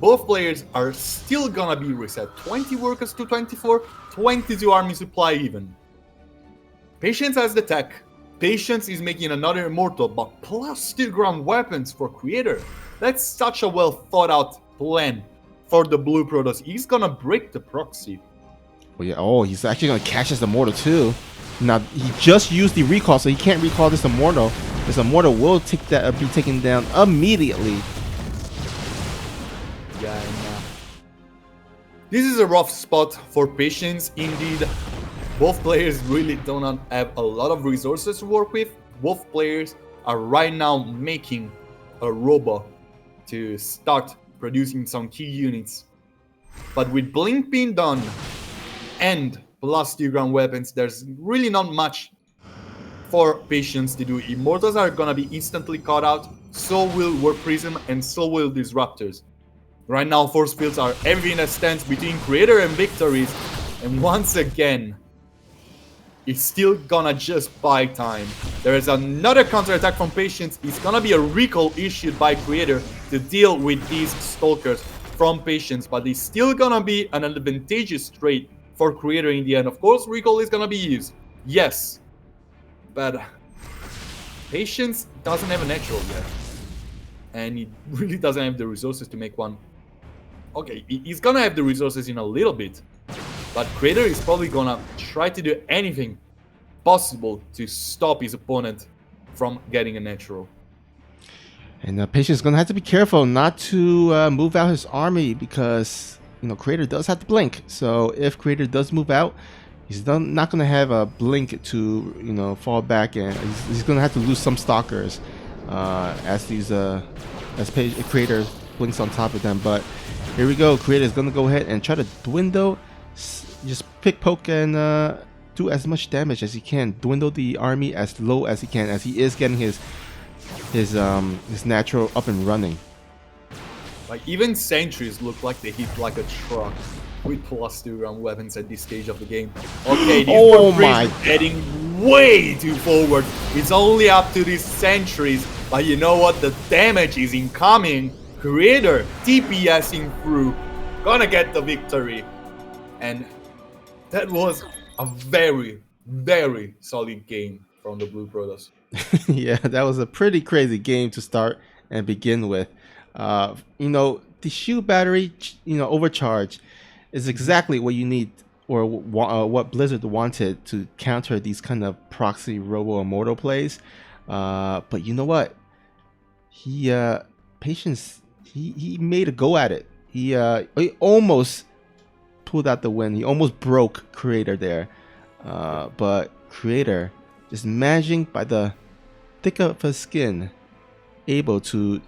both players are still gonna be reset. 20 workers to 24, 22 army supply even. Patience has the tech. Patience is making another Immortal, but +2 ground weapons for Creator. That's such a well thought out plan for the blue Protoss. He's gonna break the proxy. Oh yeah, oh, he's actually gonna catch this Immortal too. Now, he just used the recall, so he can't recall this Immortal. This Immortal will be taken down immediately. Yeah, and, this is a rough spot for Patience indeed. Both players really do not have a lot of resources to work with. Both players are right now making a robot to start producing some key units. But with Blink being done and +2 ground weapons, there's really not much for Patience to do. Immortals are gonna be instantly caught out, so will Warp Prism and so will Disruptors. Right now, force fields are everything that stands between Creator and victories, and once again, it's still gonna just buy time. There is another counterattack from Patience. It's gonna be a recall issued by Creator to deal with these Stalkers. from Patience, but it's still gonna be an advantageous trade for Creator in the end. Of course, Recall is gonna be used, yes, but Patience doesn't have a natural yet, and he really doesn't have the resources to make one. Okay, he's gonna have the resources in a little bit, but Creator is probably gonna try to do anything possible to stop his opponent from getting a natural. And Patience is going to have to be careful not to move out his army because, Creator does have to blink. So if Creator does move out, he's not going to have a blink to, fall back, and he's going to have to lose some stalkers as Creator blinks on top of them. But here we go. Creator is going to go ahead and try to dwindle, just pick, poke, and do as much damage as he can. Dwindle the army as low as he can, as he is getting his natural up and running. Like, even sentries look like they hit like a truck with +2 round weapons at this stage of the game. Okay, these Oh my are getting way too forward. It's only up to these sentries, but you know what? The damage is incoming. Creator TPSing through, gonna get the victory. And that was a very, very solid game from the Blue Protoss. Yeah, that was a pretty crazy game to start and begin with. The shield battery, overcharge is exactly what you need, or what Blizzard wanted to counter these kind of proxy Robo Immortal plays. But you know what? Patience, he made a go at it. He almost pulled out the win. He almost broke Creator there. But Creator just managing by the thick of his skin, able to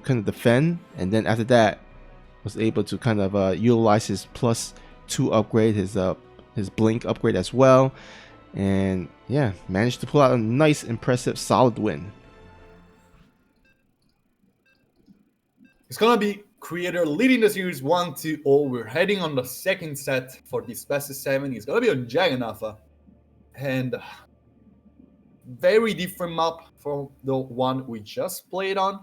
kind of defend, and then after that was able to kind of utilize his +2 upgrade, his blink upgrade as well, and yeah, managed to pull out a nice, impressive, solid win. It's gonna be Creator leading the series 1-0. We're heading on the second set for this best of 7. It's gonna be on Jagannatha, and very different map from the one we just played on.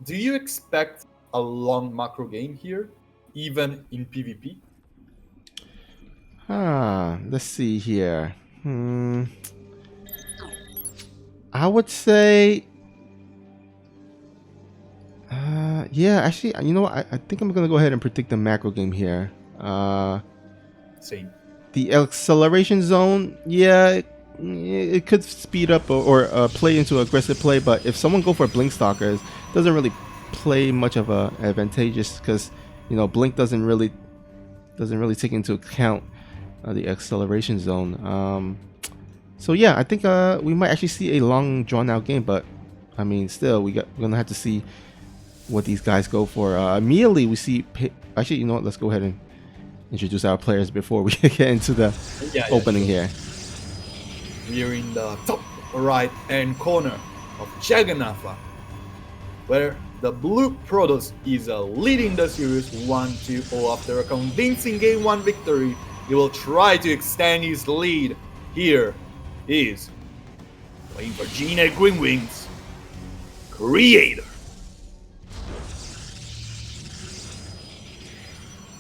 Do you expect a long macro game here, even in PvP? Let's see here. I would say, yeah, actually, you know what? I think I'm gonna go ahead and predict the macro game here. Same. The acceleration zone, yeah, it could speed up or play into aggressive play, but if someone go for blink stalkers, it doesn't really play much of a advantageous, because blink doesn't really take into account the acceleration zone. So yeah, I think we might actually see a long drawn out game, but I mean, still we're gonna have to see what these guys go for. Immediately we see, actually, you know what, let's go ahead and introduce our players before we get into the opening here. We're in the top right hand corner of Jagannatha, where the Blue Protoss is leading the series 1-0 after a convincing Game 1 victory. He will try to extend his lead. Here is, playing for Gina Green Wings, Creator.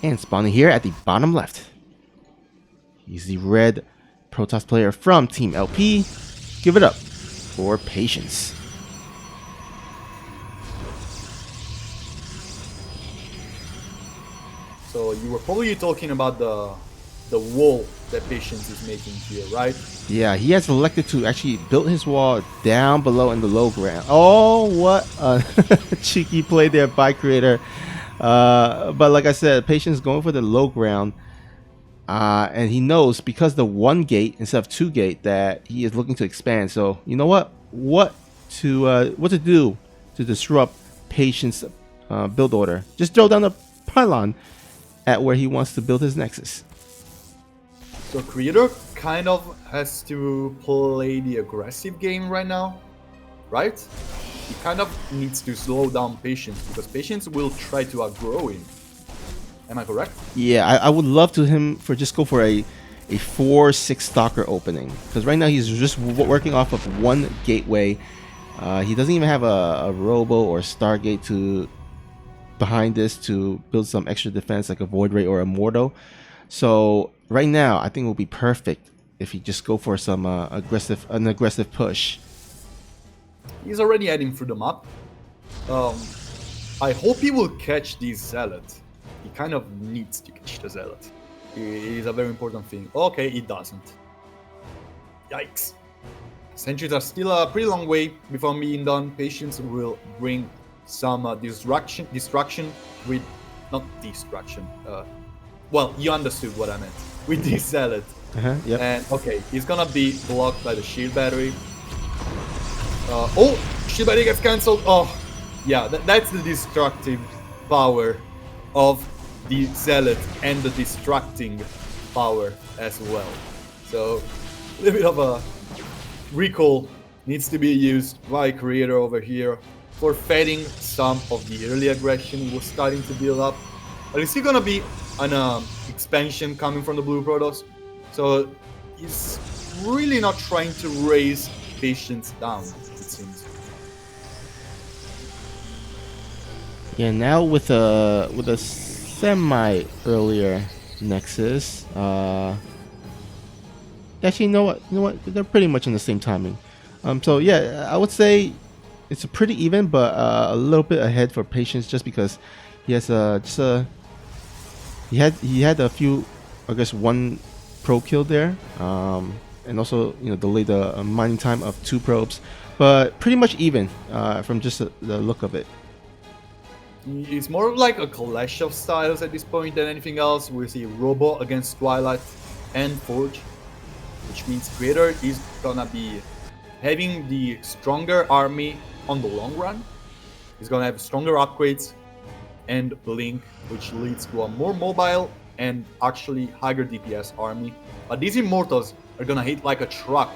And spawning here at the bottom left, he's the red Protoss player from Team LP. Give it up for Patience. So you were probably talking about the wall that Patience is making here, right? Yeah, he has elected to actually build his wall down below in the low ground. Oh, what a cheeky play there by Creator. But like I said, Patience going for the low ground, and he knows, because the 1 gate instead of 2 gate, that he is looking to expand. So you know what to do to disrupt Patience build order. Just throw down a pylon at where he wants to build his nexus. So Creator kind of has to play the aggressive game right now, right? He kind of needs to slow down Patience, because Patience will try to outgrow him. Am I correct? Yeah, I would love to him for just go for a 4-6 stalker opening, because right now he's just working off of 1 gateway. He doesn't even have a robo or stargate to behind this to build some extra defense like a Void Ray or a Mortal. So right now, I think it will be perfect if he just go for some an aggressive push. He's already heading through the map. I hope he will catch this Zealot. He kind of needs to catch the Zealot. It is a very important thing. Okay, he doesn't. Yikes. Sentries are still a pretty long way before being done. Patience will bring some distraction with... Not distraction. Well, you understood what I meant. With this Zealot. Yep. And okay, he's gonna be blocked by the shield battery. Oh, shield battery gets cancelled. Oh, yeah, that's the destructive power of the Zealot and the distracting power as well. So, a little bit of a recall needs to be used by Creator over here for fading some of the early aggression he was starting to build up. But it's still gonna be an expansion coming from the Blue Protoss. So he's really not trying to raise Patience down, it seems. Yeah, now with a semi earlier Nexus, actually, you know what? They're pretty much in the same timing. So yeah, I would say it's a pretty even, but a little bit ahead for Patience, just because he has he had a few, I guess, one probe kill there, and also delayed the mining time of 2 probes, but pretty much even from just the look of it. It's more like a clash of styles at this point than anything else. We see Robo against Twilight and Forge, which means Creator is gonna be having the stronger army on the long run. He's gonna have stronger upgrades and Blink, which leads to a more mobile and actually higher DPS army. But these Immortals are gonna hit like a truck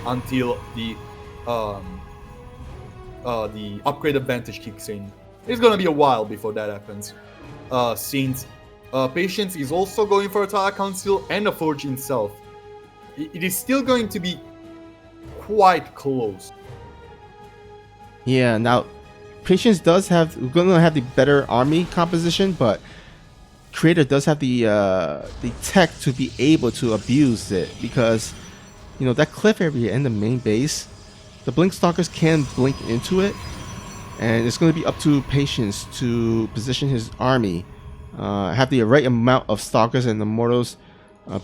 until the upgrade advantage kicks in. It's gonna be a while before that happens, since Patience is also going for a Tala Council and a Forge himself. It is still going to be quite close. Yeah, now Patience does gonna have the better army composition, but Creator does have the tech to be able to abuse it, because that cliff area and the main base, the Blink Stalkers can blink into it, and it's going to be up to Patience to position his army, have the right amount of Stalkers and Immortals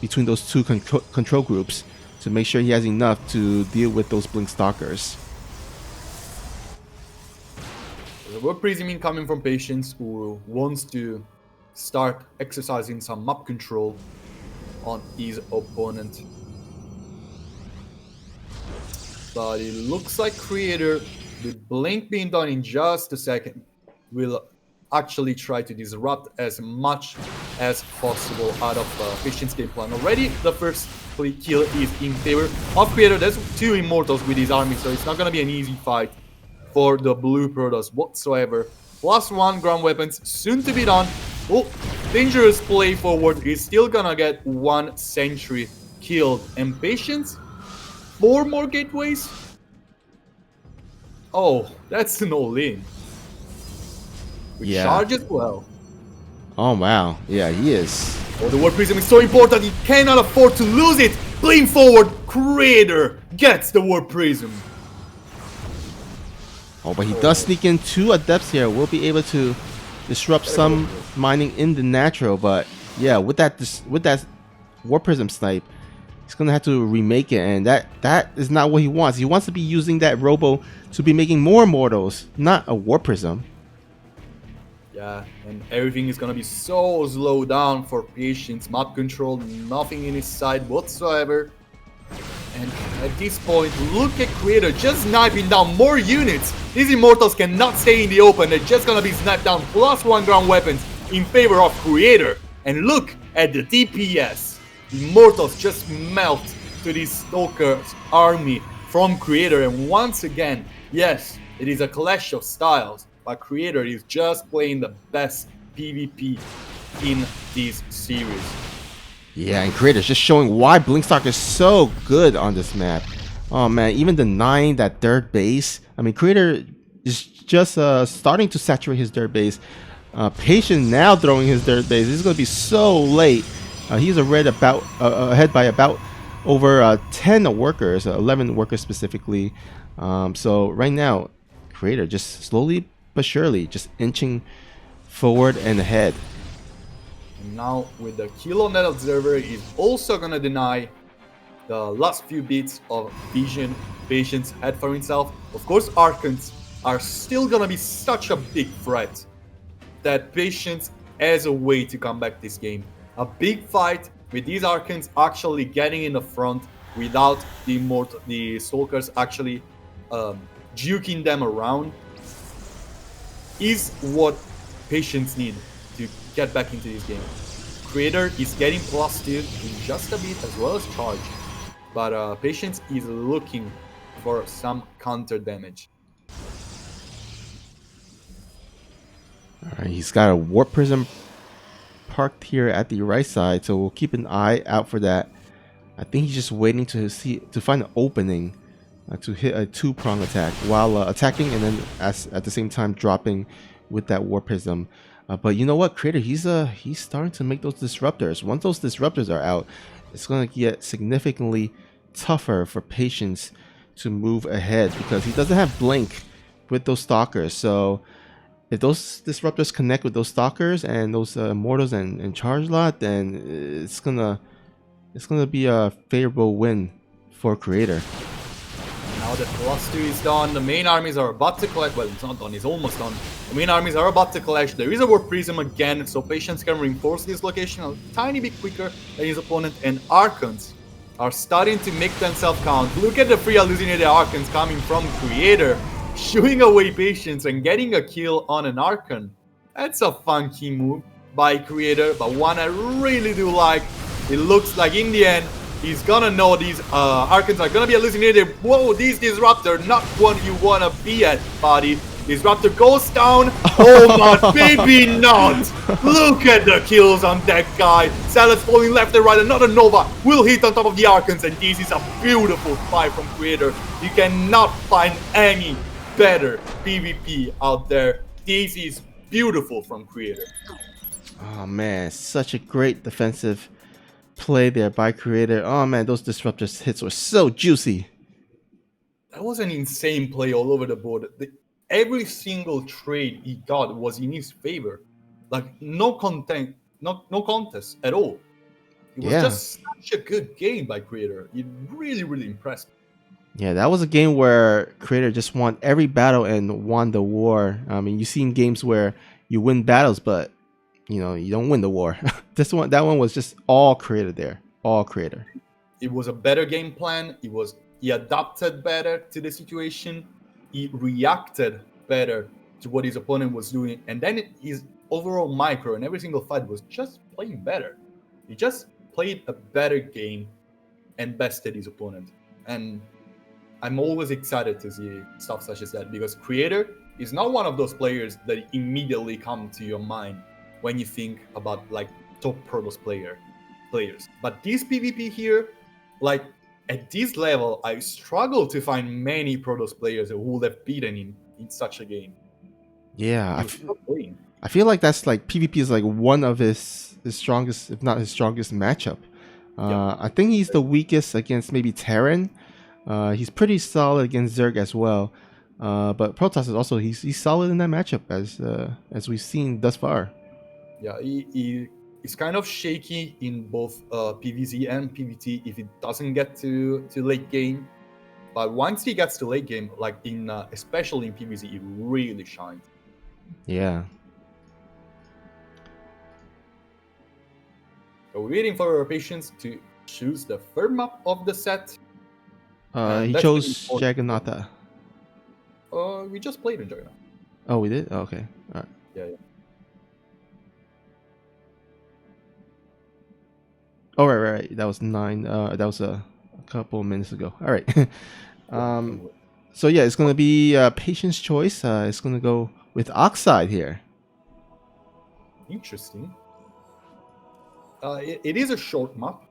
between those two control groups to make sure he has enough to deal with those Blink Stalkers. There's a Warp Prism incoming from Patience, who wants to start exercising some map control on his opponent. But it looks like Creator, with Blink being done in just a second, will actually try to disrupt as much as possible out of Patience game plan. Already the first kill is in favor of Creator. There's 2 Immortals with his army, so it's not gonna be an easy fight for the Blue Protoss whatsoever. +1 ground weapons soon to be done. Oh, dangerous play forward. He's still gonna get 1 sentry killed. And Patience, 4 more gateways? Oh, that's an all-in. With charge as well. Oh wow, yeah, he is. Oh, the Warp Prism is so important, he cannot afford to lose it. Playing forward, Creator gets the Warp Prism. Oh, but he does sneak in 2 Adepts here. We'll be able to disrupt some mining in the natural, but yeah, with that Warp Prism snipe, he's gonna have to remake it, and that is not what he wants. He wants to be using that Robo to be making more Immortals, not a Warp Prism. Yeah, and everything is gonna be so slowed down for Patience. Map control, nothing in his side whatsoever. And at this point, look at Creator just sniping down more units. These Immortals cannot stay in the open. They're just gonna be sniped down. +1 ground weapons in favor of Creator. And look at the DPS. Immortals just melt to this Stalker's army from Creator. And once again, yes, it is a clash of styles, but Creator is just playing the best PvP in this series. Yeah, and Creator's just showing why Blinkstalker is so good on this map. Oh man, even the 9, that third base. I mean, Creator is just starting to saturate his third base. Patient now throwing his third base. This is going to be so late. He's already ahead by about over 10 workers, 11 workers specifically. So right now, Creator just slowly but surely just inching forward and ahead. And now with the kill on that observer, he's also gonna deny the last few bits of vision Patience had for himself. Of course, Archons are still gonna be such a big threat that Patience has a way to come back this game. A big fight with these Archons actually getting in the front without the Stalkers actually juking them around is what Patience need to get back into this game. Creator is getting +2 in just a bit as well as charge, but Patience is looking for some counter damage. Alright, he's got a Warp Prism parked here at the right side, so we'll keep an eye out for that. I think he's just waiting to find an opening to hit a 2-prong attack while attacking, and then at the same time dropping with that Warp Prism. But you know what, Creator, he's starting to make those disruptors. Once those disruptors are out, it's going to get significantly tougher for Patience to move ahead because he doesn't have Blink with those Stalkers. So if those disruptors connect with those Stalkers and those Immortals and Charge Lot, then it's gonna be a favorable win for Creator. Now that +2 is done, the main armies are about to collect. Well, it's not done, it's almost done. The main armies are about to collect. There is a Warp Prism again, so Patience can reinforce this location a tiny bit quicker than his opponent, and Archons are starting to make themselves count. Look at the 3 hallucinated Archons coming from Creator, shooing away Patience and getting a kill on an Archon. That's a funky move by Creator, but one I really do like. It looks like in the end, he's gonna know these Archons are gonna be hallucinated. Whoa, these Disruptor, not one you wanna be at, buddy. Disruptor goes down. Oh my baby not! Look at the kills on that guy. Salad's falling left and right. Another Nova will hit on top of the Archons, and this is a beautiful fight from Creator. You cannot find any better PvP out there. This is beautiful from Creator. Oh man, such a great defensive play there by Creator. Oh man, those disruptors hits were so juicy. That was an insane play all over the board. Every single trade he got was in his favor. Like no contest at all. It was just such a good game by Creator. It really, really impressed me. Yeah, that was a game where Creator just won every battle and won the war. I mean, you've seen games where you win battles, but you don't win the war. That one was just all Creator there, all Creator. It was a better game plan. He adapted better to the situation. He reacted better to what his opponent was doing, and then his overall micro in every single fight was just playing better. He just played a better game and bested his opponent. And I'm always excited to see stuff such as that, because Creator is not one of those players that immediately come to your mind when you think about like top Protoss players. But this PvP here, like at this level, I struggle to find many Protoss players who would have beaten him in such a game. Yeah, I feel like that's like PvP is like one of his strongest, if not his strongest matchup. I think he's the weakest against maybe Terran. He's pretty solid against Zerg as well. But Protoss is also he's solid in that matchup as we've seen thus far. Yeah, he's kind of shaky in both PvZ and PvT if it doesn't get to late game. But once he gets to late game, like especially in PvZ, it really shines. Yeah. So we're waiting for our Patience to choose the third map of the set. He chose Jagannatha. We just played in Jagannatha. Oh, we did? Oh, okay. All right. Yeah. Oh, right. That was 9. That was a couple minutes ago. All right. So yeah, it's gonna be Patience choice. It's gonna go with Oxide here. Interesting. It is a short map.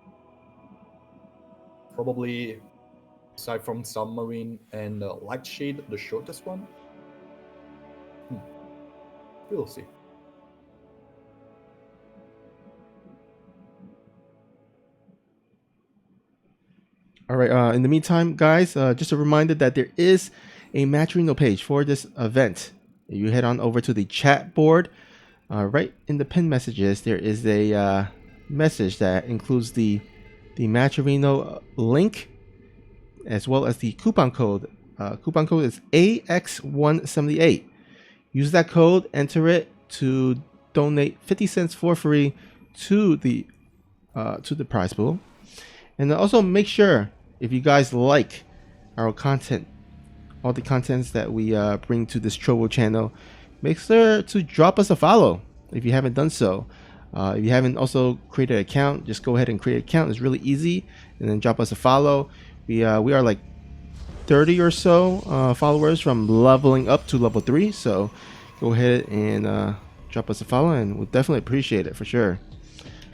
Probably, aside from Submarine and Lightshade, the shortest one. We'll see. All right. In the meantime, guys, just a reminder that there is a Matcherino page for this event. You head on over to the chat board. Right in the pinned messages, there is a message that includes the Matcherino link as well as the coupon code. Coupon code is AX178. Use that code, enter it to donate 50 cents for free to the prize pool. And also make sure, if you guys like our content, all the contents that we bring to this Trovo channel, make sure to drop us a follow if you haven't done so. If you haven't also created an account, just go ahead and create an account. It's really easy, and then drop us a follow. We are like 30 or so followers from leveling up to level 3, so go ahead and drop us a follow, and we'll definitely appreciate it for sure.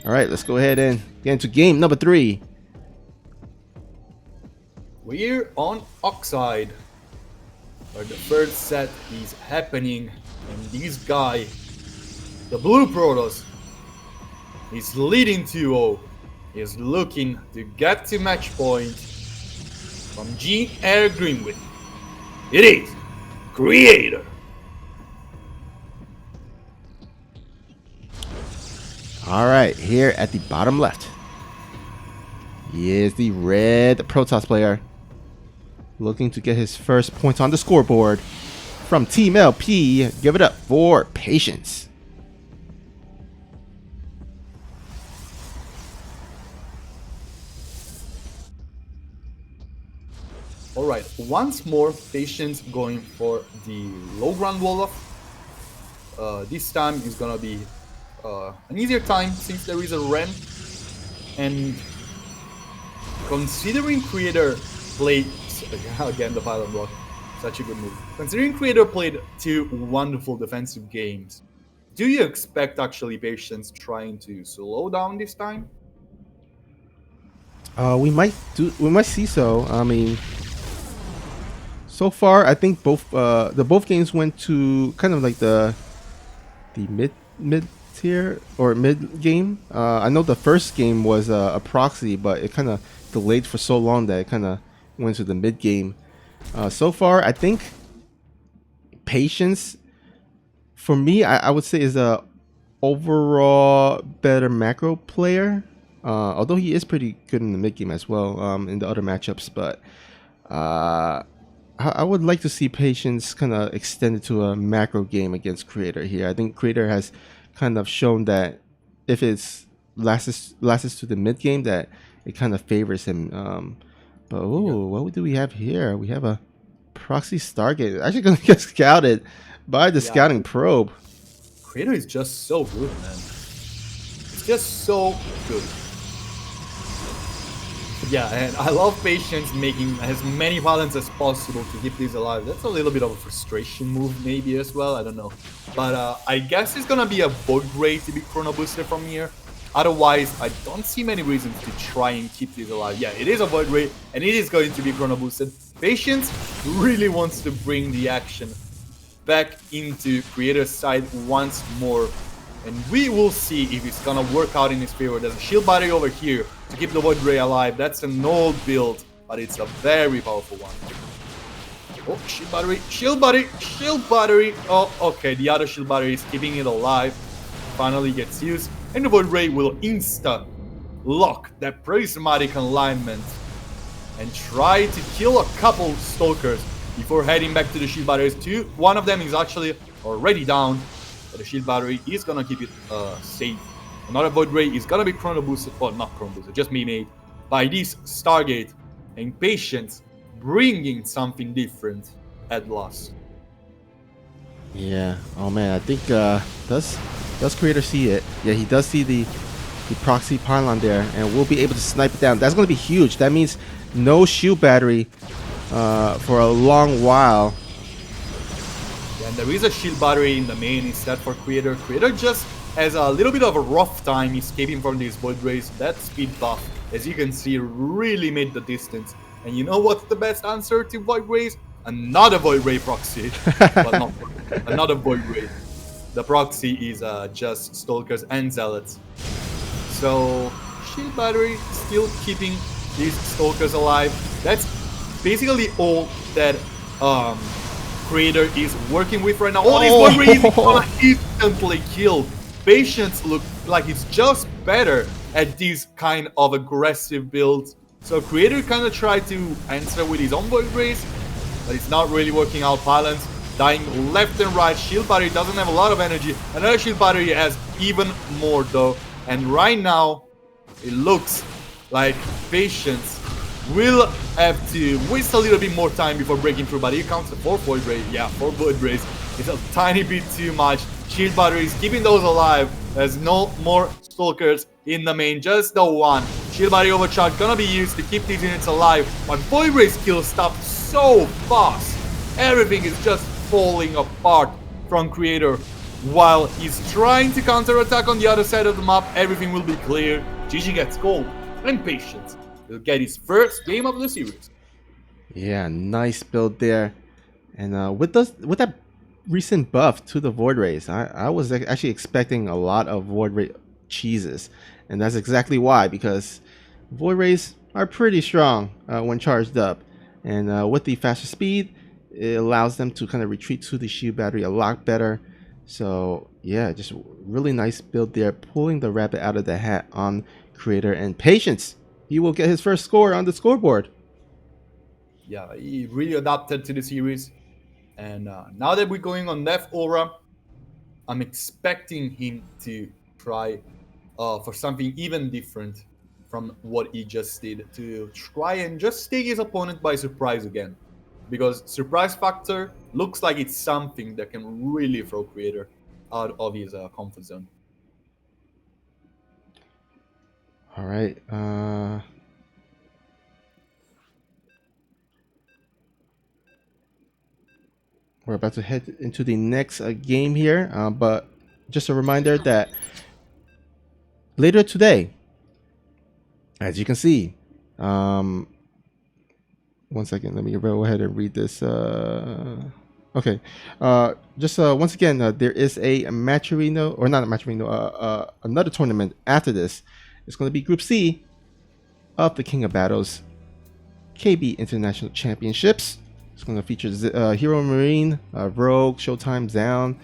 All right, let's go ahead and get into game number 3. We're on Oxide, where the first set is happening, and this guy, the Blue Protoss, is leading 2-0. Is looking to get to match point from G Air Greenwood. It is Creator. All right, here at the bottom left is the red Protoss player, looking to get his first points on the scoreboard. From Team LP, give it up for Patience. Alright, once more, Patience going for the low ground Wolof. This time is gonna be an easier time since there is a Ren. And considering Creator played, again the pilot block, such a good move. Considering Creator played 2 wonderful defensive games, do you expect actually Patience trying to slow down this time? We might see so. I mean, so far I think both games went to kind of like the mid tier or mid game. I know the first game was a proxy, but it kind of delayed for so long that it kind of went to the mid game. So far, I think Patience, for me, I would say is a overall better macro player. Although he is pretty good in the mid game as well, in the other matchups. But I would like to see Patience kind of extended to a macro game against Creator here. I think Creator has kind of shown that if it's lasts to the mid game, that it kind of favors him. But what do we have here? We have a proxy Stargate. Actually going to get scouted by the scouting probe. Creator is just so good, man. It's just so good. Yeah, and I love Patience making as many pilots as possible to keep these alive. That's a little bit of a frustration move maybe as well, I don't know. But I guess it's gonna be a Void Ray to be Chrono Boosted from here. Otherwise, I don't see many reasons to try and keep these alive. Yeah, it is a Void Ray, and it is going to be Chrono Boosted. Patience really wants to bring the action back into Creator's side once more. And we will see if it's gonna work out in his favor. There's a shield battery over here to keep the Void Ray alive. That's an old build, but it's a very powerful one. Oh, shield battery, shield battery, shield battery. Oh, okay, the other shield battery is keeping it alive. Finally gets used, and the Void Ray will insta lock that prismatic alignment and try to kill a couple Stalkers before heading back to the shield batteries. One of them is actually already down. But the shield battery is gonna keep it safe. Another Void Ray is gonna be Chrono Boosted, or not Chrono Boosted, just made by this Stargate. And Patience bringing something different at last. Yeah. Oh man, I think does Creator see it? Yeah, he does see the proxy pylon there, and we'll be able to snipe it down. That's gonna be huge. That means no shield battery for a long while. And there is a shield battery in the main instead for Creator. Creator just has a little bit of a rough time escaping from these Void Rays. That speed buff, as you can see, really made the distance. And you know what's the best answer to Void Rays? Another Void Ray proxy. Well, not another Void Ray. The proxy is just Stalkers and Zealots. So, shield battery still keeping these Stalkers alive. That's basically all that Creator is working with right now. Oh, this Void Ray is gonna instantly kill. Patience look like it's just better at these kind of aggressive builds. So Creator kind of tried to answer with his own Void Rays, but it's not really working out. Pylons dying left and right. Shield Battery doesn't have a lot of energy. Another Shield Battery has even more though. And right now, it looks like Patience will have to waste a little bit more time before breaking through, but here counts the 4 Void Rays. Yeah, 4 Void Rays. It's a tiny bit too much. Shield Batteries keeping those alive. There's no more Stalkers in the main, just the one. Shield Battery Overcharge gonna be used to keep these units alive, but Void Rays kill stuff so fast. Everything is just falling apart from Creator. While he's trying to counter-attack on the other side of the map, everything will be clear. GG gets gold, and Patience will get his first game of the series. Yeah, nice build there. And with that recent buff to the Void Rays, I was actually expecting a lot of Void Ray cheeses, and that's exactly why, because Void Rays are pretty strong when charged up, and with the faster speed, it allows them to kind of retreat to the shield battery a lot better. So yeah, just really nice build there, pulling the rabbit out of the hat on Creator, and Patience. He will get his first score on the scoreboard. Yeah, he really adapted to the series. And now that we're going on Death Aura, I'm expecting him to try for something even different from what he just did, to try and just take his opponent by surprise again. Because surprise factor looks like it's something that can really throw Creator out of his comfort zone. All right. We're about to head into the next game here, but just a reminder that later today, as you can see, 1 second, let me go ahead and read this. Okay, just once again, there is a Matcherino, or not a Matcherino, another tournament after this. It's going to be Group C of the King of Battles KB International Championships. It's going to feature Hero Marine, Rogue, Showtime, Zound,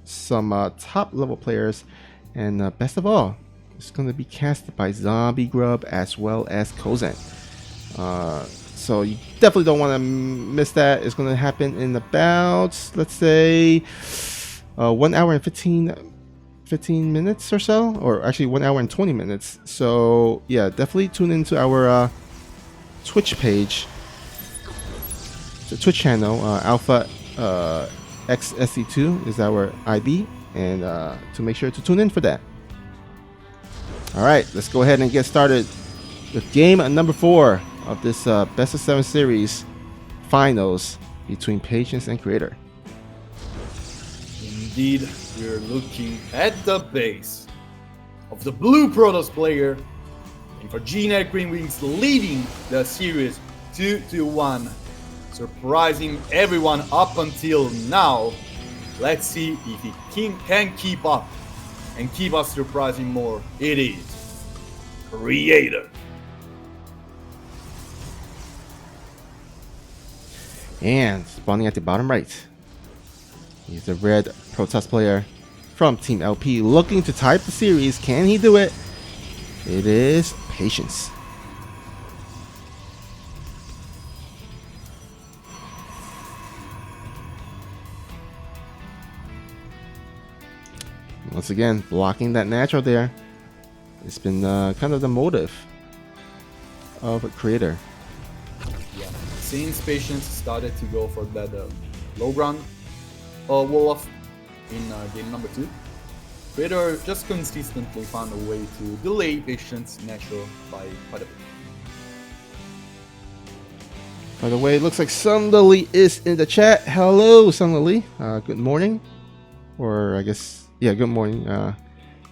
some top level players, and best of all, it's going to be casted by Zombie Grub as well as Kozan. So you definitely don't want to miss that. It's going to happen in about, let's say, 1 hour and 15 minutes or so, or actually 1 hour and 20 minutes. So yeah, definitely tune into our Twitch page, the Twitch channel. Alpha XSC2 is our ID, and to make sure to tune in for that. All right, let's go ahead and get started with game number 4 of this best of 7 series finals between Patience and Creator. Indeed, we're looking at the base of the blue Protoss player, and for G-Net Green Wings leading the series 2-1, surprising everyone up until now. Let's see if he can keep up and keep us surprising more. It is Creator. And spawning at the bottom right, he's the red Protoss player from Team LP, looking to tie up the series. Can he do it? It is Patience. Once again, blocking that natural there. It's been kind of the motive of a Creator. Yeah, since Patience started to go for that low ground wall off in game number 2, Creator just consistently found a way to delay Patience natural by quite a bit. By the way, it looks like Sunlily is in the chat. Hello, Sunlily. Good morning. Or I guess, yeah, good morning. I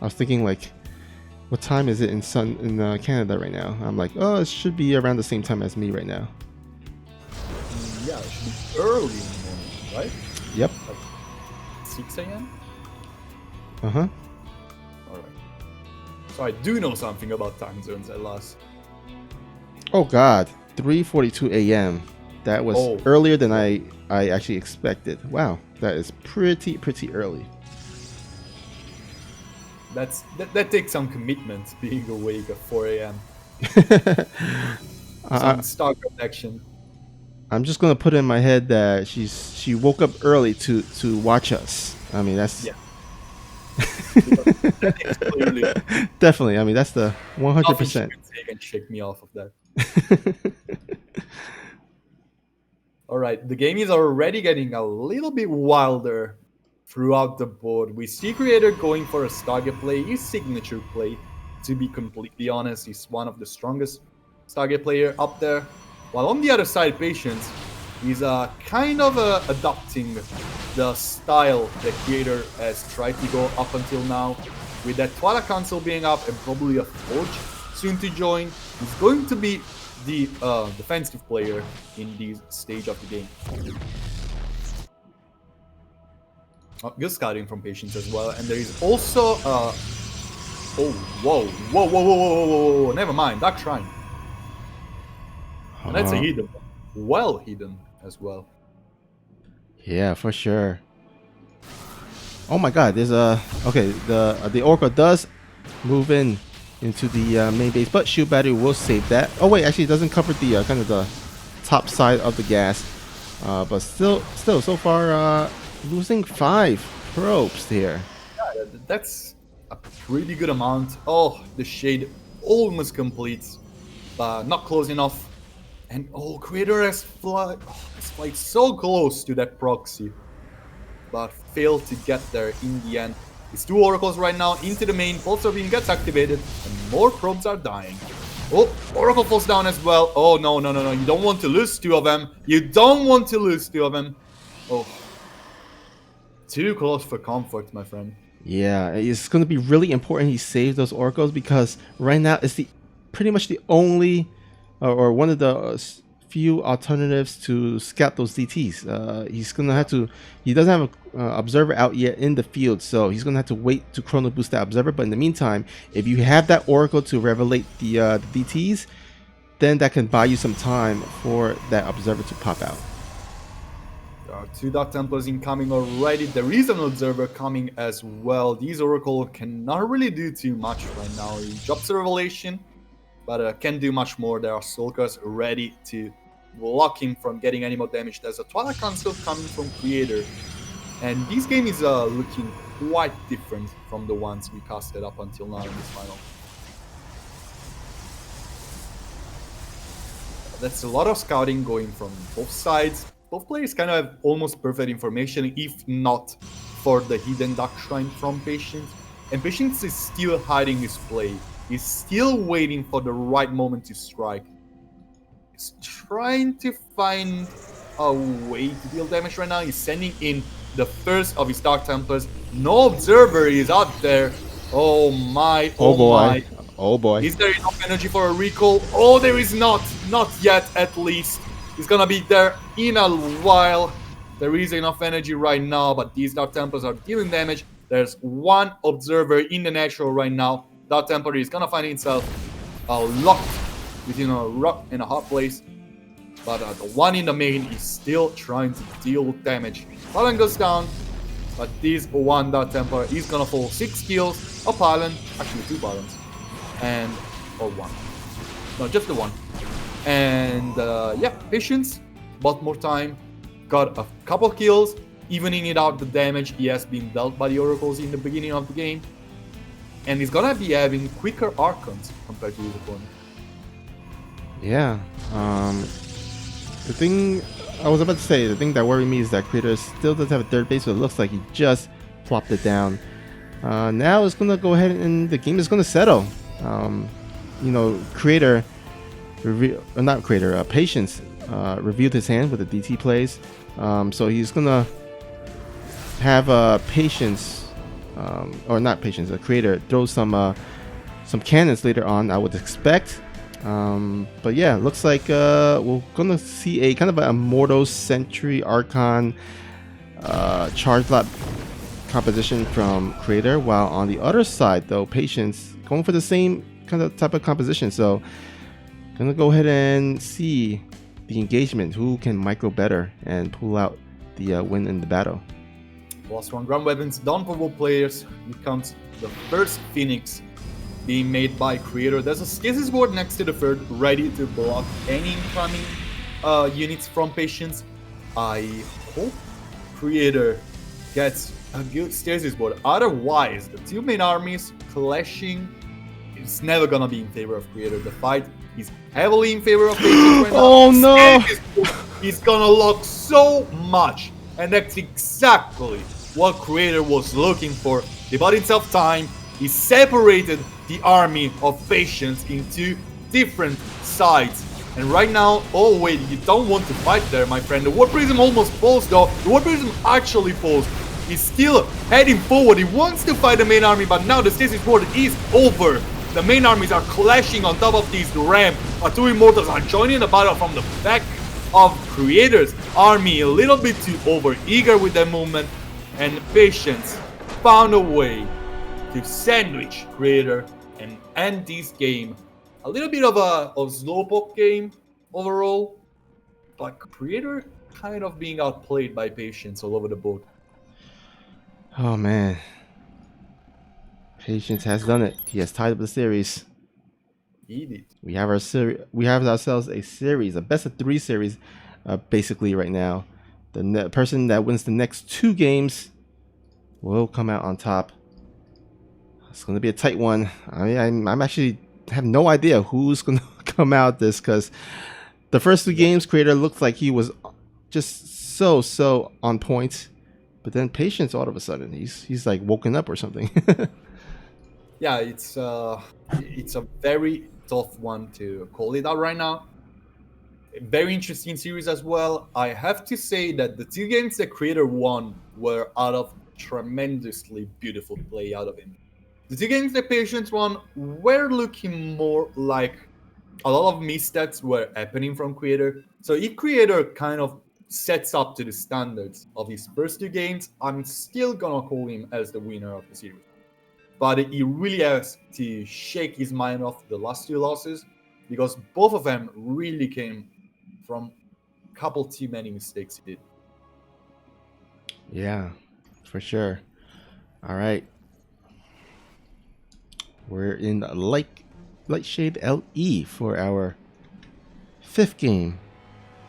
was thinking, like, what time is it in Canada right now? I'm like, oh, it should be around the same time as me right now. Yeah, it should be early in the morning, right? Yep. Like 6 a.m.? Uh-huh. Alright. So I do know something about time zones at last. Oh God, 3:42 a.m. That was Oh. earlier than I actually expected. Wow, that is pretty early. That takes some commitment, being awake at 4 a.m. I, Some star protection. I'm just gonna put in my head that she woke up early to watch us. I mean that's Yeah. That is clearly definitely. I mean that's the nothing she 100%. can take and shake me off of that. All right, the game is already getting a little bit wilder throughout the board. We see Creator going for a Stargate play, his signature play. To be completely honest, he's one of the strongest Stargate player up there. While on the other side, Patience is kind of adopting the style that Creator has tried to go up until now. With that Twilight Council being up and probably a Forge soon to join, he's going to be the defensive player in this stage of the game. Good scouting from Patience as well, and there is also oh whoa, never mind, Dark Shrine. And that's a hidden, well hidden as well. Yeah, for sure. Oh my God, there's a okay. The Oracle does move into the main base, but Shield Battery will save that. Oh wait, actually, it doesn't cover the kind of the top side of the gas, but still, so far, losing 5 probes here. Yeah, that's a pretty good amount. Oh, the Shade almost completes, but not close enough. And oh, Creator has flight so close to that proxy, but failed to get there in the end. It's 2 Oracles right now into the main. Pulsar Beam gets activated, and more probes are dying. Oh, Oracle falls down as well. Oh, no. You don't want to lose 2 of them. You don't want to lose 2 of them. Oh. Too close for comfort, my friend. Yeah, it's going to be really important he saves those Oracles because right now it's pretty much the only or one of the few alternatives to scout those DTs. He's gonna have to. He doesn't have an observer out yet in the field, so he's gonna have to wait to chrono boost that observer. But in the meantime, if you have that Oracle to revelate the DTs, then that can buy you some time for that observer to pop out. There are 2 Dark Templars incoming already. There is an observer coming as well. These Oracle cannot really do too much right now. He drops a revelation, but can't do much more. There are Sulkers ready to block him from getting any more damage. There's a Twilight Council coming from Creator, and this game is looking quite different from the ones we casted up until now in this final. That's a lot of scouting going from both sides. Both players kind of have almost perfect information, if not for the hidden Dark Shrine from Patience. And Patience is still hiding his play. He's still waiting for the right moment to strike. He's trying to find a way to deal damage right now. He's sending in the first of his Dark Templars. No observer is out there. Oh my, Oh boy. my. Oh boy. Is there enough energy for a recall? Oh, there is not. Not yet, at least. He's gonna be there in a while. There is enough energy right now, but these Dark Templars are dealing damage. There's 1 observer in the natural right now. Dark Templar is gonna find himself locked within a rock and a hard place. But the one in the main is still trying to deal damage. Pylon goes down, but this 1 Dark Templar is gonna fall 6 kills. A Pylon, actually 2 Pylons, and or 1. No, just the 1. And yeah, Patience bought more time, got a couple kills, evening it out the damage he has been dealt by the Oracles in the beginning of the game. And he's gonna be having quicker Archons compared to his opponent. Yeah. The thing I was about to say, the thing that worried me is that Creator still does have a 3rd base, but it looks like he just plopped it down. Now it's gonna go ahead and the game is gonna settle. You know, Creator, Patience revealed his hand with the DT plays. So he's gonna have Patience, or not Patience, a Creator throw some cannons later on, I would expect. But yeah, looks like we're gonna see a kind of a Immortal Sentry Archon charge lap composition from Creator, while on the other side though, Patience going for the same kind of type of composition. So Gonna go ahead and see the engagement. Who can micro better and pull out the win in the battle? Last one, ground weapons done for both players. It comes the first Phoenix being made by Creator. There's a stasis board next to the third, ready to block any incoming units from Patience. I hope Creator gets a good stasis board. Otherwise, the two main armies clashing is never gonna be in favor of Creator. The fight is heavily in favor of Patience right now. Oh no! He's gonna lock so much, and that's exactly what Creator was looking for. He bought himself time. He separated the army of Patience into different sides. And right now, oh wait, you don't want to fight there, my friend. The War Prism almost falls though. The War Prism actually falls. He's still heading forward. He wants to fight the main army, but now the stasis board is over. The main armies are clashing on top of these ramp. Our two Immortals are joining the battle from the back of Creator's army. A little bit too over-eager with their movement. And Patience found a way to sandwich Creator and end this game. A little bit of a slowpoke game overall, but Creator kind of being outplayed by Patience all over the board. Oh man. Patience has done it. He has tied up the series. He did. We have ourselves a series, a best of 3 series, basically right now. The person that wins the next 2 games will come out on top. It's going to be a tight one. I mean, I'm actually have no idea who's going to come out this, because the first 2 games, Creator looked like he was just so on point, but then Patience all of a sudden he's like woken up or something. Yeah, it's a very tough one to call it out right now. A very interesting series as well. I have to say that the 2 games that Creator won were out of tremendously beautiful play out of him. The 2 games that Patience won were looking more like a lot of missteps were happening from Creator. So if Creator kind of sets up to the standards of his first 2 games, I'm still gonna call him as the winner of the series. But he really has to shake his mind off the last 2 losses, because both of them really came from a couple too many mistakes he did. Yeah, for sure. All right. We're in light shade LE for our 5th game.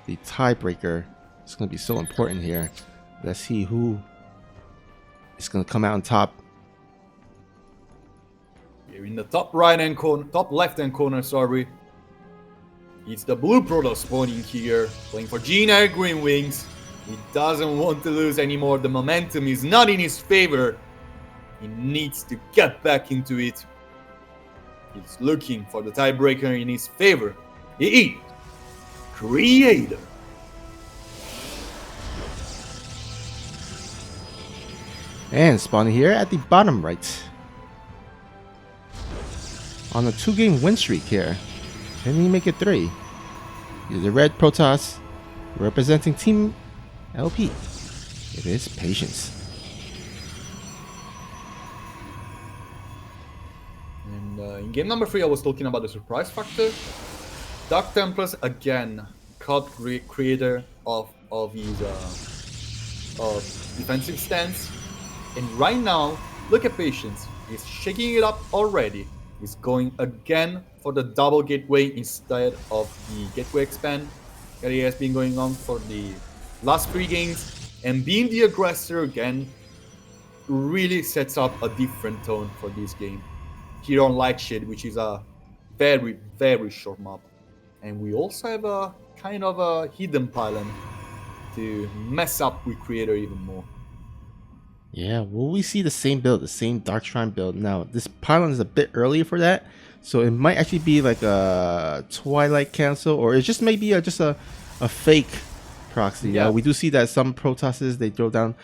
The tiebreaker. It's going to be so important here. Let's see who is going to come out on top. Here in the top left-hand corner, sorry. It's the Blue Protoss spawning here, playing for Gina Green Wings. He doesn't want to lose anymore. The momentum is not in his favor. He needs to get back into it. He's looking for the tiebreaker in his favor. He is Creator. And spawning here at the bottom right. On a 2-game win streak here. Can he make it 3? He's the red Protoss representing Team LP. It is Patience. And in game number 3, I was talking about the surprise factor. Dark Templars again caught Creator of his defensive stance. And right now, look at Patience. He's shaking it up already. He's going again for the double gateway instead of the gateway expand that he has been going on for the last 3 games. And being the aggressor again really sets up a different tone for this game. Here on Lightshade, which is a very, very short map. And we also have a kind of a hidden pylon to mess up with Creator even more. Yeah, will we see the same build, the same Dark Shrine build? Now, this pylon is a bit early for that, so it might actually be like a Twilight Cancel, or it's just maybe just a fake proxy. Yeah. We do see that some Protosses, they throw down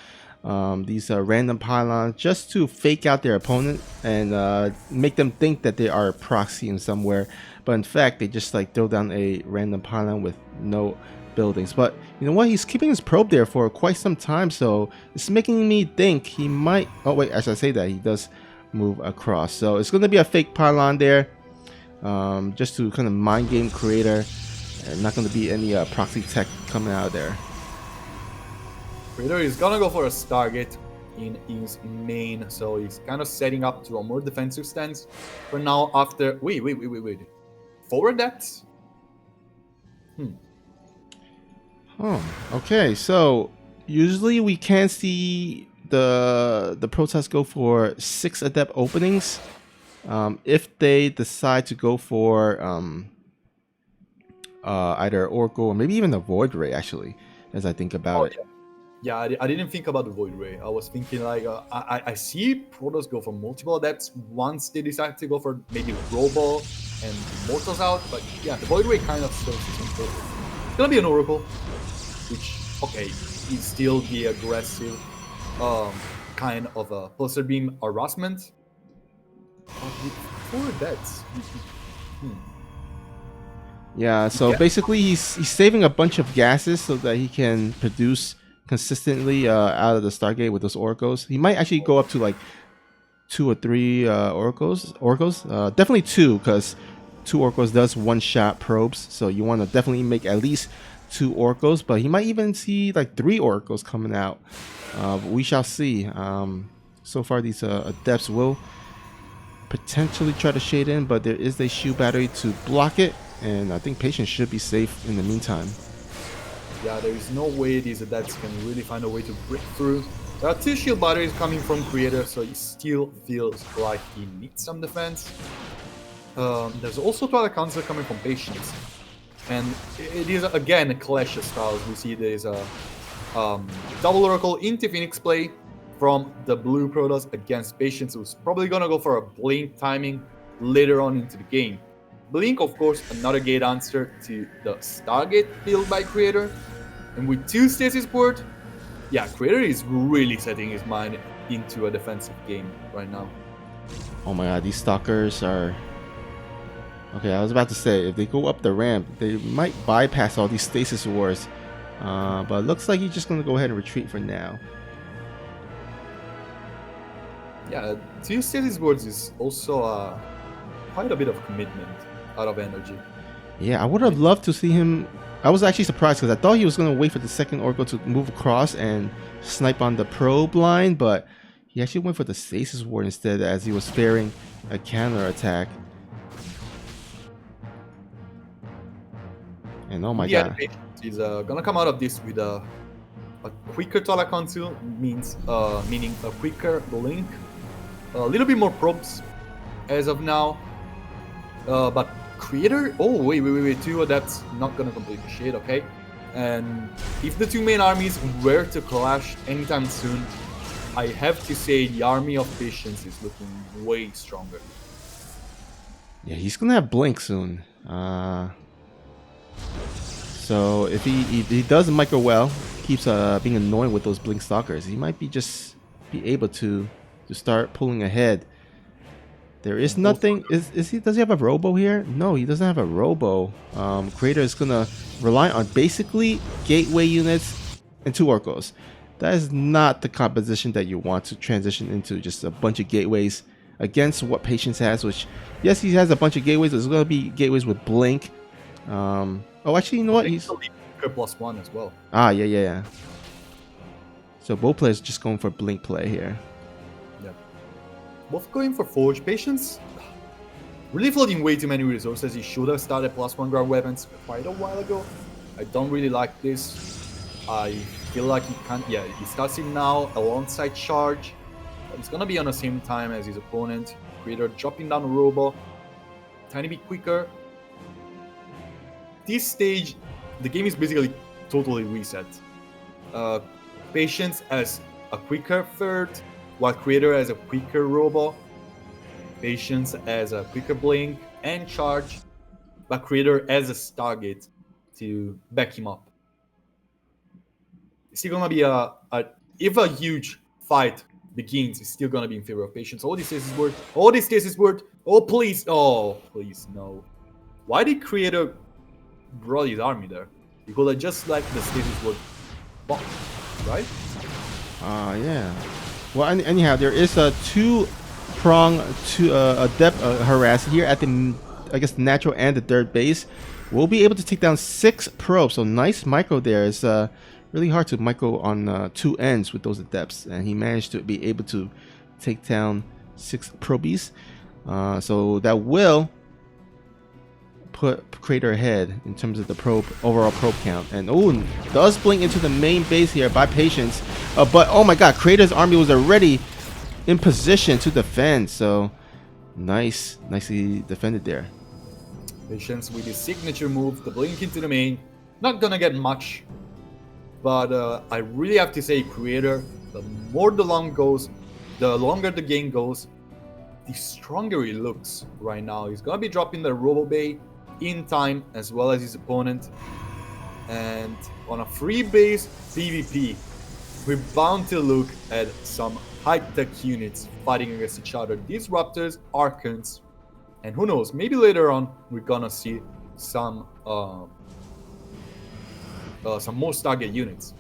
these random pylons just to fake out their opponent and make them think that they are proxying somewhere, but in fact, they just like throw down a random pylon with no buildings. But you know what, he's keeping his probe there for quite some time, so it's making me think he might, oh wait, as I say that, he does move across, so it's going to be a fake pylon there. just to kind of mind game Creator, and not going to be any proxy tech coming out of there. Creator is gonna go for a Stargate in his main, so he's kind of setting up to a more defensive stance for now. After wait, forward depths. Oh, okay. So usually we can see the protests go for 6 adept openings. If they decide to go for either Oracle or maybe even a Void Ray, actually, as I think about it. Yeah, I didn't think about the Void Ray. I was thinking like I see Protoss go for multiple adepts once they decide to go for maybe Robo and Immortals out, but yeah, the Void Ray kind of serves some purpose. It's gonna be an Oracle, which okay, is still the aggressive kind of a Pulsar Beam harassment. But with 4 adepts, Yeah, so Yeah. basically he's saving a bunch of gases so that he can produce consistently out of the Stargate with those Oracles. He might actually go up to like 2 or 3 Oracles. Definitely 2, because 2 Oracles does one-shot probes, so you want to definitely make at least 2 Oracles, but he might even see like 3 Oracles coming out. We shall see. So far these Adepts will potentially try to shade in, but there is a shield battery to block it, and I think Patience should be safe in the meantime. yeah, there is no way these adepts can really find a way to break through. There are 2 shield batteries coming from Creator, so he still feels like he needs some defense. There's also 2 other counters coming from Patience. And it is, again, a clash of styles. We see there is a double Oracle into Phoenix play from the blue Protoss against Patience, who's probably going to go for a Blink timing later on into the game. Blink, of course, another gate answer to the Stargate built by Creator. And with 2 Stasis Port, yeah, Creator is really setting his mind into a defensive game right now. Oh my god, these Stalkers are... Okay, I was about to say, if they go up the ramp, they might bypass all these Stasis Wars. But it looks like he's just going to go ahead and retreat for now. Yeah, 2 Stasis Boards is also quite a bit of commitment out of energy. Yeah, I would have loved to see him... I was actually surprised because I thought he was going to wait for the second Oracle to move across and snipe on the probe line, but he actually went for the Stasis Ward instead as he was fearing a counter attack. And oh my god. He's gonna come out of this with a quicker Talakantu, meaning a quicker Blink, a little bit more probes as of now. But Creator, oh wait, 2 adepts not gonna complete the shit, okay? And if the 2 main armies were to clash anytime soon, I have to say the army of Patience is looking way stronger. Yeah, he's gonna have Blink soon. So if he does micro well, keeps being annoying with those Blink Stalkers, he might be able to start pulling ahead. There is nothing. Does he have a Robo here? No, he doesn't have a Robo. Creator is gonna rely on basically gateway units and 2 Oracles. That is not the composition that you want to transition into, just a bunch of gateways against what Patience has, which yes, he has a bunch of gateways. There's gonna be gateways with Blink. Oh, actually, you know what? He's +1 as well. Yeah. So both players just going for Blink play here. Yeah. Both going for Forge. Patience really flooding way too many resources. He should have started +1 ground weapons quite a while ago. I don't really like this. I feel like he can't. Yeah, he starts it now alongside charge. But it's gonna be on the same time as his opponent. Creator dropping down a Robo. Tiny bit quicker. This stage, the game is basically totally reset. Patience as a quicker third, while Creator as a quicker Robo. Patience as a quicker Blink and charge, but Creator as a Stargate to back him up. It's still gonna be if a huge fight begins, it's still gonna be in favor of Patience. All this Stasis Word. Oh please, no. Why did Creator brought his army there? He could have just like the Stasis Word box, right? Yeah. Well, anyhow, there is a 2-prong adept harass here at the I guess the natural and the third base, will be able to take down 6 probes. So nice micro there. It's really hard to micro on 2 ends with those adepts, and he managed to be able to take down 6 probies. So that will put Crater ahead in terms of the overall probe count. And does blink into the main base here by Patience. But oh my god, Crater's army was already in position to defend. So nicely defended there. Patience with his signature move, the blink into the main. Not gonna get much, but I really have to say, Creator, the more the longer the game goes, the stronger he looks right now. He's gonna be dropping the Robo Bay in time as well as his opponent, and on a free base PvP, we're bound to look at some high-tech units fighting against each other. Disruptors, Archons, and who knows, maybe later on we're gonna see some more Stargate units.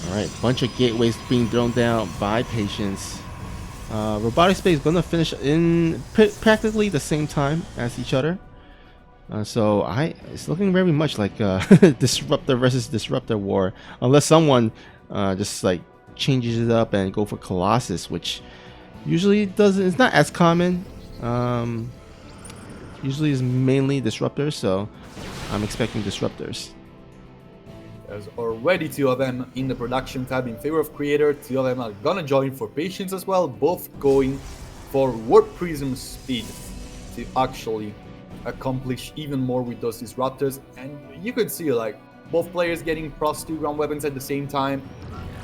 Alright, bunch of gateways being thrown down by Patience. Robotic Space is going to finish in practically the same time as each other. So it's looking very much like Disruptor versus Disruptor war, unless someone just like changes it up and go for Colossus, which usually doesn't. It's not as common. Usually is mainly Disruptors, so I'm expecting Disruptors. There's already 2 of them in the production tab in favor of Creator. 2 of them are gonna join for Patience as well, both going for Warp Prism speed to actually accomplish even more with those Disruptors. And you could see like both players getting +2 ground weapons at the same time.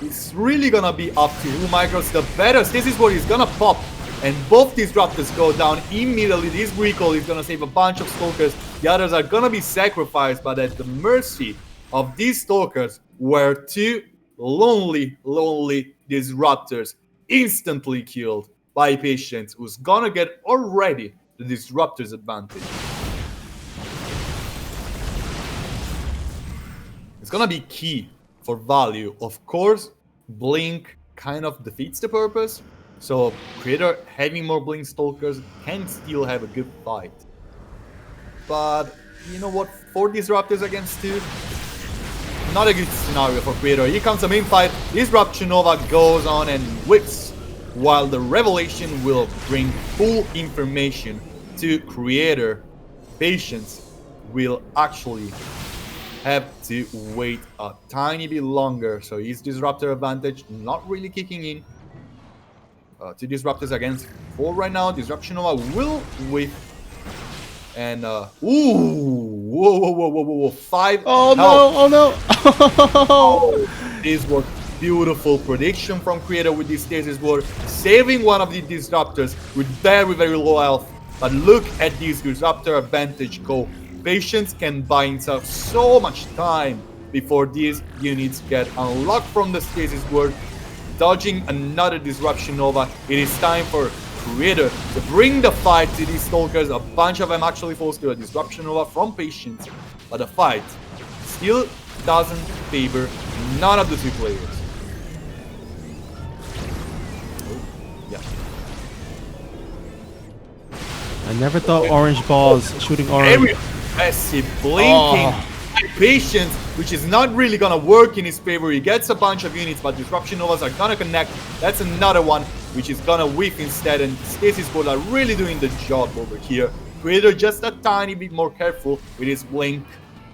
It's really gonna be up to who micros the better. Stasis Ward is gonna pop, and both Disruptors go down immediately. This recall is gonna save a bunch of Stalkers. The others are gonna be sacrificed, but at the mercy of these Stalkers, were 2 lonely Disruptors instantly killed by Patience, who's gonna get already the Disruptor's advantage. It's gonna be key for value. Of course, Blink kind of defeats the purpose, so Creator having more Blink Stalkers can still have a good fight. But you know what? 4 Disruptors against 2? Not a good scenario for Creator. Here comes the main fight. Disruption Nova goes on and whips, while the Revelation will bring full information to Creator. Patience will actually have to wait a tiny bit longer, so his Disruptor advantage not really kicking in. 2 Disruptors against 4 right now. Disruption Nova will whip. And whoa, 5 Oh health. no, This was beautiful prediction from Creator with this Stasis Ward, saving one of the Disruptors with very low health. But look at this Disruptor advantage go. Patience can buy himself so much time before these units get unlocked from the Stasis Ward. Dodging another Disruption Nova, it is time for Creator to bring the fight to these Stalkers. A bunch of them actually falls to a Disruption Nova from Patience, but the fight still doesn't favor none of the 2 players. Yeah. I never thought orange balls shooting orange. Very aggressive blinking. Patience, which is not really gonna work in his favor. He gets a bunch of units, but Disruption Novas are gonna connect. That's another one which is gonna whiff instead, and Stasis Board are really doing the job over here. Creator just a tiny bit more careful with his blink,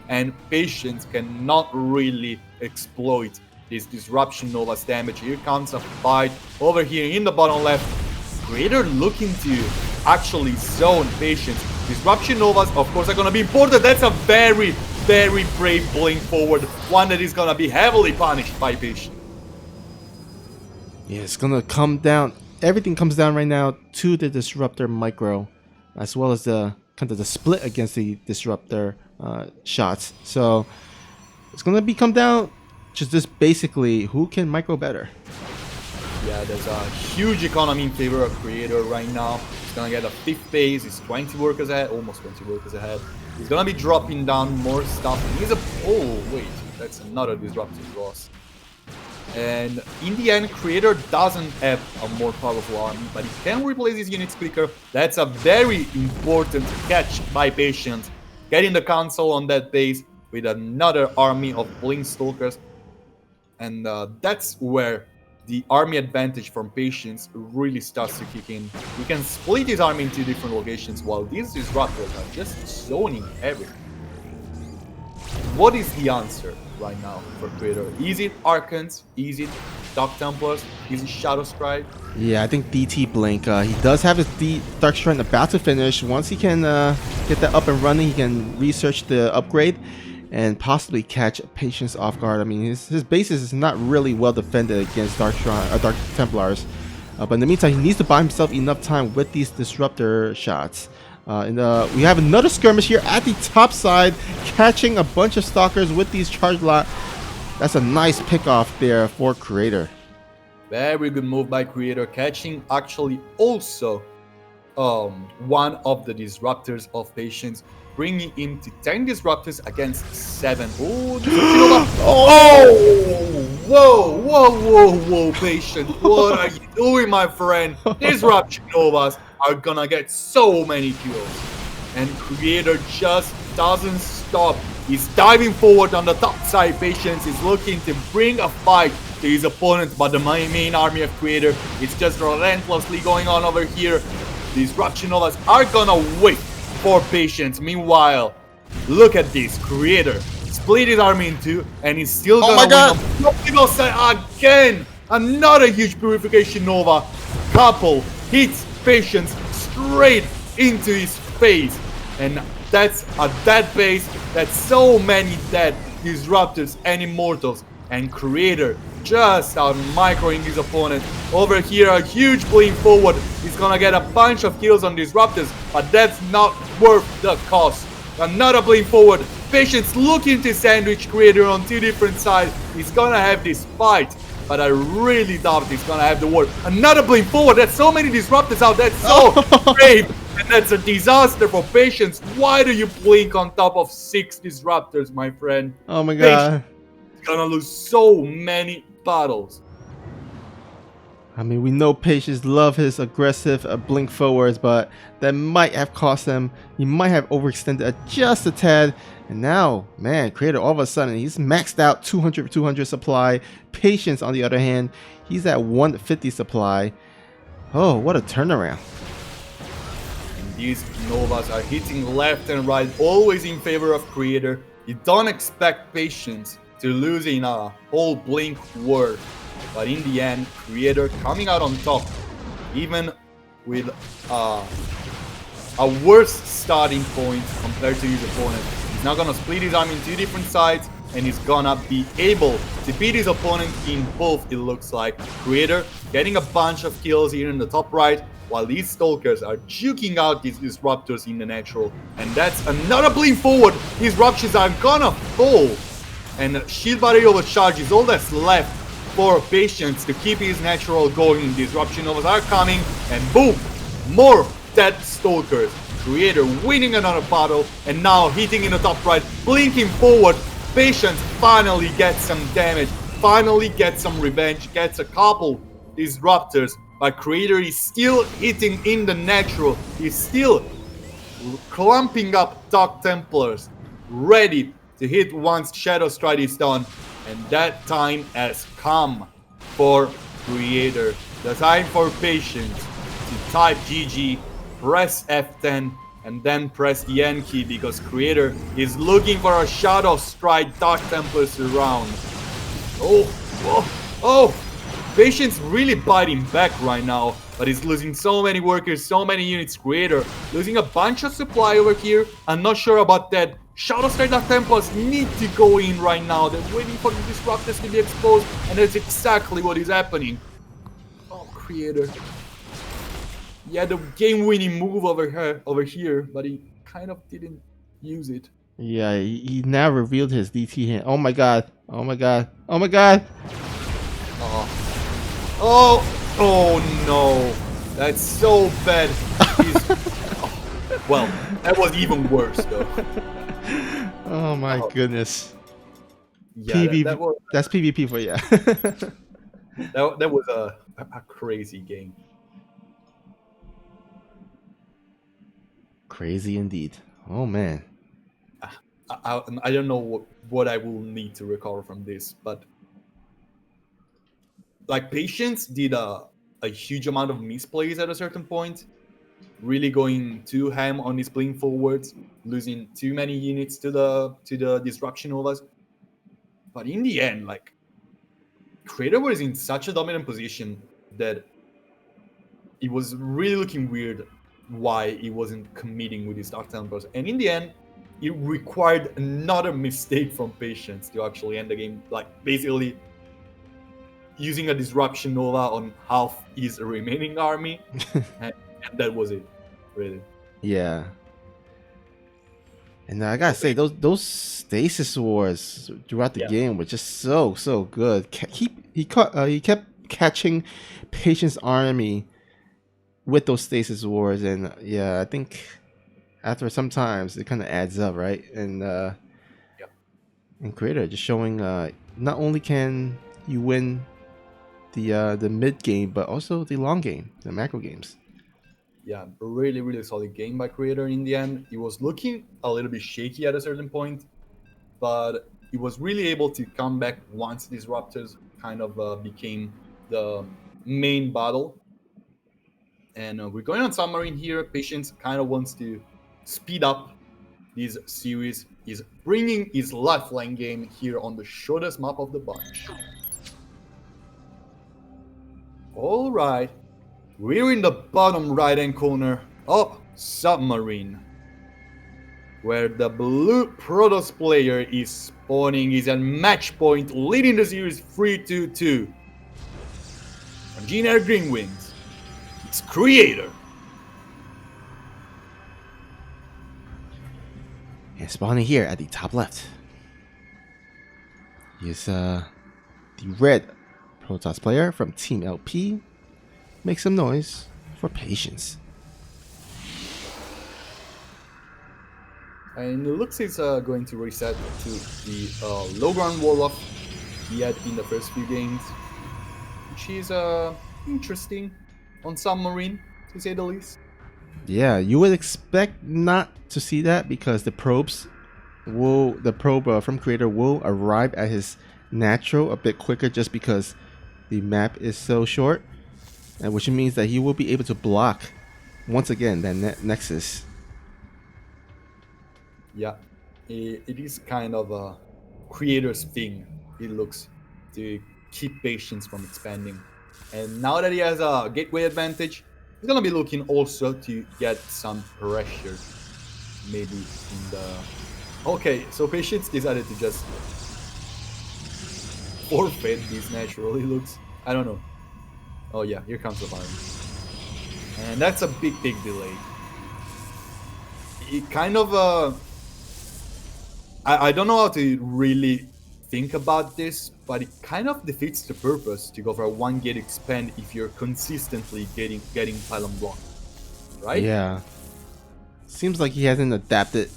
and Patience cannot really exploit this Disruption Nova's damage. Here comes a fight over here in the bottom left. Creator looking to actually zone Patience. Disruption Novas, of course, are gonna be important. That's a very brave blink forward, one that is gonna be heavily punished by Patience. Yeah, it's gonna come down. Everything comes down right now to the Disruptor micro, as well as the kind of the split against the Disruptor shots. So it's gonna come down just basically who can micro better. Yeah, there's a huge economy in favor of Creator right now. He's gonna get a 5th base. He's 20 workers ahead, almost 20 workers ahead. He's gonna be dropping down more stuff. And he's oh wait, that's another Disruptor loss. And in the end, Creator doesn't have a more powerful army, but he can replace his units quicker. That's a very important catch by Patience. Getting the console on that base with another army of Blink Stalkers. And that's where the army advantage from Patience really starts to kick in. He can split his army into different locations while these Disruptors are just zoning everything. What is the answer right now for Creator? Is it Archons? Is it Dark Templars? Is it Shadow Stride? Yeah, I think DT Blink. He does have his Dark Stride about to finish. Once he can get that up and running, he can research the upgrade and possibly catch Patience off guard. I mean, his bases is not really well defended against Dark Templars. But in the meantime, he needs to buy himself enough time with these Disruptor shots. We have another skirmish here at the top side, catching a bunch of Stalkers with these charge lot. That's a nice pick off there for Creator. Very good move by Creator, catching actually also one of the Disruptors of Patience, bringing him to 10 Disruptors against 7. Oh, whoa, Patience. What are you doing, my friend? Disruption Novas are gonna get so many kills. And Creator just doesn't stop. He's diving forward on the top side. Patience is looking to bring a fight to his opponent, but the main army of Creator is just relentlessly going on over here. Disruption Novas are gonna wait for Patience. Meanwhile, look at this. Creator split his army in two, and he's still gonna win on the side again. Another huge Purification Nova. Couple hits Patience straight into his face. And that's a dead base. That's so many dead Disruptors and Immortals. And Creator just out microing his opponent. Over here, a huge blink forward. He's gonna get a bunch of kills on Disruptors, but that's not worth the cost. Another blink forward. Patience looking to sandwich Creator on two different sides. He's gonna have this fight, but I really doubt he's gonna have the war. Another blink forward. There's so many Disruptors out there. That's so brave. And that's a disaster for Patience. Why do you blink on top of 6 Disruptors, my friend? Oh my god. Patience gonna lose so many battles. I mean, we know Patience love his aggressive blink forwards, but that might have cost him. He might have overextended just a tad. And now, man, Creator all of a sudden, he's maxed out 200 supply. Patience, on the other hand, he's at 150 supply. Oh, what a turnaround. And these Novas are hitting left and right, always in favor of Creator. You don't expect Patience to lose in a whole blink war. But in the end, Creator coming out on top, even with a worse starting point compared to his opponent. He's now gonna split his army in 2 different sides, and he's gonna be able to beat his opponent in both, it looks like. Creator getting a bunch of kills here in the top right, while these Stalkers are juking out these Disruptors in the natural. And that's another blink forward. These Ruptures are gonna fall. And Shield Barrier Overcharge is all that's left for Patience to keep his natural going. Disruption Novas are coming, and boom, more dead Stalkers. Creator winning another battle, and now hitting in the top right, blinking forward. Patience finally gets some damage, finally gets some revenge, gets a couple Disruptors, but Creator is still hitting in the natural. He's still clumping up Dark Templars, ready to hit once Shadow Stride is done. And that time has come for Creator. The time for Patience to type GG, press F10, and then press the N key, because Creator is looking for a Shadow Stride Dark Templars around. Oh! Patience really biting back right now, but he's losing so many workers, so many units. Creator losing a bunch of supply over here. I'm not sure about that. Shadow Strike Dark Templars need to go in right now. They're waiting for the Disruptors to be exposed, and that's exactly what is happening. Oh, Creator. He had a game-winning move over here, but he kind of didn't use it. Yeah, he now revealed his DT hand. Oh my god. Oh my god. Oh my god. Oh no. That's so bad. Well, that was even worse though. Oh my goodness. Yeah, that was That's PvP for you. that was a crazy game. Crazy indeed. Oh man. I don't know what I will need to recover from this, but like Patience did a huge amount of misplays at a certain point, really going too ham on his playing forwards, losing too many units to the disruption overs. But in the end, like Creator was in such a dominant position that it was really looking weird why he wasn't committing with his Dark Talon burst. And in the end, it required another mistake from Patience to actually end the game. Like basically using a disruption nova on half his remaining army, and that was it, really. Yeah. And I gotta say, those stasis wars throughout the Yeah. game were just so good. He kept catching Patience army with those stasis wars, and yeah, I think after sometimes it kind of adds up, right? And Creator just showing not only can you win the mid game, but also the long game, the macro games. Yeah, a really solid game by Creator in the end. It was looking a little bit shaky at a certain point, but he was really able to come back once Disruptors kind of became the main battle. And we're going on Submarine here. Patience kind of wants to speed up this series. He's bringing his lifeline game here on the shortest map of the bunch. All right, we're in the bottom right-hand corner of Submarine, where the blue Protoss player is spawning. He's at match point, leading the series 3-2-2. From Gene Green Wings, it's Creator. And spawning here at the top left is the red Protoss player from Team LP. Make some noise for Patience. And it looks it's going to reset to the low ground wall-off he had in the first few games, which is interesting on Submarine, to say the least. Yeah, you would expect not to see that because the probe from Creator will arrive at his natural a bit quicker just because the map is so short, and which means that he will be able to block once again that Nexus. Yeah, it is kind of a Creator's thing, it looks, to keep Patience from expanding. And now that he has a gateway advantage, he's gonna be looking also to get some pressure, maybe in the... Okay, so Patience decided to just forfeit this natural, it looks. I don't know. Oh yeah, here comes the fire. And that's a big delay. It kind of... I don't know how to really think about this, but it kind of defeats the purpose to go for a 1 gate expand if you're consistently getting pylon blocked, right? Yeah, seems like he hasn't adapted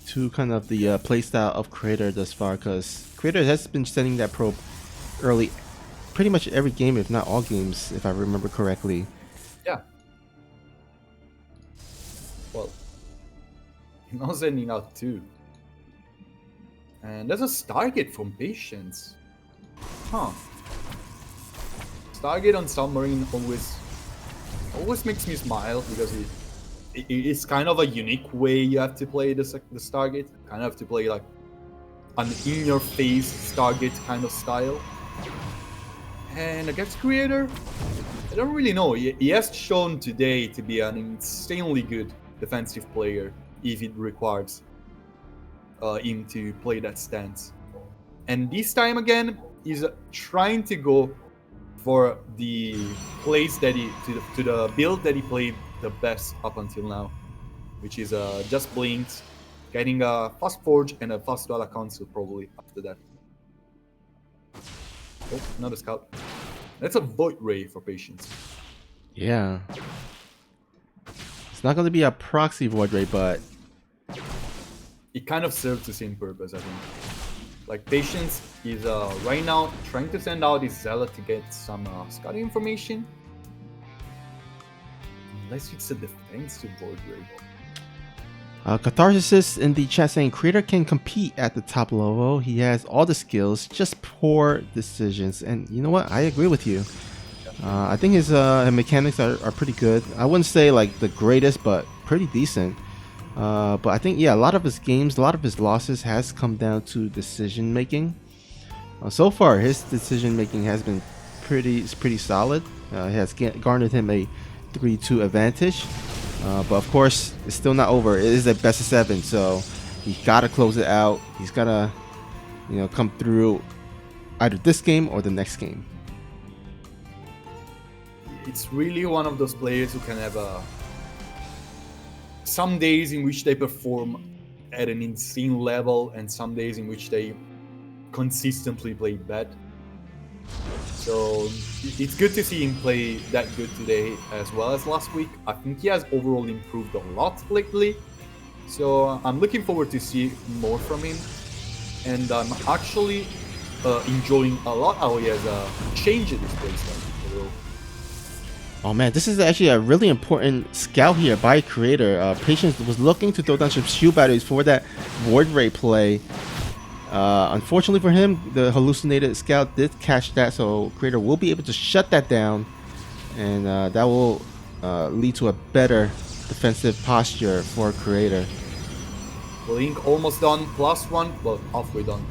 to kind of the playstyle of Creator thus far, because Creator has been sending that probe early, pretty much every game, if not all games, if I remember correctly. Yeah. Well, he's now sending out 2. And there's a Stargate from Patience. Huh. Stargate on Submarine always makes me smile because it's kind of a unique way you have to play the Stargate. Kind of have to play like an in-your-face Stargate kind of style. And against Creator, I don't really know. He has shown today to be an insanely good defensive player if it requires him to play that stance. And this time again, he's trying to go for the plays that to the build that he played the best up until now, which is just blinks, getting a fast forge and a fast dollar console probably after that. Oh, another scout. That's a void ray for Patience. Yeah, it's not going to be a proxy void ray, but It kind of serves the same purpose, I think. Like Patience is right now trying to send out his Zealot to get some scouting information. Unless it's a defensive Void Ray. Catharsis in the chat saying Creator can compete at the top level. He has all the skills, just poor decisions. And you know what? I agree with you. I think his mechanics are pretty good. I wouldn't say like the greatest, but pretty decent. But I think, yeah, a lot of his games, a lot of his losses has come down to decision making. So far, his decision making has been pretty solid. It has garnered him a 3-2 advantage. But of course, it's still not over. It is a best of 7, so he gotta close it out. He's gotta, come through either this game or the next game. It's really one of those players who can have some days in which they perform at an insane level, and some days in which they consistently play bad. So it's good to see him play that good today as well as last week. I think he has overall improved a lot lately. So I'm looking forward to see more from him. And I'm actually enjoying a lot how he has changed his playstyle overall. Oh man, this is actually a really important scout here by Creator. Patience was looking to throw down some shield batteries for that Void Ray play. Unfortunately for him, the hallucinated scout did catch that, so Creator will be able to shut that down, and that will lead to a better defensive posture for Creator. Blink almost done, +1, well, halfway done.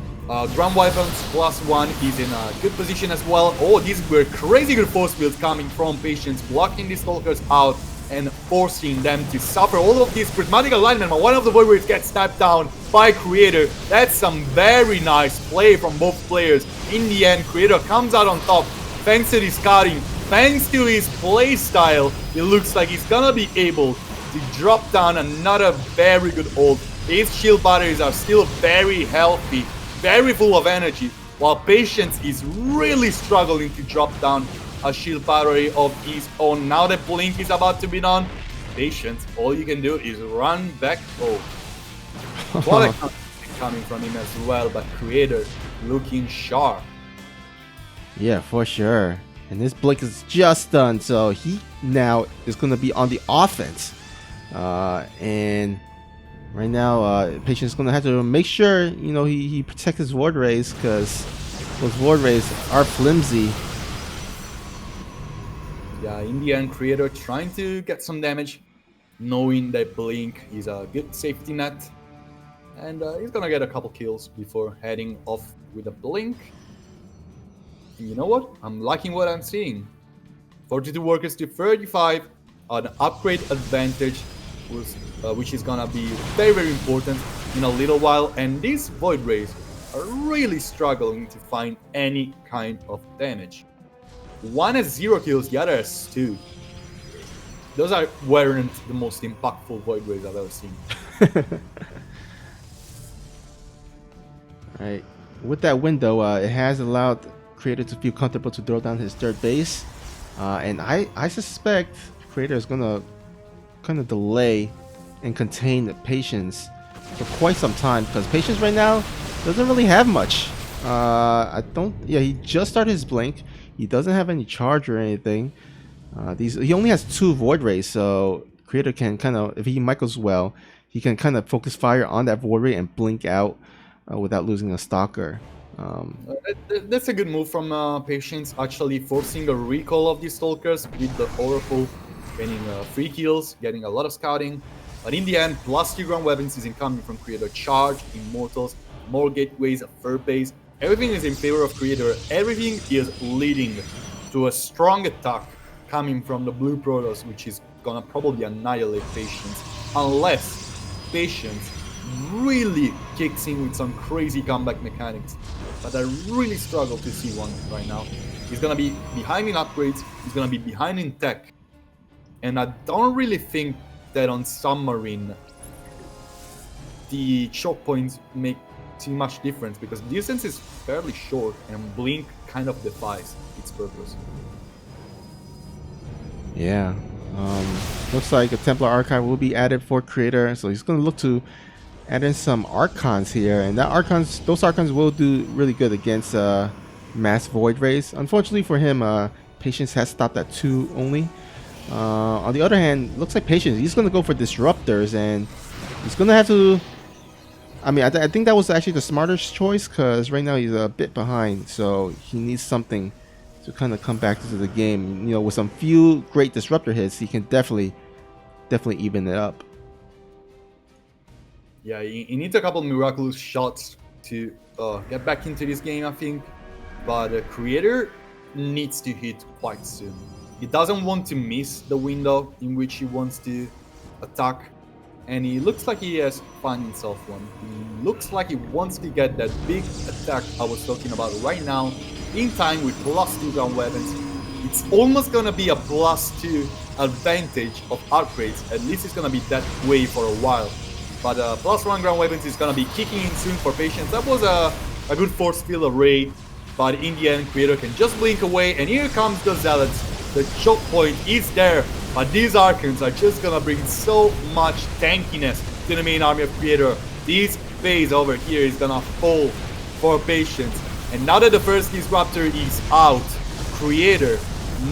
Ground weapons +1, he's in a good position as well. Oh, these were crazy good force fields coming from Patience, blocking the Stalkers out and forcing them to suffer all of this prismatic alignment. But one of the Void Rays gets tapped down by Creator. That's some very nice play from both players. In the end, Creator comes out on top thanks to his scouting, thanks to his play style. It looks like he's gonna be able to drop down another very good ult. His shield batteries are still very healthy, very full of energy, while Patience is really struggling to drop down a shield battery of his own. Now that Blink is about to be done, Patience, all you can do is run back home. What a coming from him as well, but Creator looking sharp. Yeah, for sure. And this Blink is just done, so he now is going to be on the offense. And right now, Patience is going to have to make sure, he protects his Void Rays, because those Void Rays are flimsy. Yeah, in the end, Creator trying to get some damage, knowing that Blink is a good safety net. And he's gonna get a couple kills before heading off with a Blink. And you know what? I'm liking what I'm seeing. 42 workers to 35, an upgrade advantage, which is gonna be very, very important in a little while. And these Void Rays are really struggling to find any kind of damage. One has 0 kills, the other has 2. Those weren't the most impactful Void Rays I've ever seen. Alright, with that window, it has allowed Creator to feel comfortable to throw down his third base. And I suspect Creator is going to kind of delay and contain the Patience for quite some time, because Patience right now doesn't really have much. He just started his Blink. He doesn't have any charge or anything. He only has 2 Void Rays, so Creator can kind of, if he micros well, he can kind of focus fire on that Void Ray and blink out without losing a Stalker. That's a good move from Patience, actually forcing a recall of these Stalkers with the Oracle, getting 3 kills, getting a lot of scouting. But in the end, +2 ground weapons is incoming from Creator. Charge, Immortals, more gateways, a third base. Everything is in favor of Creator. Everything is leading to a strong attack coming from the Blue Protoss, which is gonna probably annihilate Patience, unless Patience really kicks in with some crazy comeback mechanics. But I really struggle to see one right now. He's gonna be behind in upgrades, he's gonna be behind in tech, and I don't really think that on Submarine the choke points make too much difference, because the distance is fairly short and Blink kind of defies its purpose. Yeah. Looks like a Templar Archive will be added for Creator, so he's going to look to add in some Archons here, and those Archons will do really good against Mass Void Rays. Unfortunately for him, Patience has stopped at 2 only. On the other hand, looks like Patience, he's going to go for Disruptors, and he's going to have to... I mean, I think that was actually the smartest choice, because right now he's a bit behind, so he needs something to kind of come back to the game. You know, with some few great Disruptor hits, he can definitely even it up. Yeah, he needs a couple miraculous shots to get back into this game, I think. But the Creator needs to hit quite soon. He doesn't want to miss the window in which he wants to attack. And he looks like he has found himself one. He looks like he wants to get that big attack I was talking about right now, in time with +2 ground weapons. It's almost gonna be a +2 advantage of upgrades. At least it's gonna be that way for a while. But +1 ground weapons is gonna be kicking in soon for Patience. That was a good force field array, but in the end, Creator can just blink away, and here comes the Zealots. The choke point is there, but these Archons are just gonna bring so much tankiness to the main army of Creator. This phase over here is gonna fall for Patience. And now that the first Disruptor is out, Creator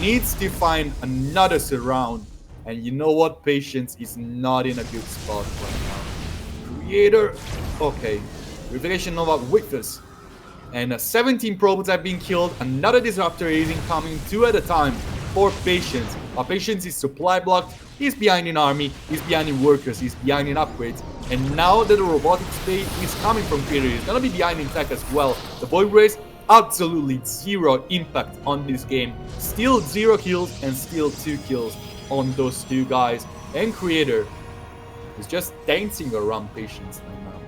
needs to find another surround. And you know what? Patience is not in a good spot right now. Creator, okay. Revelation Nova with us. And 17 probes have been killed. Another Disruptor is incoming, 2 at a time for Patience. But Patience is supply blocked. He's behind in army. He's behind in workers. He's behind in upgrades. And now that the robotic state is coming from Creator, he's gonna be behind in tech as well. The Void Race, absolutely 0 impact on this game. Still 0 kills and still 2 kills on those 2 guys. And Creator is just dancing around Patience right now.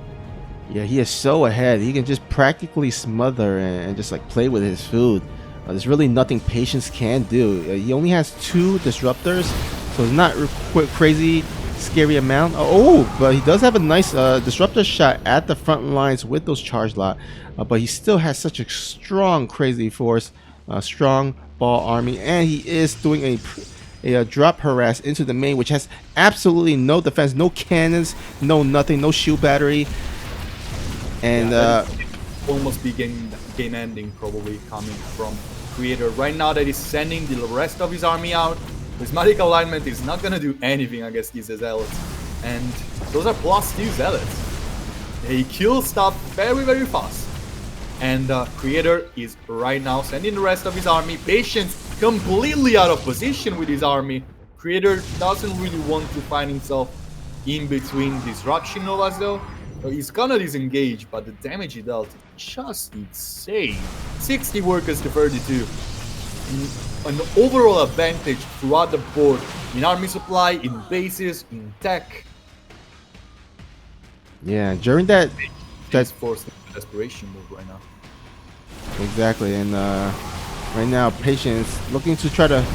Yeah, he is so ahead. He can just practically smother and just like play with his food. There's really nothing Patience can do. He only has 2 Disruptors, so it's not crazy scary amount. But he does have a nice Disruptor shot at the front lines with those charge lot. But he still has such a strong crazy force, strong ball army, and he is doing a drop harass into the main, which has absolutely no defense, no cannons, no nothing, no shield battery. And almost be game ending probably coming from Creator. Right now that he's sending the rest of his army out, Prismatic Alignment is not gonna do anything against these Zealots. And those are +2 Zealots. They kill stuff very, very fast. And Creator is right now sending the rest of his army. Patience completely out of position with his army. Creator doesn't really want to find himself in between Disruption Novas though. So he's gonna disengage, but the damage he dealt is just insane. 60 workers to 32. An overall advantage throughout the board in army supply, in bases, in tech. yeah, during that He's forced into a desperation move right now. exactly, and right now Patience looking to try to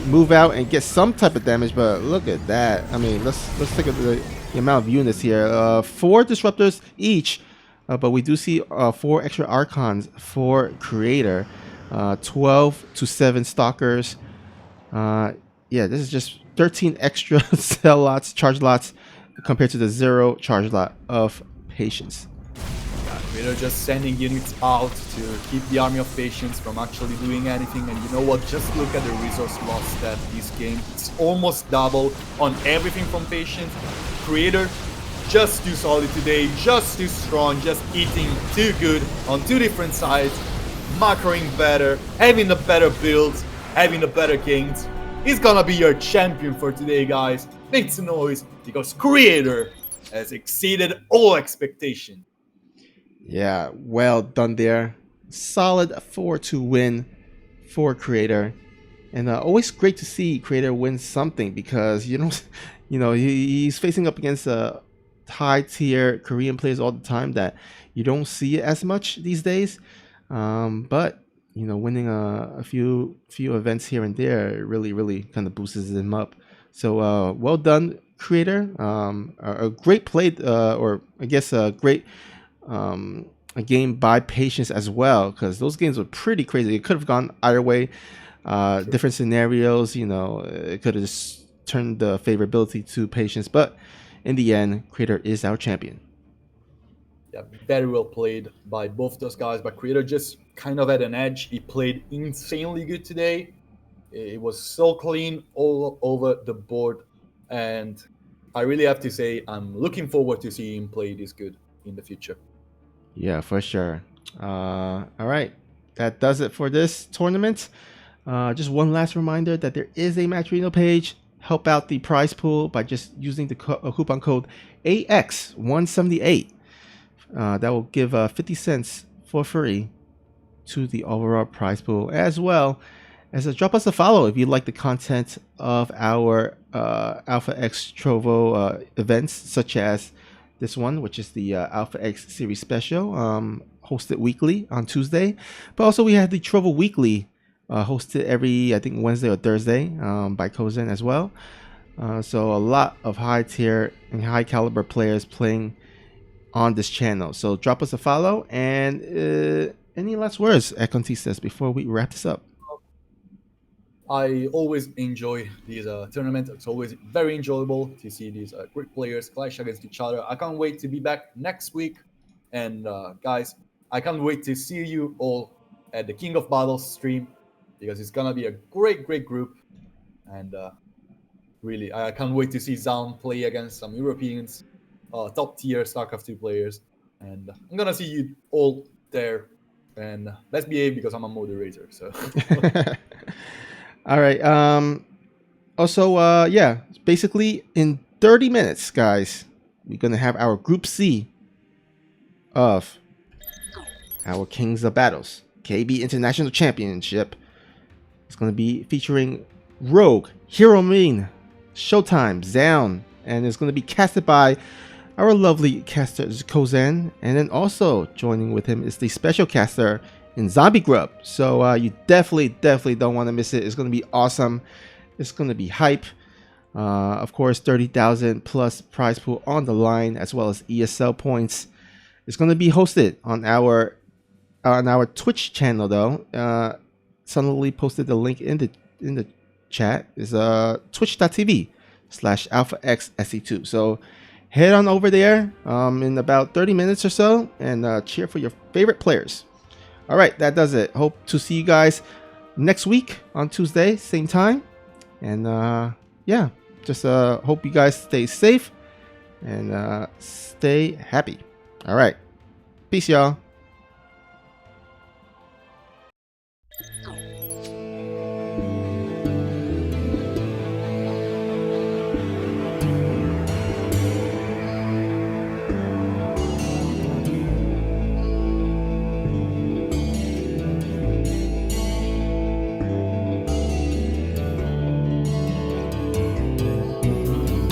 move out and get some type of damage, but look at that. I mean, let's take a look at the amount of units here. 4 Disruptors each, but we do see 4 extra Archons for Creator. 12 to 7 Stalkers. Yeah, this is just 13 extra cell lots, charge lots, compared to the 0 charge lot of Patience. Creator just sending units out to keep the army of Patience from actually doing anything. And you know what? Just look at the resource loss stat this game. It's almost double on everything from Patience. Creator just too solid today, just too strong, just eating too good on 2 different sides, macroing better, having the better builds, having the better gains. He's gonna be your champion for today, guys. Make some noise, because Creator has exceeded all expectation. Yeah, well done there. Solid 4-2 win for Creator, and always great to see Creator win something, because he's facing up against high tier Korean players all the time that you don't see it as much these days. But winning a few events here and there really kind of boosts him up. So well done, Creator. A great play, or I guess a great a game by Patience as well, because those games were pretty crazy. It could have gone either way. Different scenarios, it could have just turned the favorability to Patience, but in the end, Creator is our champion. Yeah, very well played by both those guys. But Creator just kind of had an edge. He played insanely good today. It was so clean all over the board. And I really have to say, I'm looking forward to seeing him play this good in the future. Yeah, for sure. All right. That does it for this tournament. Just one last reminder that there is a Match Reno page. Help out the prize pool by just using the coupon code AX178. That will give 50 cents for free to the overall prize pool, as well as drop us a follow if you like the content of our Alpha X Trovo events, such as this one, which is the Alpha X Series Special, hosted weekly on Tuesday. But also we have the Trovo Weekly, hosted every, I think, Wednesday or Thursday by Kozen as well. So a lot of high tier and high caliber players playing on this channel. So drop us a follow. And any last words, Econtistas, before we wrap this up? I always enjoy these tournaments. It's always very enjoyable to see these great players clash against each other. I can't wait to be back next week. And guys, I can't wait to see you all at the King of Battles stream, because it's going to be a great group. And really, I can't wait to see Zaun play against some Europeans, top tier StarCraft 2 players. And I'm going to see you all there. And let's behave, because I'm a moderator. So. All right. Also, yeah, basically in 30 minutes, guys, we're going to have our Group C of our Kings of Battles KB International Championship. It's going to be featuring Rogue, Hero Mean, Showtime, Zaun, and it's going to be casted by our lovely caster Kozen, and then also joining with him is the special caster in Zombie Grub. So you definitely don't want to miss it. It's going to be awesome. It's going to be hype. Of course, 30,000 plus prize pool on the line, as well as ESL points. It's going to be hosted on our Twitch channel, though. Suddenly posted the link in the chat. Is twitch.tv/alphaxse2. So head on over there in about 30 minutes or so, and cheer for your favorite players. All right, that does it. Hope to see you guys next week on Tuesday, same time. And yeah, just hope you guys stay safe and stay happy. All right, peace, y'all.